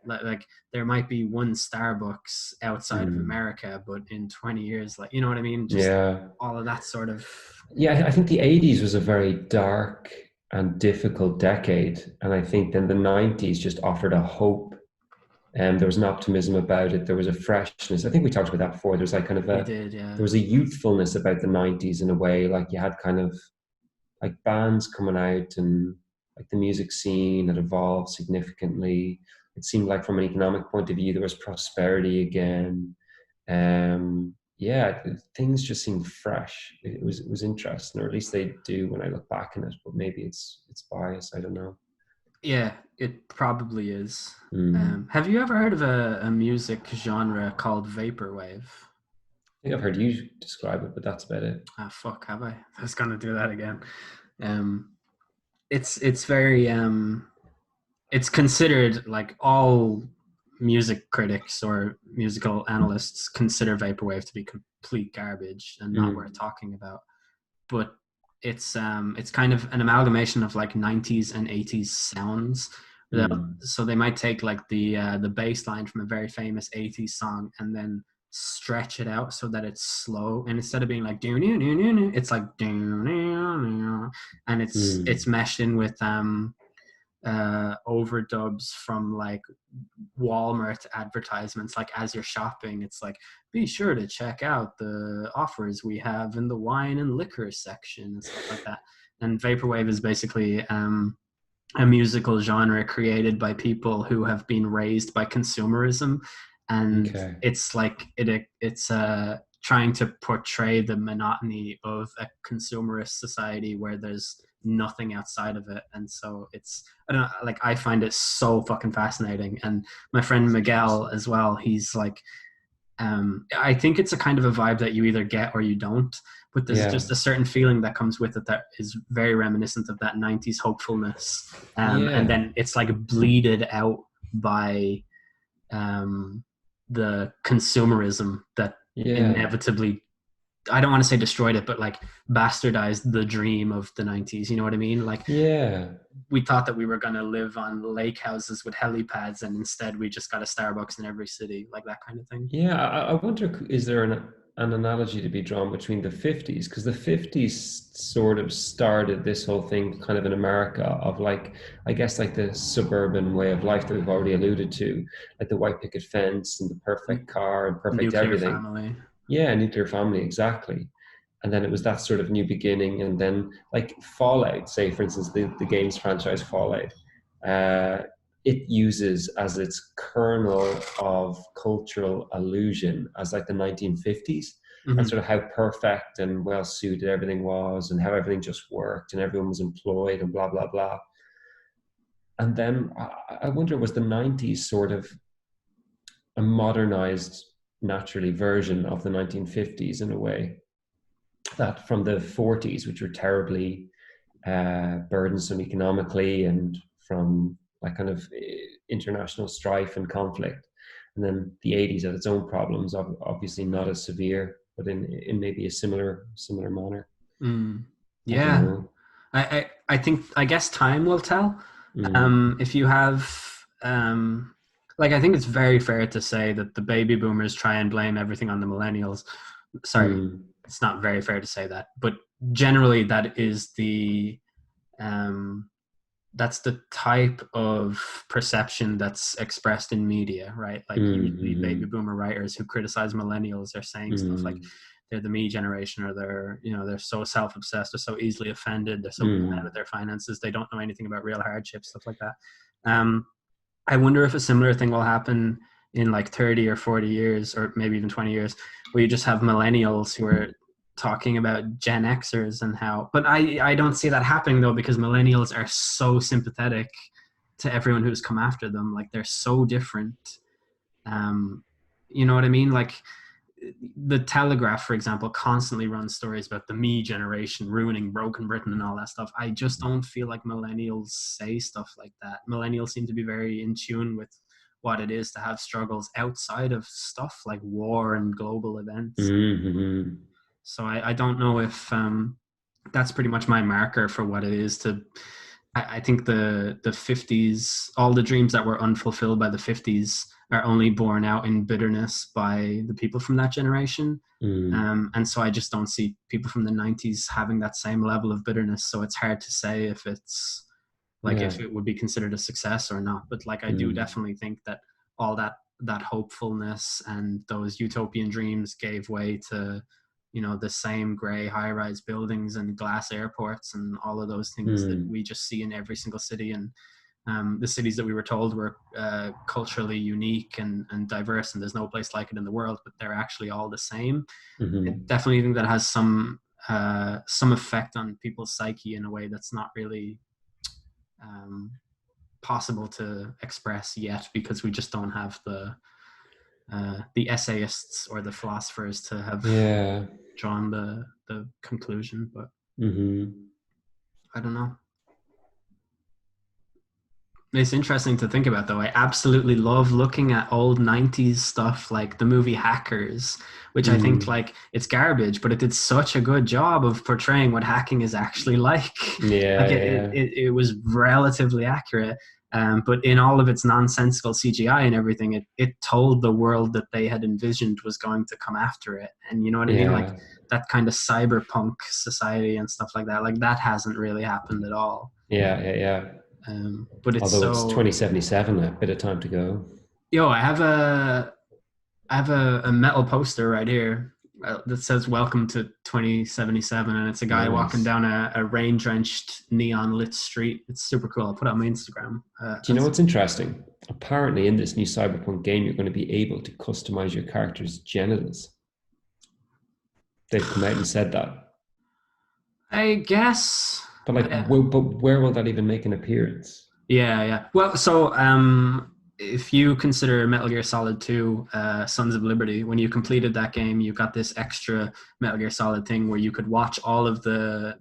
S1: like there might be one Starbucks outside of
S2: Mm.
S1: America, but in 20 years, like, you know what I mean? Just
S2: Yeah.
S1: all of that sort of.
S2: Yeah, I think the 80s was a very dark and difficult decade. And I think then the 90s just offered a hope, and there was an optimism about it. There was a freshness. I think we talked about that before. There's like kind of
S1: We
S2: a,
S1: did, yeah.
S2: there was a youthfulness about the 90s in a way. Like you had kind of like bands coming out, and like the music scene had evolved significantly. It seemed like from an economic point of view, there was prosperity again. Yeah, things just seemed fresh. It was interesting, or at least they do when I look back on it. But maybe it's bias. I don't know.
S1: Yeah, it probably is.
S2: Mm.
S1: Have you ever heard of a music genre called vaporwave?
S2: I think I've heard you describe it, but that's about it.
S1: Ah, fuck, have I? I was gonna do that again. Um, it's very it's considered, like, all music critics or musical analysts consider vaporwave to be complete garbage and not worth
S2: Mm.
S1: talking about. But it's kind of an amalgamation of like 90s and 80s sounds.
S2: Mm.
S1: So they might take like the bass line from a very famous 80s song and then stretch it out so that it's slow, and instead of being like do it's like do, and it's
S2: Mm.
S1: meshed in with overdubs from like Walmart advertisements. Like, as you're shopping, it's like, be sure to check out the offers we have in the wine and liquor section and stuff like that. And vaporwave is basically a musical genre created by people who have been raised by consumerism, and
S2: Okay.
S1: it's like it's trying to portray the monotony of a consumerist society where there's nothing outside of it. And so it's, I don't know, like, I find it so fucking fascinating. And my friend
S2: That's
S1: Miguel
S2: interesting.
S1: as well, he's like, I think it's a kind of a vibe that you either get or you don't, but there's
S2: Yeah.
S1: just a certain feeling that comes with it that is very reminiscent of that 90s hopefulness. And
S2: Yeah.
S1: then it's like bleeded out by um, the consumerism that
S2: Yeah.
S1: inevitably, I don't want to say destroyed it, but like bastardized the dream of the 90s. You know what I mean? Like,
S2: Yeah.
S1: we thought that we were going to live on lake houses with helipads, and instead we just got a Starbucks in every city, like that kind of thing.
S2: Yeah, I wonder, is there an analogy to be drawn between the 50s? Because the 50s sort of started this whole thing kind of in America of like, I guess like the suburban way of life that we've already alluded to, like the white picket fence and the perfect car and perfect
S1: Nuclear
S2: everything.
S1: family.
S2: Yeah, nuclear family, exactly. And then it was that sort of new beginning. And then like Fallout, say for instance, the games franchise Fallout, uh, it uses as its kernel of cultural illusion as like the 1950s, and
S1: Mm-hmm.
S2: sort of how perfect and well suited everything was, and how everything just worked and everyone was employed and blah blah blah. And then I wonder, was the 90s sort of a modernized, naturally, version of the 1950s in a way, that from the 40s, which were terribly burdensome economically and from like kind of international strife and conflict. And then the 80s had its own problems, obviously not as severe, but in maybe a similar manner.
S1: Mm.
S2: I don't
S1: Yeah.
S2: know.
S1: I think, I guess time will tell.
S2: Mm,
S1: If you have, like, I think it's very fair to say that the baby boomers try and blame everything on the millennials. Sorry,
S2: mm,
S1: it's not very fair to say that, but generally that is um, that's the type of perception that's expressed in media, right? Like usually baby
S2: mm,
S1: boomer writers who criticize millennials are saying stuff like
S2: mm,
S1: they're the me generation, or they're so self-obsessed, or so easily offended, they're so bad
S2: mm,
S1: at their finances, they don't know anything about real hardships, stuff like that. Um, I wonder if a similar thing will happen in like 30 or 40 years, or maybe even 20 years, where you just have millennials who are talking about Gen Xers and how, but I don't see that happening though, because millennials are so sympathetic to everyone who's come after them. Like they're so different. Um, you know what I mean? Like the Telegraph, for example, constantly runs stories about the me generation ruining broken Britain and all that stuff. I just don't feel like millennials say stuff like that. Millennials seem to be very in tune with what it is to have struggles outside of stuff like war and global events.
S2: mm,
S1: So I don't know if that's pretty much my marker for what it is to. I think the 50s, all the dreams that were unfulfilled by the 50s are only borne out in bitterness by the people from that generation.
S2: mm.
S1: And so I just don't see people from the 90s having that same level of bitterness. So it's hard to say if it's like
S2: Yeah.
S1: if it would be considered a success or not. But like I do
S2: Mm,
S1: definitely think that all that hopefulness and those utopian dreams gave way to the same gray high-rise buildings and glass airports and all of those things that
S2: mm,
S1: we just see in every single city. And the cities that we were told were culturally unique and diverse, and there's no place like it in the world, but they're actually all the same. I
S2: mm.
S1: definitely think that has some effect on people's psyche in a way that's not really um, possible to express yet, because we just don't have the essayists or the philosophers to have
S2: Yeah.
S1: drawn the conclusion. But
S2: Mm-hmm.
S1: I don't know. It's interesting to think about, though. I absolutely love looking at old 90s stuff like the movie Hackers, which I think
S2: Mm.
S1: like it's garbage, but it did such a good job of portraying what hacking is actually like.
S2: Yeah,
S1: Like
S2: yeah, yeah.
S1: it was relatively accurate. But in all of its nonsensical CGI and everything, it told the world that they had envisioned was going to come after it. And you know what I mean? Like
S2: Yeah.
S1: that kind of cyberpunk society and stuff like that. Like that hasn't really happened at all.
S2: Yeah, yeah, yeah.
S1: But it's
S2: Although it's
S1: so
S2: 2077, a bit of time to go.
S1: yo, I have a metal poster right here that says "Welcome to 2077," and it's a guy walking
S2: Nice.
S1: down a rain-drenched, neon-lit street. It's super cool. I'll put it on my Instagram.
S2: Do you know what's interesting? Apparently, in this new Cyberpunk game, you're going to be able to customize your character's genitals. They've come out and said that.
S1: I guess.
S2: But like, but where will that even make an appearance?
S1: Yeah, yeah. Well, so if you consider Metal Gear Solid 2, Sons of Liberty, when you completed that game, you got this extra Metal Gear Solid thing where you could watch all of the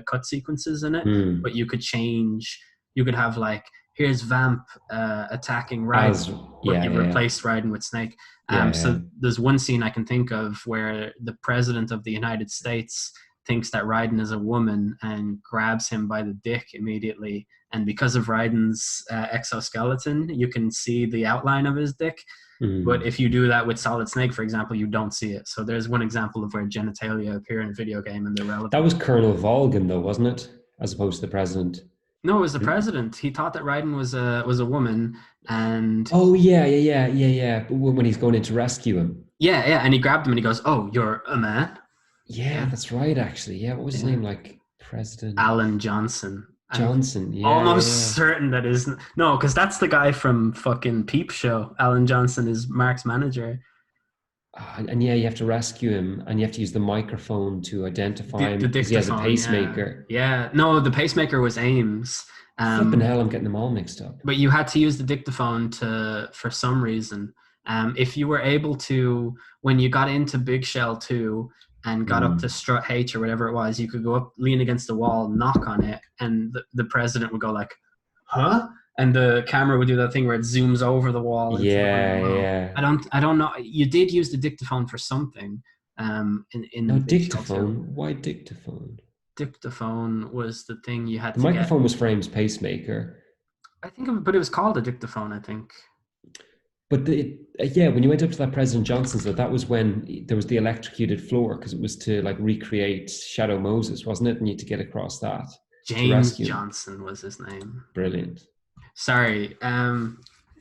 S1: cut sequences in it, but
S2: Hmm.
S1: you could change. You could have like, here's Vamp attacking Raiden,
S2: As
S1: but
S2: yeah,
S1: you've
S2: yeah,
S1: replaced Raiden with Snake.
S2: yeah, yeah.
S1: So there's one scene I can think of where the president of the United States thinks that Raiden is a woman and grabs him by the dick immediately, and because of Raiden's exoskeleton, you can see the outline of his dick. But
S2: Hmm.
S1: if you do that with Solid Snake, for example, you don't see it. So there's one example of where genitalia appear in a video game and they're
S2: That
S1: relevant.
S2: was Colonel Volgin, though, wasn't it? As opposed to the president.
S1: No, it was the president. He thought that Raiden was a woman, and
S2: Oh yeah, yeah, yeah, yeah, yeah. But when he's going in to rescue him.
S1: yeah, yeah, and he grabbed him and he goes, "Oh, you're a man."
S2: Yeah,
S1: Yeah,
S2: that's right. Actually, yeah. What was his
S1: yeah.
S2: name? Like President
S1: Alan Johnson. I'm
S2: Johnson. Yeah, yeah,
S1: almost
S2: yeah.
S1: certain that is no, because that's the guy from fucking Peep Show. Alan Johnson is Mark's manager.
S2: And yeah, you have to rescue him, and you have to use the microphone to identify
S1: The
S2: him because he has a
S1: dictaphone, yeah,
S2: pacemaker.
S1: yeah. No, the pacemaker was Ames,
S2: Flipping hell, I'm getting them all mixed up.
S1: but you had to use the dictaphone to for some reason. If you were able to, when you got into Big Shell 2, and got up to
S2: Mm.
S1: strut H or whatever it was, you could go up, lean against the wall, knock on it, and the president would go like, "Huh?" And the camera would do that thing where it zooms over the wall into the one
S2: Yeah,
S1: below.
S2: yeah.
S1: I don't know. You did use the dictaphone for something,
S2: No,
S1: in VHL two.
S2: dictaphone. Why dictaphone?
S1: Dictaphone was the thing you had
S2: The
S1: to get.
S2: microphone was Frame's pacemaker.
S1: I think, but it was called a dictaphone. I think.
S2: But yeah, when you went up to that President Johnson's, though, that was when there was the electrocuted floor because it was to like recreate Shadow Moses, wasn't it? And you had to get across that to
S1: James
S2: rescue him.
S1: Johnson was his name.
S2: Brilliant.
S1: Sorry,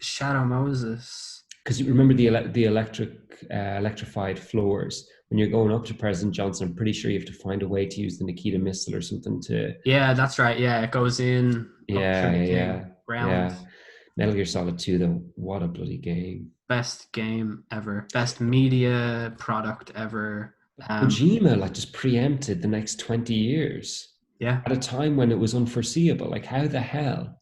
S1: Shadow Moses.
S2: Because you remember the electrified floors when you're going up to President Johnson. I'm pretty sure you have to find a way to use the Nikita missile or something to.
S1: Yeah, that's right. Yeah, it goes in up through
S2: Yeah,
S1: the
S2: yeah,
S1: thing,
S2: yeah,
S1: round.
S2: yeah. Metal Gear Solid 2, though, what a bloody game.
S1: Best game ever. Best media product ever.
S2: Kojima like just preempted the next 20 years
S1: Yeah.
S2: at a time when it was unforeseeable. Like how the hell?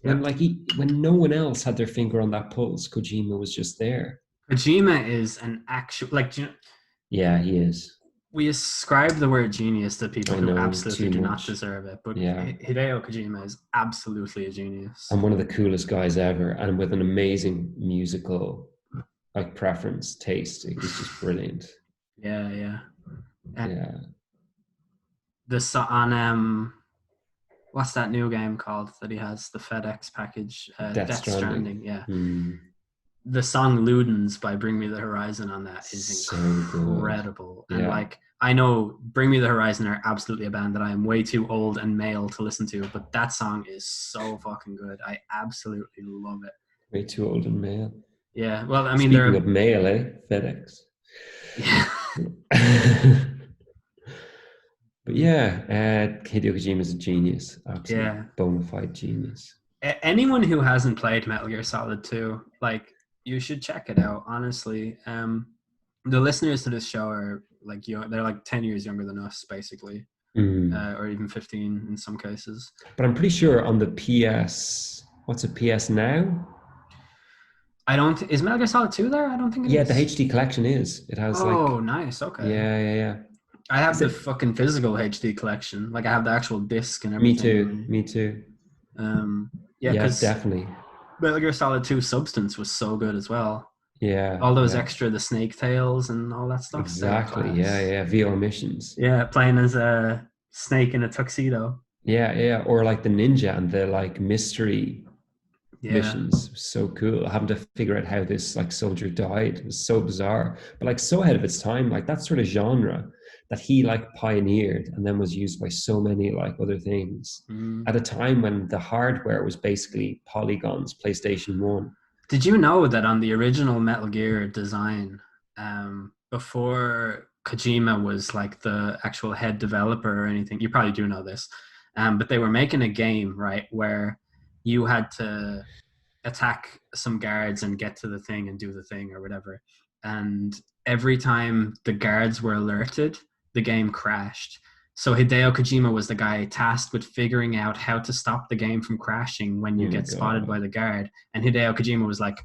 S2: When
S1: Yep.
S2: like when no one else had their finger on that pulse, Kojima was just there.
S1: Kojima is an actual like
S2: Yeah, he is.
S1: we ascribe the word genius to people
S2: I
S1: who
S2: know
S1: absolutely
S2: too
S1: do not
S2: much.
S1: deserve it, but
S2: Yeah.
S1: Hideo Kojima is absolutely a genius.
S2: And one of the coolest guys ever, and with an amazing musical like preference, taste. He's just brilliant.
S1: Yeah, yeah. And
S2: Yeah.
S1: on what's that new game called that he has the FedEx package?
S2: Death
S1: Death
S2: Stranding.
S1: Stranding. Yeah.
S2: Hmm.
S1: The song Ludens by Bring Me the Horizon on that is
S2: So good.
S1: incredible. And
S2: Yeah.
S1: like, I know Bring Me the Horizon are absolutely a band that I am way too old and male to listen to, but that song is so fucking good. I absolutely love it.
S2: Way too old and male.
S1: Yeah. Well, I mean,
S2: Speaking
S1: they're,
S2: of mail, FedEx.
S1: yeah.
S2: But yeah, Hideo Kojima is a genius, absolute
S1: Yeah.
S2: bona fide genius.
S1: Anyone who hasn't played Metal Gear Solid 2, like, you should check it out, honestly. The listeners to this show are like, they're like 10 years younger than us, basically.
S2: Mm.
S1: Or even 15 in some cases.
S2: But I'm pretty sure on the PS, what's it, PS Now?
S1: I don't. Is Metal Gear Solid 2 there? I don't think it
S2: Yeah, the
S1: is.
S2: HD collection is. It has
S1: Oh,
S2: like,
S1: nice. Okay.
S2: yeah, yeah, yeah.
S1: I have
S2: Is
S1: the
S2: it?
S1: fucking physical HD collection. Like I have the actual disc and
S2: Me too.
S1: everything.
S2: Me too.
S1: Yeah,
S2: Yeah,
S1: because
S2: definitely.
S1: Metal Gear Solid 2 Substance was so good as well.
S2: Yeah,
S1: All those
S2: yeah.
S1: extra, the snake tails and all that stuff, they were
S2: Exactly. Yeah,
S1: class.
S2: yeah. VR missions.
S1: Yeah, playing as a snake in a tuxedo.
S2: Yeah, yeah. Or like the ninja and the like mystery
S1: Yeah.
S2: missions. So cool. Having to figure out how this like soldier died. It was so bizarre. But like so ahead of its time. Like that sort of genre that he like pioneered and then was used by so many like other things
S1: Mm.
S2: at a time when the hardware was basically polygons, PlayStation 1.
S1: Did you know that on the original Metal Gear design, before Kojima was like the actual head developer or anything, you probably do know this, but they were making a game, right, where you had to attack some guards and get to the thing and do the thing or whatever. And every time the guards were alerted, the game crashed. So Hideo Kojima was the guy tasked with figuring out how to stop the game from crashing when
S2: Oh
S1: you
S2: my
S1: get spotted by
S2: God.
S1: the guard. And Hideo Kojima was like,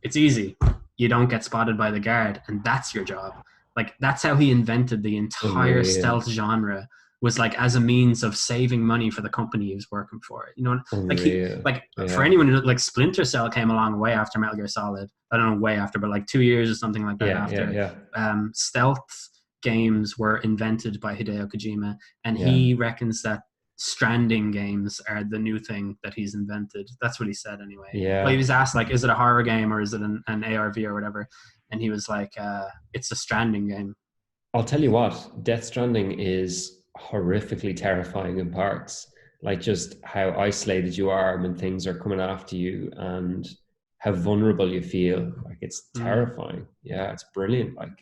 S1: it's easy. You don't get spotted by the guard, and that's your job. Like that's how he invented the entire
S2: Unreal.
S1: stealth genre was like as a means of saving money for the company he was working for. You know, like
S2: Unreal.
S1: for
S2: Yeah.
S1: anyone who like Splinter Cell came along way after Metal Gear Solid. I don't know way after, but like 2 years or something like that
S2: Yeah. Yeah.
S1: after.
S2: Yeah.
S1: Stealth games were invented by Hideo Kojima, and
S2: Yeah.
S1: he reckons that stranding games are the new thing that he's invented. That's what he said anyway. Well, he
S2: Yeah.
S1: was asked like, is it a horror game or is it an ARV or whatever? And he was like, it's a stranding game.
S2: I'll tell you what, Death Stranding is horrifically terrifying in parts. Like just how isolated you are when things are coming after you and how vulnerable you feel. Like it's
S1: Mm,
S2: terrifying. Yeah, it's brilliant. Like,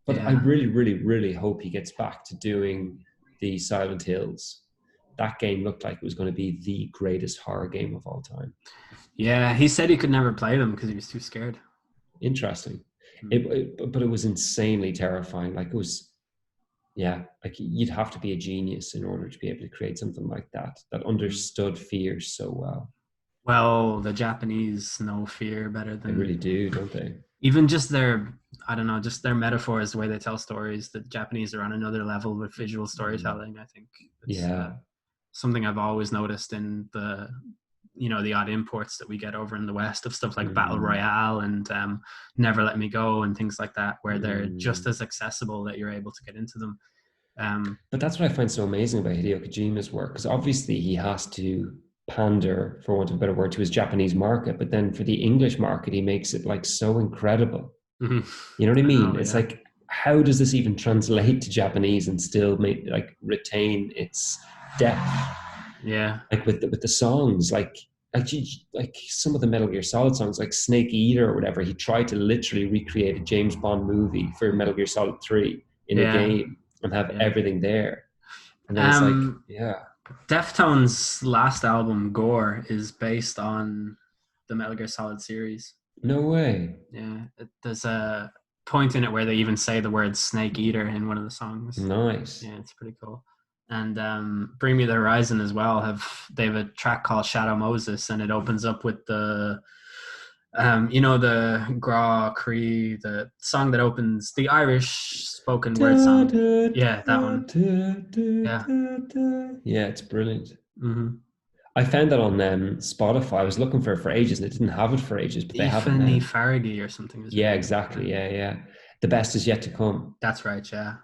S2: but I
S1: yeah.
S2: really, really, really hope he gets back to doing the Silent Hills. That game looked like it was going to be the greatest horror game of all time.
S1: Yeah. He said he could never play them because he was too scared.
S2: Interesting.
S1: Mm,
S2: But it was insanely terrifying. Like it was, yeah, like you'd have to be a genius in order to be able to create something like that that
S1: mm.
S2: understood fear so well.
S1: Well, the Japanese know fear better
S2: They really
S1: than
S2: do, don't they?
S1: even just their, I don't know, just their metaphors, the way they tell stories. The Japanese are on another level with visual
S2: Mm.
S1: storytelling. I think it's
S2: Yeah.
S1: something I've always noticed in the, the odd imports that we get over in the West of stuff like Battle
S2: Mm.
S1: Royale and Never Let Me Go and things like that, where they're just
S2: Mm.
S1: as accessible that you're able to get into them. Um,
S2: But that's what I find so amazing about Hideo Kojima's work, because obviously he has to pander, for want of a better word, to his Japanese market, but then for the English market, he makes it like so incredible.
S1: mhm.
S2: You know what I
S1: I
S2: mean?
S1: know,
S2: It's
S1: yeah,
S2: like, how does this even translate to Japanese and still make like retain its depth?
S1: yeah,
S2: Like with the songs, like some of the Metal Gear Solid songs, like Snake Eater or whatever, he tried to literally recreate a James Bond movie for Metal Gear Solid 3 in a
S1: yeah,
S2: game and have
S1: yeah.
S2: everything there. And then it's like,
S1: Um,
S2: yeah,
S1: Deftones' last album, Gore, is based on the Metal Gear Solid series.
S2: no way.
S1: Yeah, there's a point in it where they even say the word "snake eater" in one of the songs.
S2: Nice.
S1: Yeah, it's pretty cool. And Bring Me the Horizon as well. They have a track called Shadow Moses, and it opens up with the the Gra Cree, the song that opens the Irish spoken word
S2: Da,
S1: song.
S2: da,
S1: Yeah, that
S2: da,
S1: one.
S2: da, da,
S1: Yeah.
S2: da, da. Yeah, it's brilliant.
S1: Mm-hmm.
S2: I found that on Spotify. I was looking for it for ages and it didn't have it for ages, but they have it
S1: Ifani
S2: now.
S1: Faragi or something is her
S2: Yeah,
S1: name. Yeah,
S2: exactly. Yeah, yeah. The best is yet to come.
S1: that's right. Yeah.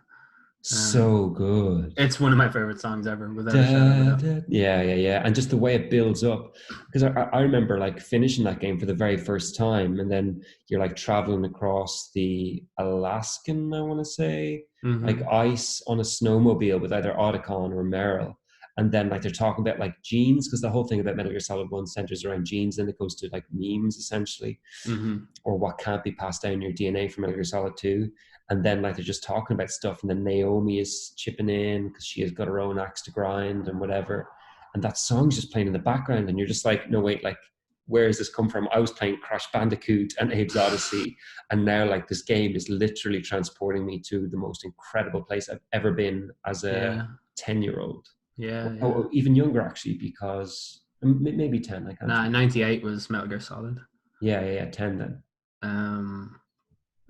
S2: So good.
S1: It's one of my favorite songs ever, without a shadow of a
S2: Da,
S1: doubt.
S2: da. Yeah, yeah, yeah. And just the way it builds up. Because I remember like finishing that game for the very first time, and then you're like traveling across the Alaskan, I want to say, like
S1: Mm-hmm.
S2: ice on a snowmobile with either Otacon or Merrill. And then like they're talking about like genes, because the whole thing about Metal Gear Solid 1 centers around genes, and it goes to like memes essentially,
S1: Mm-hmm.
S2: or what can't be passed down your DNA from Metal Gear Solid 2. And then like they're just talking about stuff, and then Naomi is chipping in because she has got her own axe to grind and whatever. And that song's just playing in the background, and you're just like, no, wait, like where has this come from? I was playing Crash Bandicoot and Abe's Odyssey, and now like this game is literally transporting me to the most incredible place I've ever been as a
S1: Yeah.
S2: 10-year-old.
S1: Yeah.
S2: Oh,
S1: Yeah.
S2: even younger actually, because maybe 10, I can't
S1: Nah,
S2: remember.
S1: 98 was Metal Gear Solid.
S2: Yeah, yeah, yeah, 10 then.
S1: Um,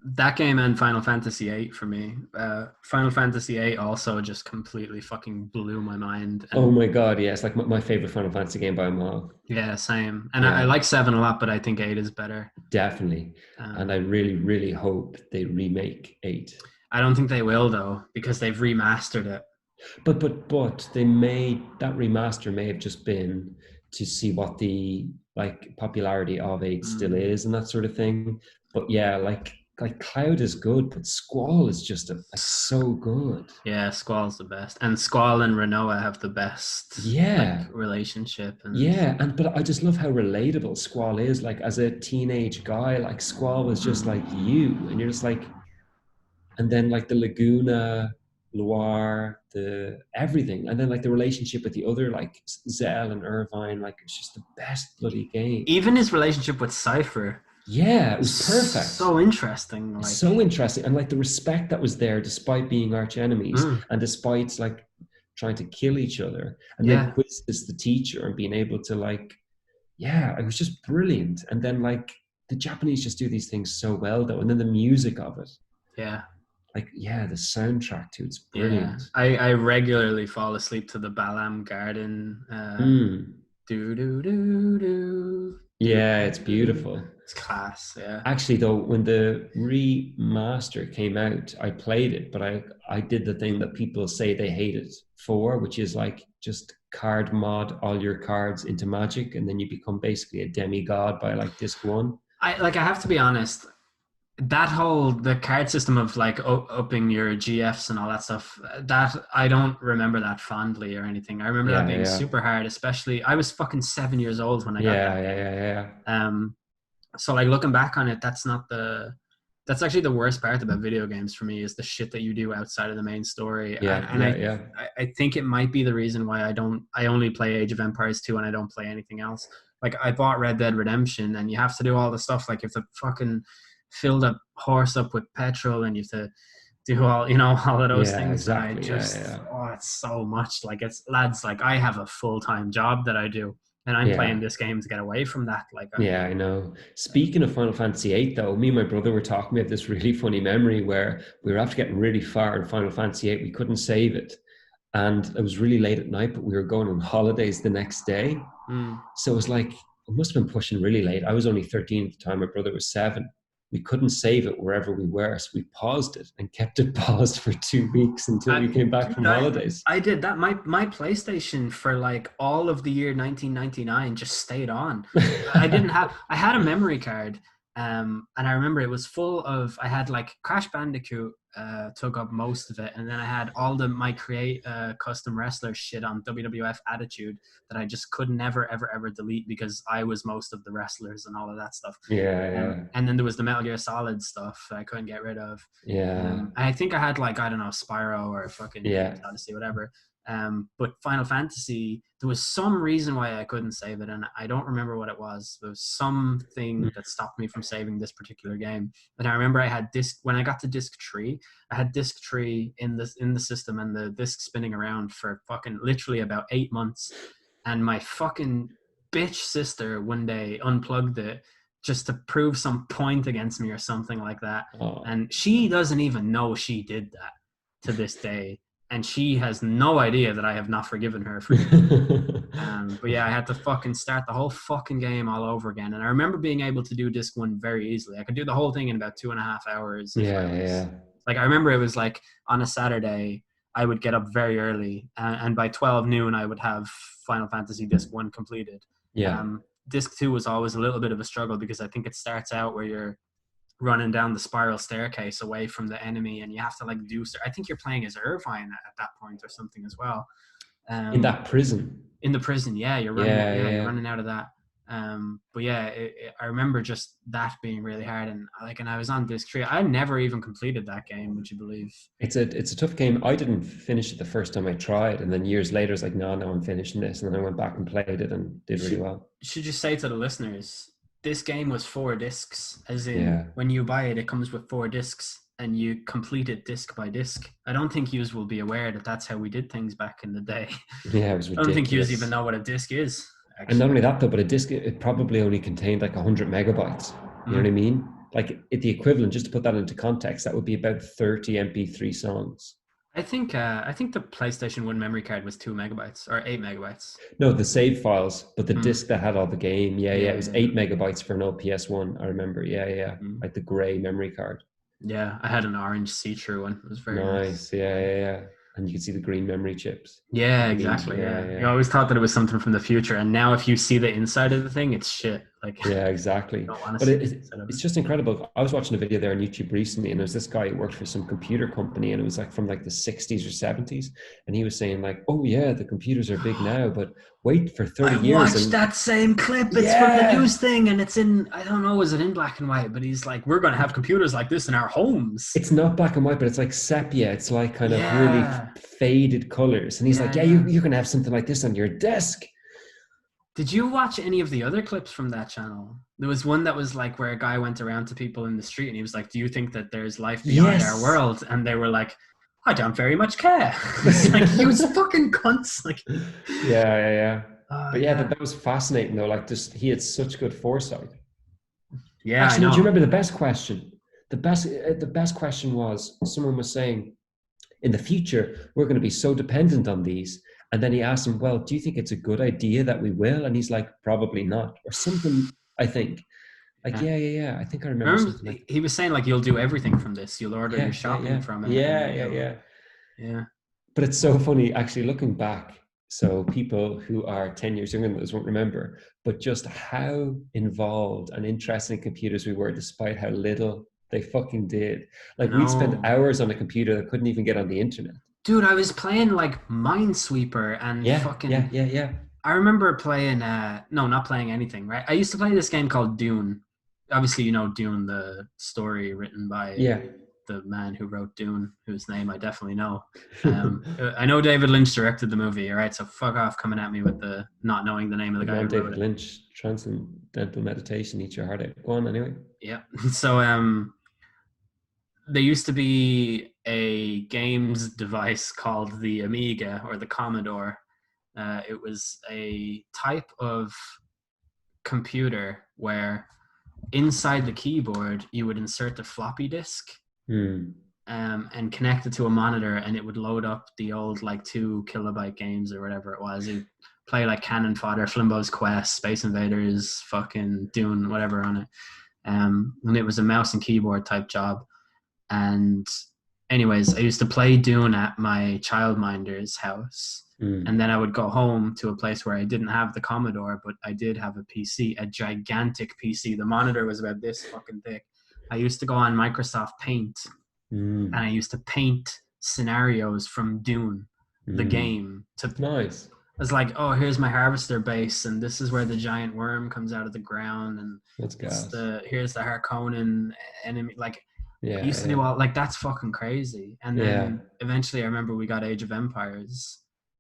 S1: that game and Final Fantasy VIII for me. Final Fantasy VIII also just completely fucking blew my mind.
S2: Oh
S1: And
S2: my god, yeah, it's like my favorite Final Fantasy game by a mile.
S1: yeah, same. And I
S2: Yeah,
S1: like 7 a lot, but I think 8 is better.
S2: definitely. And I
S1: Um,
S2: really, really hope they remake 8.
S1: I don't think they will though, because they've remastered it.
S2: But they may, that remaster may have just been to see what the like popularity of 8 still
S1: Mm.
S2: is and that sort of thing. But yeah, like Cloud is good, but Squall is just like so good.
S1: Yeah, Squall's the best, and Squall and Renoa have the best like
S2: Yeah.
S1: relationship, and
S2: Yeah, and but I just love how relatable Squall is. Like as a teenage guy, like Squall was just
S1: mm,
S2: like you, and you're just like, and then like the Laguna, Loire, the everything, and then like the relationship with the other like Zell and Irvine, like it's just the best bloody game.
S1: even his relationship with Cypher,
S2: Yeah, it was perfect.
S1: so interesting.
S2: It's
S1: Like,
S2: so interesting, and like the respect that was there, despite being arch enemies,
S1: mm,
S2: and despite like trying to kill each other, and then
S1: yeah,
S2: Quiz is the teacher and being able to like yeah, it was just brilliant. And then like the Japanese just do these things so well though. And then the music of it,
S1: yeah,
S2: like yeah, the soundtrack too, it's
S1: yeah.
S2: brilliant.
S1: I regularly fall asleep to the Balam Garden.
S2: Mm.
S1: Do do do do do
S2: Yeah, it's
S1: do.
S2: beautiful.
S1: It's class. Yeah.
S2: Actually though, when the remaster came out, I played it, but I did the thing that people say they hated for, which is like just card mod all your cards into magic and then you become basically a demigod by like disc one.
S1: I have to be honest. That whole the card system of like upping your GFs and all that stuff, that I don't remember that fondly or anything. I remember that
S2: Yeah,
S1: being
S2: yeah.
S1: super hard, especially I was fucking 7 years old when I got
S2: Yeah,
S1: that
S2: yeah,
S1: game.
S2: yeah, yeah.
S1: Um, so like looking back on it, that's actually the worst part about video games for me is the shit that you do outside of the main story. And,
S2: Yeah,
S1: and
S2: yeah,
S1: I
S2: yeah.
S1: I think it might be the reason why I only play Age of Empires 2 and I don't play anything else. Like I bought Red Dead Redemption and you have to do all the stuff like you have to fucking fill the horse up with petrol and you have to do all all of those
S2: Yeah,
S1: things and I
S2: exactly. Yeah,
S1: just
S2: yeah.
S1: it's so much like it's lads like I have a full-time job that I do And I'm playing
S2: Yeah.
S1: this game to get away from that. Like,
S2: Yeah, I know. Speaking of Final Fantasy VIII, though, me and my brother were talking. We have this really funny memory where we were after getting really far in Final Fantasy VIII. We couldn't save it. And it was really late at night, but we were going on holidays the next day.
S1: mm.
S2: So it was like, it must have been pushing really late. I was only 13 at the time. My brother was 7. We couldn't save it wherever we were. So we paused it and kept it paused for 2 weeks until we came back
S1: Dude,
S2: from holidays.
S1: I did that. My PlayStation for like all of the year 1999 just stayed on. I didn't have. I had a memory card, and I remember it was full of. I had like Crash Bandicoot took up most of it, and then I had all the my create custom wrestler shit on WWF Attitude that I just could never ever delete because I was most of the wrestlers and all of that stuff.
S2: Yeah, yeah,
S1: And then there was the Metal Gear Solid stuff that I couldn't get rid of.
S2: yeah,
S1: I think I had like, I don't know, Spyro or fucking
S2: yeah.
S1: Space Odyssey, whatever. But Final Fantasy, there was some reason why I couldn't save it, and I don't remember what it was. There was something that stopped me from saving this particular game. And I remember I had disc when I got to disc 3. I had disc 3 in the system, and the disc spinning around for fucking literally about 8 months. And my fucking bitch sister one day unplugged it just to prove some point against me or something like that.
S2: Oh.
S1: And she doesn't even know she did that to this day. And she has no idea that I have not forgiven her for doing it. But yeah, I had to fucking start the whole fucking game all over again. And I remember being able to do disc 1 very easily. I could do the whole thing in about 2.5 hours if I
S2: Yeah,
S1: was
S2: yeah,
S1: like, I remember it was like on a Saturday, I would get up very early, and by 12 noon, I would have Final Fantasy Disc 1 completed.
S2: yeah.
S1: Disc 2 was always a little bit of a struggle because I think it starts out where you're running down the spiral staircase away from the enemy, and you have to like do. I think you're playing as Irvine at that point or something as well.
S2: In
S1: Um,
S2: that prison.
S1: in the prison, yeah, you're running.
S2: Yeah,
S1: Yeah, you're
S2: yeah.
S1: running out of that. But yeah, I remember just that being really hard, and I was on disc 3. I never even completed that game. Would you believe?
S2: It's a tough game. I didn't finish it the first time I tried, and then years later, it's like, no, no, I'm finishing this, and then I went back and played it and did really
S1: Should
S2: well.
S1: should you say to the listeners, this game was 4 discs, as in
S2: Yeah,
S1: when you buy it, it comes with 4 discs, and you complete it disc by disc. I don't think yous will be aware that that's how we did things back in the day.
S2: yeah, it was
S1: I don't think yous even
S2: ridiculous.
S1: know what a disc is,
S2: And not
S1: actually.
S2: only that, though, but a disc it probably only contained like 100 megabytes. You know what I
S1: Mm.
S2: mean? Like the equivalent, just to put that into context, that would be about 30 MP3 songs.
S1: I think the PlayStation 1 memory card was 2 megabytes or 8 megabytes.
S2: No, the save files, but the
S1: Mm.
S2: disc that had all the game. Yeah, yeah,
S1: Yeah,
S2: it was
S1: yeah,
S2: 8 megabytes for an OPS1. I remember. Yeah, yeah,
S1: mm.
S2: like the gray memory card.
S1: Yeah. I had an orange see-through one. It was very nice.
S2: Nice. Yeah, yeah, yeah. And you can see the green memory chips.
S1: Yeah,
S2: Green.
S1: exactly.
S2: Yeah,
S1: Yeah, you
S2: yeah.
S1: always thought that it was something from the future, and now if you see the inside of the thing, it's shit. Like,
S2: Yeah, exactly.
S1: don't want to
S2: But
S1: see the inside of it.
S2: it's just incredible. I was watching a video there on YouTube recently, and there was this guy who worked for some computer company, and it was like from like the 60s or 70s. And he was saying, like, oh, yeah, the computers are big now, but wait for 30
S1: I
S2: years.
S1: watched
S2: And
S1: that same clip. It's from the
S2: yeah,
S1: news thing, and it's in, I don't know, is it in black and white? But he's like, we're going to have computers like this in our homes.
S2: it's not black and white, but it's like sepia. It's like kind of really
S1: Yeah.
S2: faded colors. And he's
S1: Yeah,
S2: like, yeah,
S1: yeah.
S2: you can have something like this on your desk.
S1: Did you watch any of the other clips from that channel? There was one that was like where a guy went around to people in the street and he was like, do you think that there's life beyond our
S2: Yes.
S1: world? And they were like, I don't very much care. It's like, he was fucking cunts. Like,
S2: Yeah, yeah, yeah. But yeah,
S1: yeah.
S2: that was fascinating though. Like, just he had such good foresight.
S1: Yeah, I
S2: Actually, no, do you
S1: know.
S2: remember the best question? The best question was someone was saying, in the future, we're going to be so dependent on these. And then he asked him, well, do you think it's a good idea that we will? And he's like, probably not, or something, I think. Like,
S1: Yeah.
S2: yeah, yeah, yeah. I think I remember
S1: Remember,
S2: something like that.
S1: he was saying like, you'll do everything from this. You'll order your
S2: Yeah, yeah,
S1: shopping
S2: yeah.
S1: from him
S2: Yeah,
S1: and
S2: yeah,
S1: you'll,
S2: yeah.
S1: yeah.
S2: But it's so funny, actually, looking back. So people who are 10 years younger than us won't remember, but just how involved and interested in computers we were, despite how little they fucking did.
S1: I
S2: Like we'd spend
S1: know.
S2: hours on a computer that couldn't even get on the internet.
S1: Dude, I was playing like Minesweeper and
S2: Yeah, yeah,
S1: fucking
S2: yeah, yeah.
S1: I remember playing no, not playing anything, right? I used to play this game called Dune. Obviously, you know Dune, the story written by
S2: Yeah.
S1: the man who wrote Dune, whose name I definitely know. I know David Lynch directed the movie, all right? So fuck off coming at me with the not knowing the name of the
S2: Good
S1: guy
S2: man,
S1: who wrote
S2: David
S1: it.
S2: Lynch, transcendental meditation, eat your heart out. Go on anyway.
S1: Yeah. So there used to be a games device called the Amiga or the Commodore, It was a type of computer where inside the keyboard you would insert a floppy disk, and connect it to a monitor, and it would load up the old like 2 kilobyte games or whatever it was. You play like Cannon Fodder, Flimbo's Quest, Space Invaders, fucking Dune, whatever on it. And it was a mouse and keyboard type job. And anyways, I used to play Dune at my childminder's house. And then I would go home to a place where I didn't have the Commodore, but I did have a PC, a gigantic PC. The monitor was about this fucking thick. I used to go on Microsoft Paint, and I used to paint scenarios from Dune, the game.
S2: Nice.
S1: I was like, oh, here's my harvester base, and this is where the giant worm comes out of the ground, and here's the Harkonnen enemy. Like, I used to do all, like, that's fucking crazy. And then eventually I remember we got Age of Empires,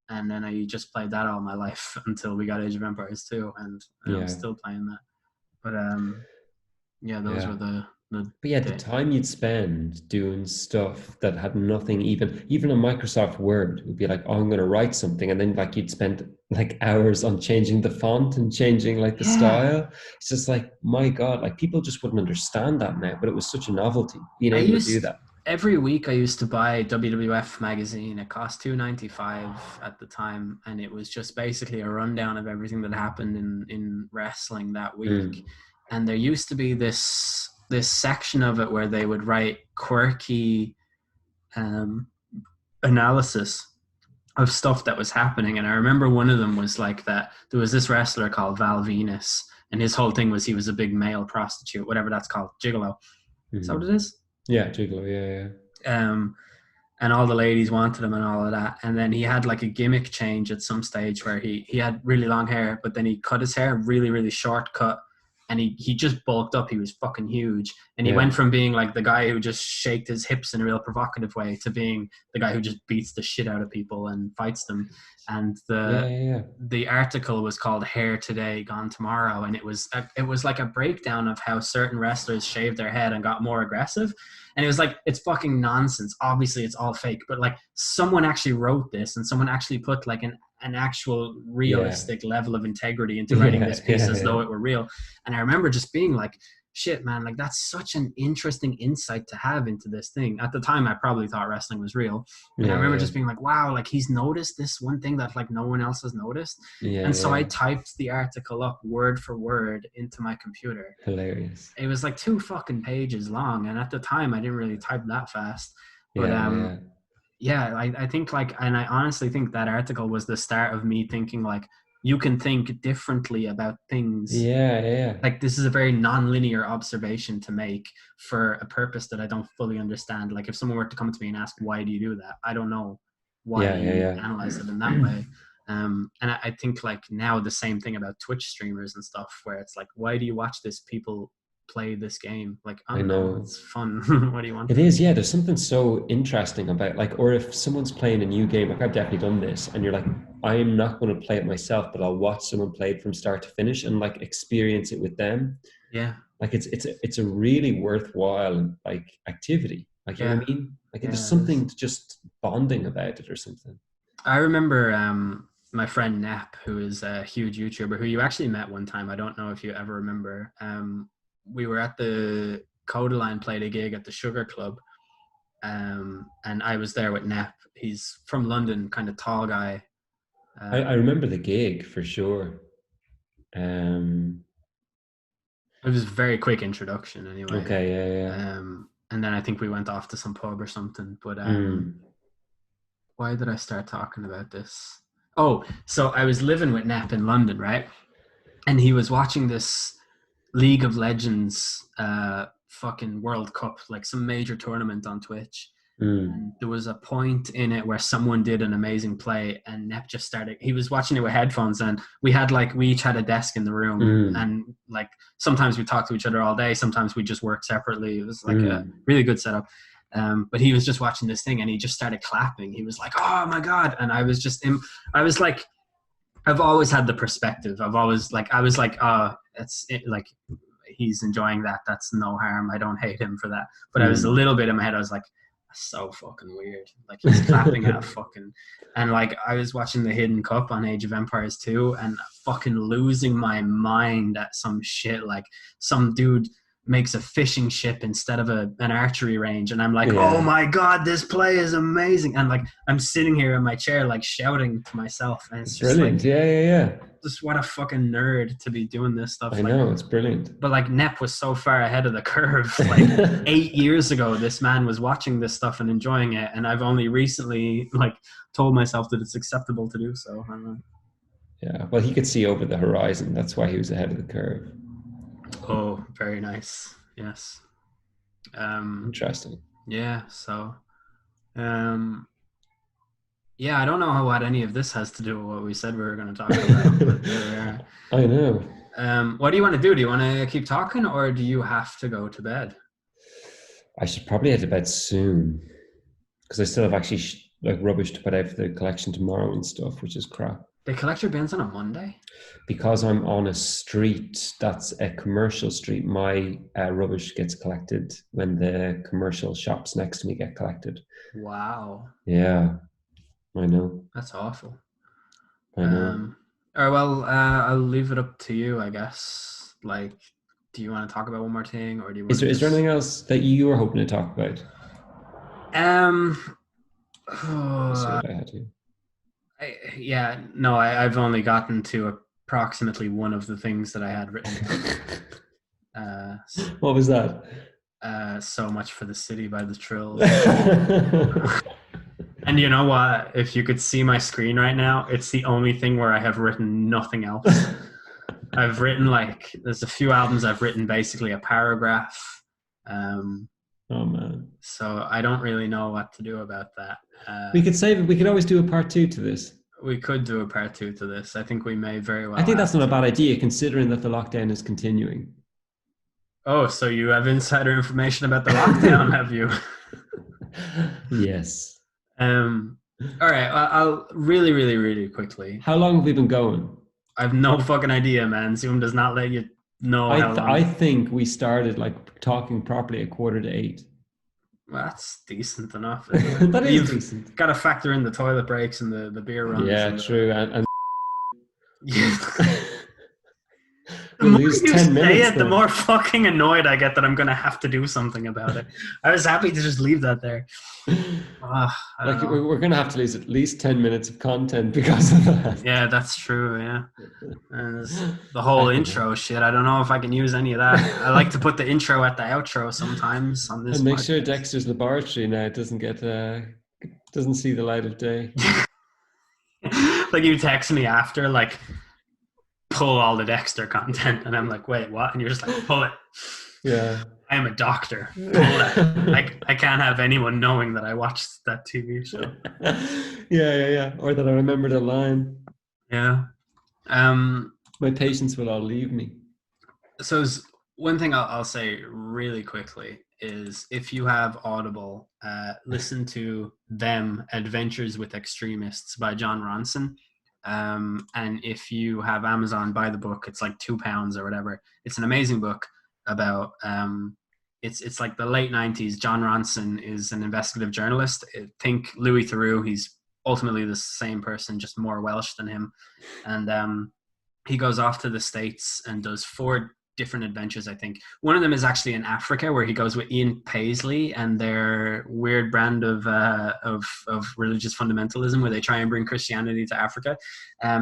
S1: and then I just played that all my life until we got Age of Empires 2, and I'm still playing that. But those were the
S2: But yeah, the time you'd spend doing stuff that had nothing, even a Microsoft Word would be like, oh, I'm going to write something, and then like you'd spend like hours on changing the font and changing like the style. It's just like, my God, like people just wouldn't understand that now, but it was such a novelty being able to do that.
S1: Every week I used to buy WWF magazine. It cost $2.95 at the time, and it was just basically a rundown of everything that happened in wrestling that week. And there used to be this section of it where they would write quirky analysis of stuff that was happening. And I remember one of them was like that there was this wrestler called Val Venus, and his whole thing was he was a big male prostitute, whatever that's called, gigolo. Is that what it is?
S2: Yeah, gigolo, yeah.
S1: And all the ladies wanted him and all of that. And then he had like a gimmick change at some stage where he had really long hair, but then he cut his hair really, really short cut. And he just bulked up. He was fucking huge. And he went from being like the guy who just shaked his hips in a real provocative way to being the guy who just beats the shit out of people and fights them. And the article was called Hair Today, Gone Tomorrow. And it was like a breakdown of how certain wrestlers shaved their head and got more aggressive. And it was like, it's fucking nonsense. Obviously, it's all fake. But like someone actually wrote this, and someone actually put like an actual realistic level of integrity into writing this piece as though it were real. And I remember just being like, shit, man, like that's such an interesting insight to have into this thing. At the time, I probably thought wrestling was real. And I remember just being like, wow, like he's noticed this one thing that like no one else has noticed. So I typed the article up word for word into my computer.
S2: Hilarious.
S1: It was like 2 fucking pages long. And at the time, I didn't really type that fast. But I think like, and I honestly think that article was the start of me thinking like, you can think differently about things. Like this is a very non-linear observation to make for a purpose that I don't fully understand. Like if someone were to come to me and ask, why do you do that? I don't know why you analyze it in that way. And I think like now the same thing about Twitch streamers and stuff, where it's like, why do you watch this? People play this game. Like, I know it's fun. What do you want?
S2: It is, yeah. There's something so interesting about like, or if someone's playing a new game, like I've definitely done this, and you're like, I'm not going to play it myself, but I'll watch someone play it from start to finish and like experience it with them.
S1: Yeah.
S2: Like it's a really worthwhile like activity. Like, you know what I mean? Like there's something just bonding about it or something.
S1: I remember my friend Nap, who is a huge YouTuber, who you actually met one time. I don't know if you ever remember. We were at the Codaline, played a gig at the Sugar Club, and I was there with Nep. He's from London, kind of tall guy.
S2: I remember the gig for sure.
S1: It was a very quick introduction anyway.
S2: Okay, yeah.
S1: And then I think we went off to some pub or something. But why did I start talking about this? Oh, so I was living with Nep in London, right? And he was watching this League of Legends fucking World Cup, like some major tournament on Twitch. And there was a point in it where someone did an amazing play, and Nep just started, he was watching it with headphones, and we each had a desk in the room, and like sometimes we talked to each other all day, sometimes we just worked separately. It was like a really good setup. But he was just watching this thing, and he just started clapping. He was like, oh my God. And I was like, I've always had the perspective. I was like, oh, it's it, like he's enjoying that. That's no harm. I don't hate him for that. But I was a little bit in my head. I was like, So fucking weird. Like he's clapping at a fucking, and like I was watching the Hidden Cup on Age of Empires 2 and fucking losing my mind at some shit. Like some dude makes a fishing ship instead of an archery range, and I'm like, oh
S2: Yeah.
S1: my god, this play is amazing. And like I'm sitting here in my chair like shouting to myself, and it's just like,
S2: Brilliant. Yeah, yeah, yeah.
S1: just what a fucking nerd to be doing this stuff.
S2: I
S1: Like,
S2: know, it's brilliant.
S1: but like Nep was so far ahead of the curve. Like 8 years ago, this man was watching this stuff and enjoying it, and I've only recently like told myself that it's acceptable to do so. I don't know.
S2: Yeah. Well, he could see over the horizon. That's why he was ahead of the curve.
S1: Oh, very nice. Yes.
S2: Interesting.
S1: Yeah. So, um, yeah, I don't know what any of this has to do with what we said we were going to talk about, but there we are.
S2: I know.
S1: What do you want to do? Do you want to keep talking, or do you have to go to bed?
S2: I should probably head to bed soon because I still have actually like rubbish to put out for the collection tomorrow and stuff, which is crap.
S1: They collect your bins on a Monday?
S2: Because I'm on a street that's a commercial street, my rubbish gets collected when the commercial shops next to me get collected.
S1: Wow.
S2: Yeah, I know.
S1: That's awful.
S2: I know.
S1: Or well, I'll leave it up to you, I guess. Like, do you want to talk about one more thing, or do you want
S2: Is there anything else that you were hoping to talk about? Let's see what I had to.
S1: I've only gotten to approximately one of the things that I had written down.
S2: What was that?
S1: So Much for the City by the Trills. And you know what? If you could see my screen right now, it's the only thing where I have written nothing else. I've written there's a few albums I've written basically a paragraph.
S2: Oh man.
S1: So I don't really know what to do about that.
S2: We could save it. We could always do a part 2 to this.
S1: We could do a part 2 to this. I think we may very well.
S2: I think that's not a bad idea considering that the lockdown is continuing.
S1: Oh, so you have insider information about the lockdown, have you?
S2: Yes.
S1: All right. I'll really, really, really quickly.
S2: How long have we been going?
S1: I have no fucking idea, man. Zoom does not let you know how long.
S2: I think we started like talking properly at 7:45.
S1: Well, that's decent enough.
S2: That is decent.
S1: Got to factor in the toilet breaks and the beer runs.
S2: Yeah, true. And
S1: the more you say it, the more fucking annoyed I get that I'm going to have to do something about it. I was happy to just leave that there.
S2: We're going to have to lose at least 10 minutes of content because of that.
S1: Yeah, that's true. Yeah. And the whole intro shit. I don't know if I can use any of that. I like to put the intro at the outro sometimes on this.
S2: And make sure Dexter's Laboratory now doesn't see the light of day.
S1: Like you text me after, like, pull all the Dexter content, and I'm like, wait, what? And you're just like, pull it.
S2: Yeah.
S1: I am a doctor. Pull that. I can't have anyone knowing that I watched that TV show.
S2: Yeah. Or that I remembered a line.
S1: Yeah.
S2: My patients will all leave me.
S1: So one thing I'll say really quickly is if you have Audible, listen to Them Adventures with Extremists by John Ronson. And if you have Amazon, buy the book. It's like £2 or whatever. It's an amazing book about it's like the late 90s. John Ronson is an investigative journalist. Think Louis Theroux. He's ultimately the same person, just more Welsh than him. And he goes off to the States and does 4 different adventures, I think. One of them is actually in Africa, where he goes with Ian Paisley and their weird brand of religious fundamentalism, where they try and bring Christianity to Africa.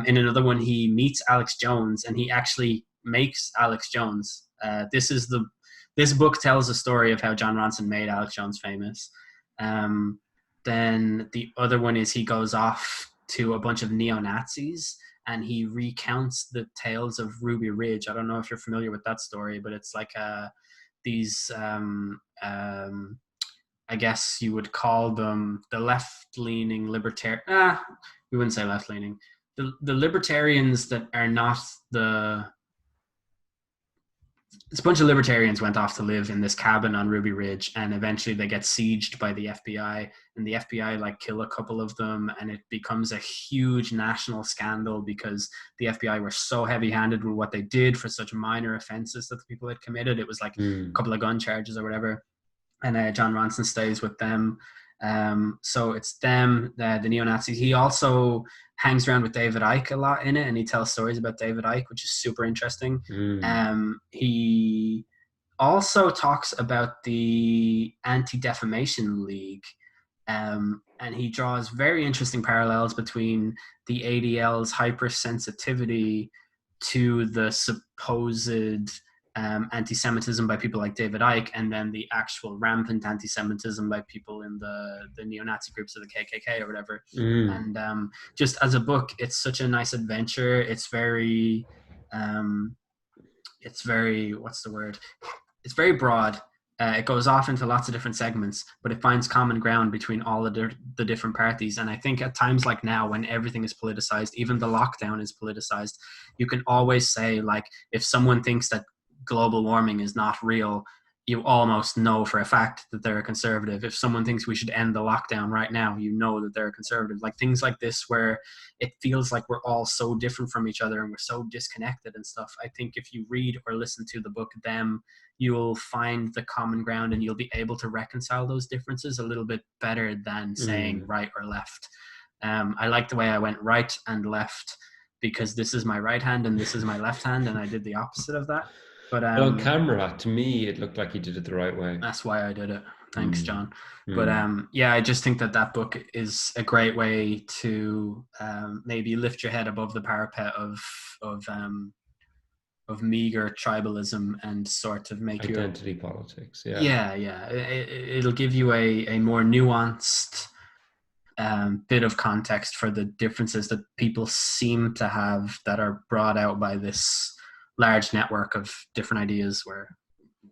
S1: In another one, he meets Alex Jones, and he actually makes Alex Jones. This book tells the story of how John Ronson made Alex Jones famous. Then the other one is he goes off to a bunch of neo-Nazis, and he recounts the tales of Ruby Ridge. I don't know if you're familiar with that story, but it's like these, I guess you would call them the left-leaning libertarian. We wouldn't say left-leaning. The libertarians that are not the... It's a bunch of libertarians went off to live in this cabin on Ruby Ridge, and eventually they get sieged by the FBI, and the FBI kill a couple of them, and it becomes a huge national scandal because the FBI were so heavy-handed with what they did for such minor offenses that the people had committed. It was a couple of gun charges or whatever, and John Ronson stays with them. So it's them, the neo-Nazis. He also hangs around with David Icke a lot in it, and he tells stories about David Icke, which is super interesting. He also talks about the Anti-Defamation League, and he draws very interesting parallels between the ADL's hypersensitivity to the supposed anti-Semitism by people like David Icke, and then the actual rampant anti-Semitism by people in the neo-Nazi groups of the KKK or whatever. And just as a book, it's such a nice adventure. It's very, what's the word? It's very broad. It goes off into lots of different segments, but it finds common ground between all of the different parties. And I think at times like now, when everything is politicized, even the lockdown is politicized, you can always say, like, if someone thinks that global warming is not real, you almost know for a fact that they're a conservative. If someone thinks we should end the lockdown right now, you know that they're a conservative. Like things like this, where it feels like we're all so different from each other and we're so disconnected and stuff. I think if you read or listen to the book Them, you'll find the common ground and you'll be able to reconcile those differences a little bit better than saying right or left. I like the way I went right and left, because this is my right hand and this is my left hand, and I did the opposite of that. But
S2: on camera, to me, it looked like you did it the right way.
S1: That's why I did it. Thanks, John. But yeah, I just think that book is a great way to maybe lift your head above the parapet of meager tribalism and sort of make
S2: identity politics.
S1: Yeah. It'll give you a more nuanced bit of context for the differences that people seem to have that are brought out by this large network of different ideas, where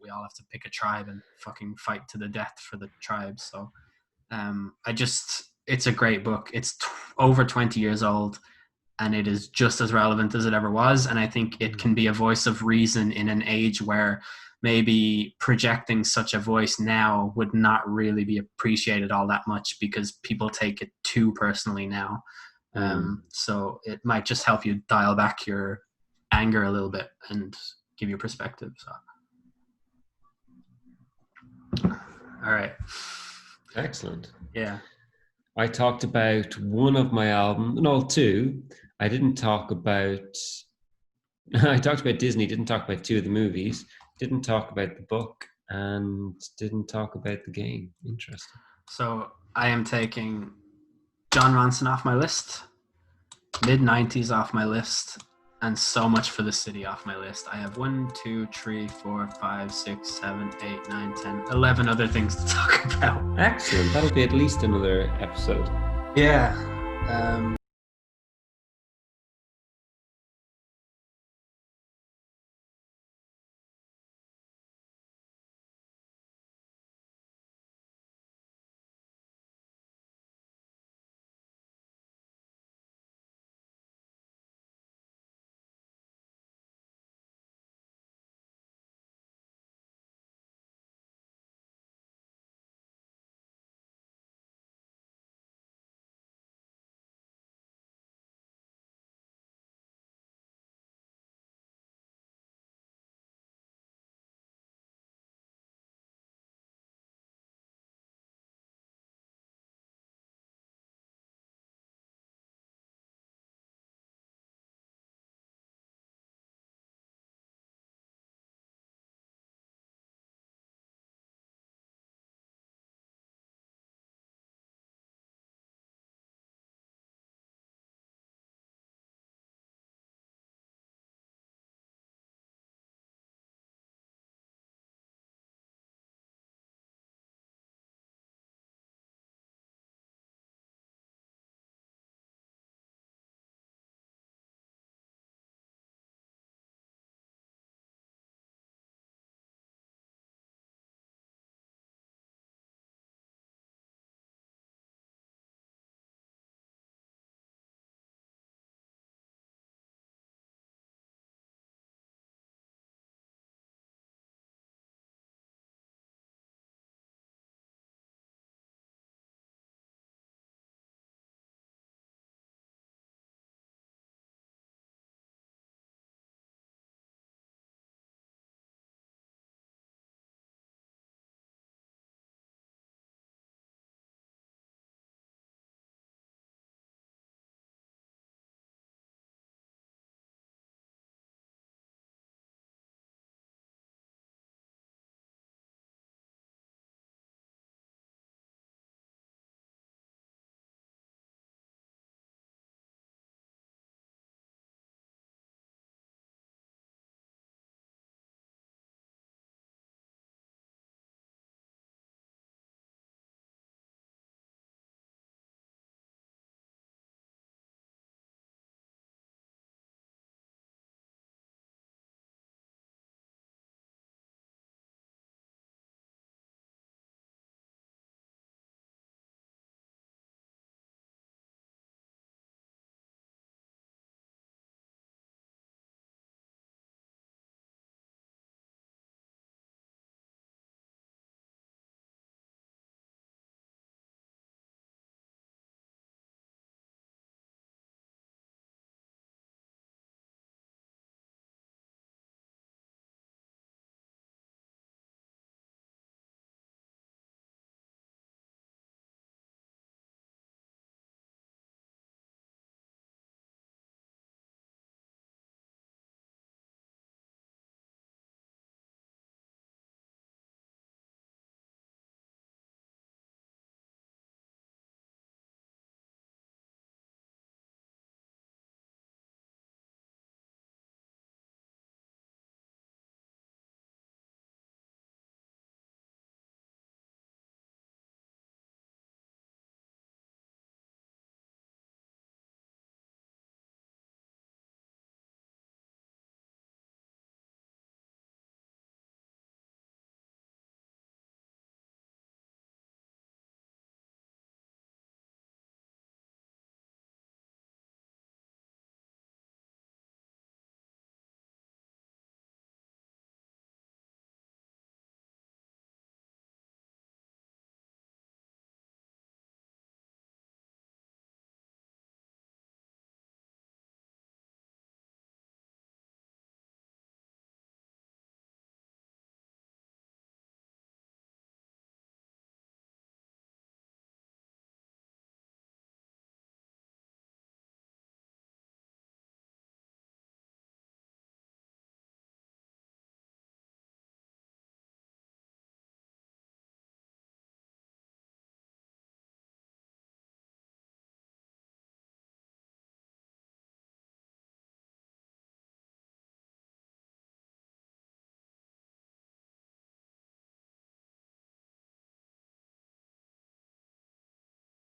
S1: we all have to pick a tribe and fucking fight to the death for the tribe. So it's a great book. It's over 20 years old, and it is just as relevant as it ever was. And I think it can be a voice of reason in an age where maybe projecting such a voice now would not really be appreciated all that much, because people take it too personally now. So it might just help you dial back your anger a little bit and give you perspective. So all right,
S2: excellent.
S1: Yeah,
S2: I talked about one of my albums, no, two. I didn't talk about I talked about Disney, didn't talk about two of the movies, didn't talk about the book, and didn't talk about the game. Interesting.
S1: So I am taking John Ronson off my list, mid-90s off my list, and So Much for the City off my list. I have 1, 2, 3, 4, 5, 6, 7, 8, 9, 10, 11 other things to talk about.
S2: Excellent. That'll be at least another episode.
S1: Yeah.